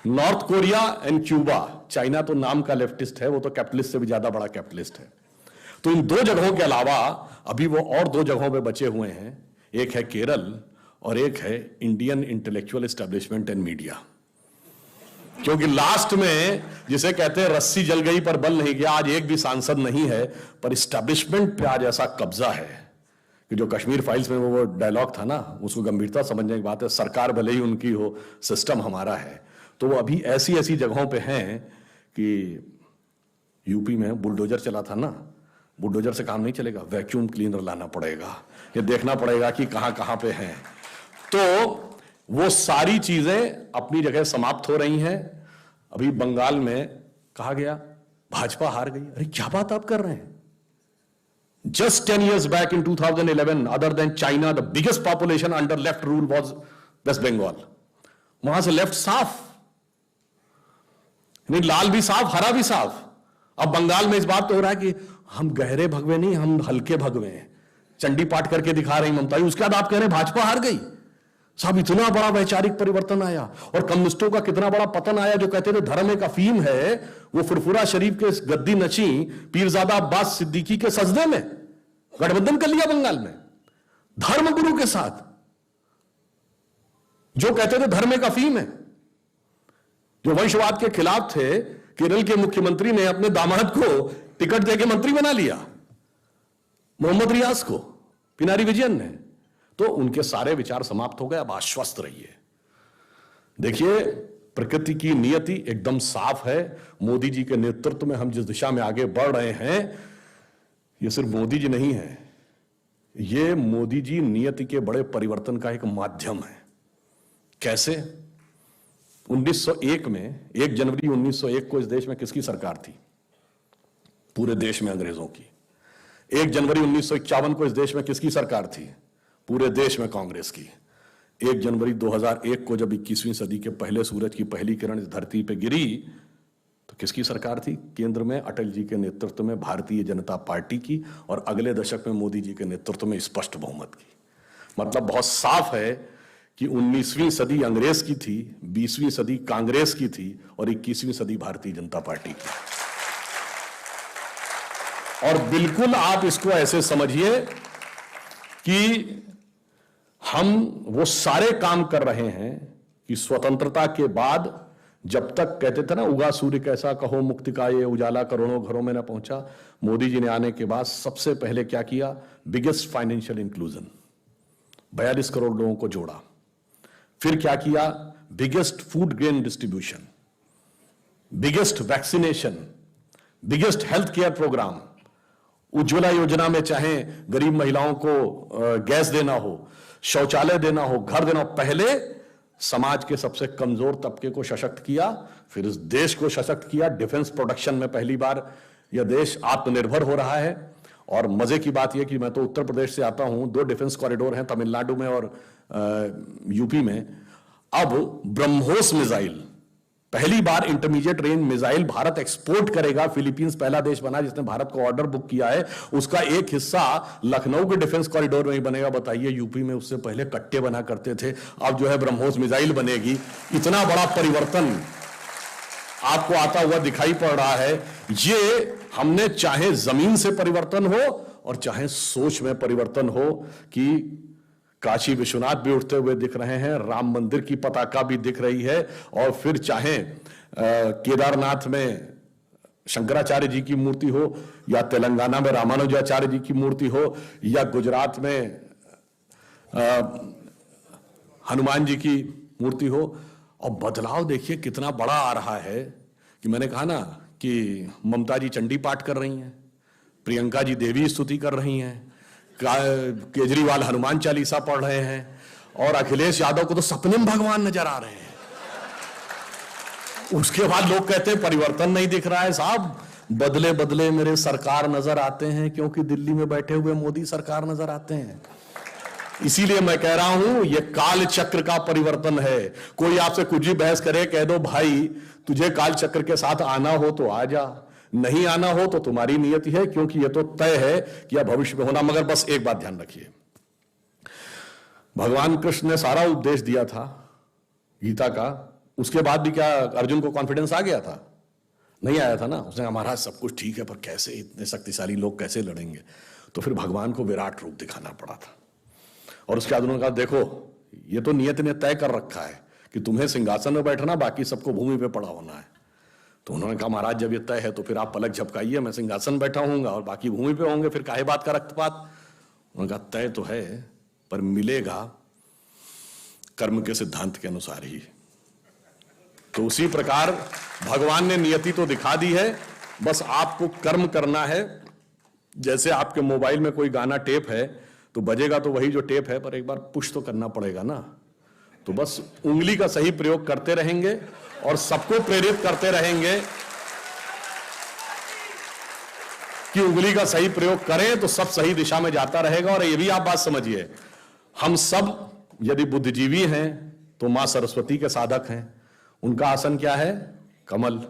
A: north Korea and Cuba. China तो नाम का लेफ्टिस्ट है, वो तो कैपिटलिस्ट से भी ज्यादा बड़ा कैपिटलिस्ट है। तो इन दो जगहों के अलावा अभी वो और 2 जगहों पे बचे हुए हैं, एक है केरल और एक है Indian intellectual establishment and media. क्योंकि लास्ट में जिसे कहते हैं रस्सी जल गई पर बल नहीं गया, आज एक भी सांसद नहीं है, पर एस्टेब्लिशमेंट पे आज ऐसा कब्जा है कि जो कश्मीर फाइल्स में वो डायलॉग था ना, उसको गंभीरता समझने की बात है। सरकार भले ही उनकी हो, सिस्टम हमारा है। तो वो अभी ऐसी ऐसी जगहों पे हैं कि यूपी में बुलडोजर चला था ना, बुलडोजर से काम नहीं चलेगा, वैक्यूम क्लीनर लाना पड़ेगा, ये देखना पड़ेगा कि कहां कहां पे हैं। तो वो सारी चीजें अपनी जगह समाप्त हो रही हैं। अभी बंगाल में कहा गया भाजपा हार गई। अरे क्या बात आप कर रहे हैं? Just 10 years back in 2011, other than China, the biggest population under left rule was West Bengal. वहां से लेफ्ट साफ, नहीं लाल भी साफ, हरा भी साफ। अब बंगाल में इस बात तो हो रहा है कि हम गहरे भगवे नहीं, हम हल्के भगवे हैं, चंडी पाठ करके दिखा रही ममता। उसके बाद आप कह रहे हैं भाजपा हार गई। साहब इतना बड़ा वैचारिक परिवर्तन आया, और कम्युनिस्टों का कितना बड़ा पतन आया। जो कहते थे धर्म एक अफीम है, वो फुरफुरा शरीफ के गद्दी नची पीरजादा अब्बास सिद्दीकी के सजदे में गठबंधन कर लिया बंगाल में धर्म गुरु के साथ। जो कहते थे धर्म एक अफीम है, जो वंशवाद के खिलाफ थे, केरल के मुख्यमंत्री ने अपने दामाद को टिकट देके मंत्री बना लिया, मोहम्मद रियाज को, पिनारी विजयन ने। तो उनके सारे विचार समाप्त हो गए। अब आश्वस्त रहिए। देखिए, प्रकृति की नियति एकदम साफ है। मोदी जी के नेतृत्व में हम जिस दिशा में आगे बढ़ रहे हैं, ये सिर्फ मोदी जी नहीं है, ये मोदी जी नियति के बड़े परिवर्तन का एक माध्यम है। कैसे? 1901 में 1 जनवरी 1901 को इस देश में किसकी सरकार थी? पूरे देश में अंग्रेजों की। 1 जनवरी 1951 को इस देश में किसकी सरकार थी? पूरे देश में कांग्रेस की। 1 जनवरी 2001 को जब 21वीं सदी के पहले सूरज की पहली किरण इस धरती पे गिरी तो किसकी सरकार थी? केंद्र में अटल जी के नेतृत्व में भारतीय जनता पार्टी की, और अगले दशक में मोदी जी के नेतृत्व में स्पष्ट बहुमत की। मतलब बहुत साफ है कि 19वीं सदी अंग्रेज की थी, 20वीं सदी कांग्रेस की थी, और 21वीं सदी भारतीय जनता पार्टी की। और बिल्कुल आप इसको ऐसे समझिए कि हम वो सारे काम कर रहे हैं कि स्वतंत्रता के बाद, जब तक कहते थे ना उगा सूर्य कैसा कहो मुक्ति का ये उजाला करोड़ों घरों में ना पहुंचा, मोदी जी ने आने के बाद सबसे पहले क्या किया? बिगेस्ट फाइनेंशियल इंक्लूजन, 42 करोड़ लोगों को जोड़ा। फिर क्या किया? Biggest food grain distribution, biggest vaccination, biggest health care programme. Ujjwala Yojana में चाहे गरीब महिलाओं को गैस देना हो, शौचालय देना हो, घर देना हो, पहले समाज के सबसे कमजोर तबके को सशक्त किया, फिर इस देश को सशक्त किया। डिफेंस प्रोडक्शन में पहली बार यह देश आत्मनिर्भर हो रहा है। और मजे की बात यह कि मैं तो उत्तर प्रदेश से आता हूं, 2 डिफेंस कॉरिडोर हैं तमिलनाडु में और यूपी में। अब ब्रह्मोस मिसाइल, पहली बार intermediate range missile Bharat export करेगा। फिलीपींस पहला देश बना जिसने भारत को ऑर्डर बुक किया है। उसका एक हिस्सा लखनऊ के डिफेंस कॉरिडोर में ही बनेगा। बताइए, यूपी में उससे पहले कट्टे बना करते थे, अब जो है ब्रह्मोस मिसाइल बनेगी। इतना बड़ा परिवर्तन आपको आता हुआ दिखाई पड़ रहा है। ये हमने चाहे जमीन से परिवर्तन हो और चाहे सोच में परिवर्तन हो, कि काशी विश्वनाथ भी उठते हुए दिख रहे हैं, राम मंदिर की पताका भी दिख रही है, और फिर चाहे केदारनाथ में शंकराचार्य जी की मूर्ति हो, या तेलंगाना में रामानुजाचार्य जी की मूर्ति हो, या गुजरात में हनुमान जी की मूर्ति हो। और बदलाव देखिए कितना बड़ा आ रहा है कि मैंने कहा ना कि ममता जी चंडी पाठ कर रही हैं, प्रियंका जी देवी स्तुति कर रही हैं, केजरीवाल हनुमान चालीसा पढ़ रहे हैं, और अखिलेश यादव को तो सपने में भगवान नजर आ रहे हैं। उसके बाद लोग कहते हैं परिवर्तन नहीं दिख रहा है। साहब, बदले बदले मेरे सरकार नजर आते हैं, क्योंकि दिल्ली में बैठे हुए मोदी सरकार नजर आते हैं। इसीलिए मैं कह रहा हूं ये काल चक्र का परिवर्तन है। कोई आपसे कुछ भी बहस करे, कह दो भाई तुझे काल चक्र के साथ आना हो तो आ जा, नहीं आना हो तो तुम्हारी नियति है, क्योंकि यह तो तय है कि अब भविष्य में होना। मगर बस एक बात ध्यान रखिए, भगवान कृष्ण ने सारा उपदेश दिया था गीता का, उसके बाद भी क्या अर्जुन को कॉन्फिडेंस आ गया था? नहीं आया था ना। उसने कहा महाराज सब कुछ ठीक है, पर कैसे इतने शक्तिशाली लोग कैसे लड़ेंगे? तो फिर भगवान को विराट रूप दिखाना पड़ा था। और उसके बाद उन्होंने कहा देखो, ये तो नियत ने तय कर रखा है कि तुम्हें सिंहासन में बैठना, बाकी सबको भूमि पे पड़ा होना है। तो उन्होंने कहा महाराज जब ये तय है तो फिर आप पलक झपकाइए, मैं सिंहासन बैठा हूंगा और बाकी भूमि पे होंगे, फिर काहे बात का रक्तपात? उन्होंने कहा तय तो है, पर मिलेगा कर्म के सिद्धांत के अनुसार ही। तो उसी प्रकार भगवान ने नियति तो दिखा दी है, बस आपको कर्म करना है। जैसे आपके मोबाइल में कोई गाना टेप है तो बजेगा तो वही जो टेप है, पर एक बार पुश तो करना पड़ेगा ना। तो बस उंगली का सही प्रयोग करते रहेंगे और सबको प्रेरित करते रहेंगे कि उंगली का सही प्रयोग करें तो सब सही दिशा में जाता रहेगा। और ये भी आप बात समझिए, हम सब यदि बुद्धिजीवी हैं तो मां सरस्वती के साधक हैं। उनका आसन क्या है? कमल।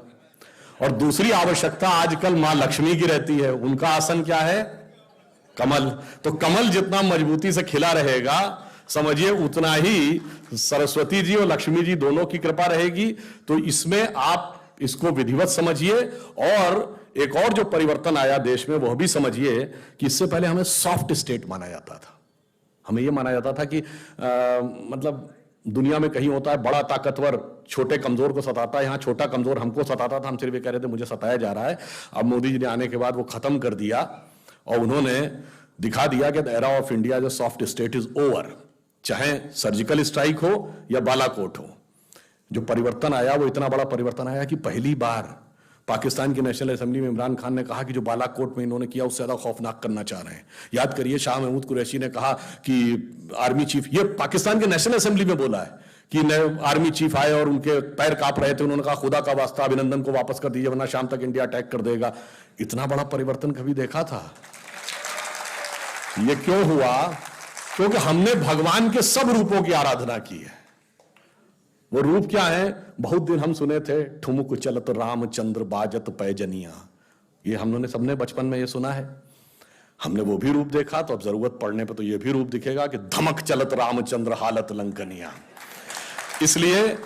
A: और दूसरी आवश्यकता आजकल मां लक्ष्मी की रहती है, उनका आसन क्या है? कमल। तो कमल जितना मजबूती से खिला रहेगा, समझिए उतना ही सरस्वती जी और लक्ष्मी जी दोनों की कृपा रहेगी। तो इसमें आप इसको विधिवत समझिए। और एक और जो परिवर्तन आया देश में वह भी समझिए कि इससे पहले हमें सॉफ्ट स्टेट माना जाता था। हमें यह माना जाता था कि मतलब दुनिया में कहीं होता है बड़ा ताकतवर छोटे कमजोर को सताता है, यहां छोटा कमजोर हमको सताता था, हम सिर्फ ये कह रहे थे मुझे सताया जा रहा है। अब मोदी जी ने आने के बाद वो खत्म कर दिया और उन्होंने दिखा दिया कि द एरा ऑफ इंडिया जो सॉफ्ट स्टेट इज ओवर। चाहे सर्जिकल स्ट्राइक हो या बालाकोट हो, जो परिवर्तन आया वो इतना बड़ा परिवर्तन आया कि पहली बार पाकिस्तान की नेशनल असेंबली में इमरान खान ने कहा कि जो बालाकोट में इन्होंने किया उससे ज्यादा खौफनाक करना चाह रहे हैं। याद करिए, शाह महमूद कुरैशी ने कहा कि आर्मी चीफ, ये पाकिस्तान के नेशनल असेंबली में बोला है कि आर्मी चीफ आए और उनके पैर कांप रहे थे, उन्होंने कहा खुदा का वास्ता अभिनंदन को वापस कर दीजिए वरना शाम तक इंडिया अटैक कर देगा। इतना बड़ा परिवर्तन कभी देखा था? ये क्यों हुआ? क्योंकि हमने भगवान के सब रूपों की आराधना की है। वो रूप क्या है? बहुत दिन हम सुने थे, ठुमुक चलत रामचंद्र बाजत पैजनिया, ये हम लोगों ने सबने बचपन में ये सुना है। हमने वो भी रूप देखा, तो अब जरूरत पड़ने पर तो ये भी रूप दिखेगा कि धमक चलत रामचंद्र हालत लंकनिया। इसलिए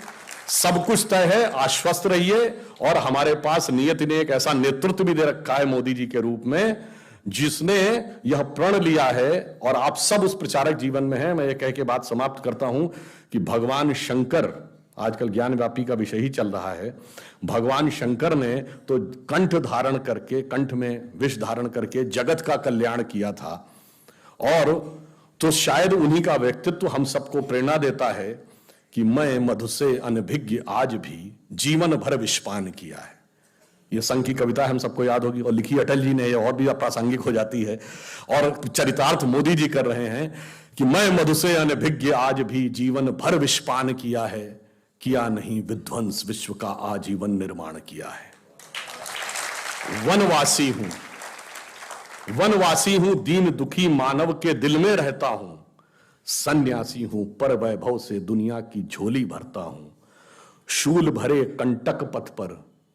A: सब कुछ तय है, आश्वस्त रहिए। और हमारे पास नियति ने एक ऐसा नेतृत्व भी दे रखा है मोदी जी के रूप में, जिसने यह प्रण लिया है, और आप सब उस प्रचारक जीवन में हैं। मैं ये कह के बात समाप्त करता हूं कि भगवान शंकर, आजकल ज्ञान व्यापी का विषय ही चल रहा है, भगवान शंकर ने तो कंठ धारण करके, कंठ में विष धारण करके जगत का कल्याण किया था। और तो शायद उन्हीं का व्यक्तित्व हम सबको प्रेरणा देता है कि मैं मधु से अनभिज्ञ आज भी जीवन भर विषपान किया है। ये संघ की कविता हम सबको याद होगी, और लिखी अटल जी ने, ये और भी अप्रासंगिक हो जाती है। और चरितार्थ मोदी जी कर रहे हैं कि मैं मधु से अनभिज्ञ आज भी जीवन भर विषपान किया है, किया नहीं विध्वंस विश्व का आजीवन निर्माण किया है। वनवासी हूं, दीन दुखी मानव के दिल में रहता हूं, सन्यासी हूं, पर वैभव से दुनिया की झोली भरता हूं, शूल भरे कंटक पथ पर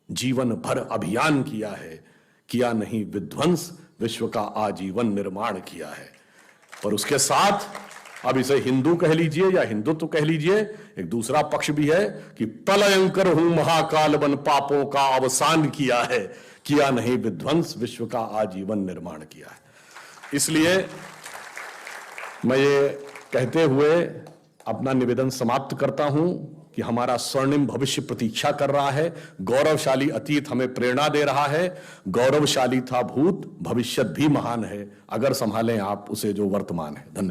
A: जीवन भर अभियान किया है, किया नहीं विध्वंस विश्व का आजीवन निर्माण किया है। पर उसके साथ अब इसे हिंदू कह लीजिए या हिंदुत्व कह लीजिए, एक दूसरा पक्ष भी है कि प्रलयंकर हूं महाकाल बन पापों का अवसान किया है, किया नहीं विध्वंस विश्व का आजीवन निर्माण किया है। इसलिए मैं ये कहते हुए अपना निवेदन समाप्त करता हूं कि हमारा स्वर्णिम भविष्य प्रतीक्षा कर रहा है। गौरवशाली अतीत हमें प्रेरणा दे रहा है। गौरवशाली था भूत, भविष्य भी महान है, अगर संभालें आप उसे जो वर्तमान है। धन्यवाद।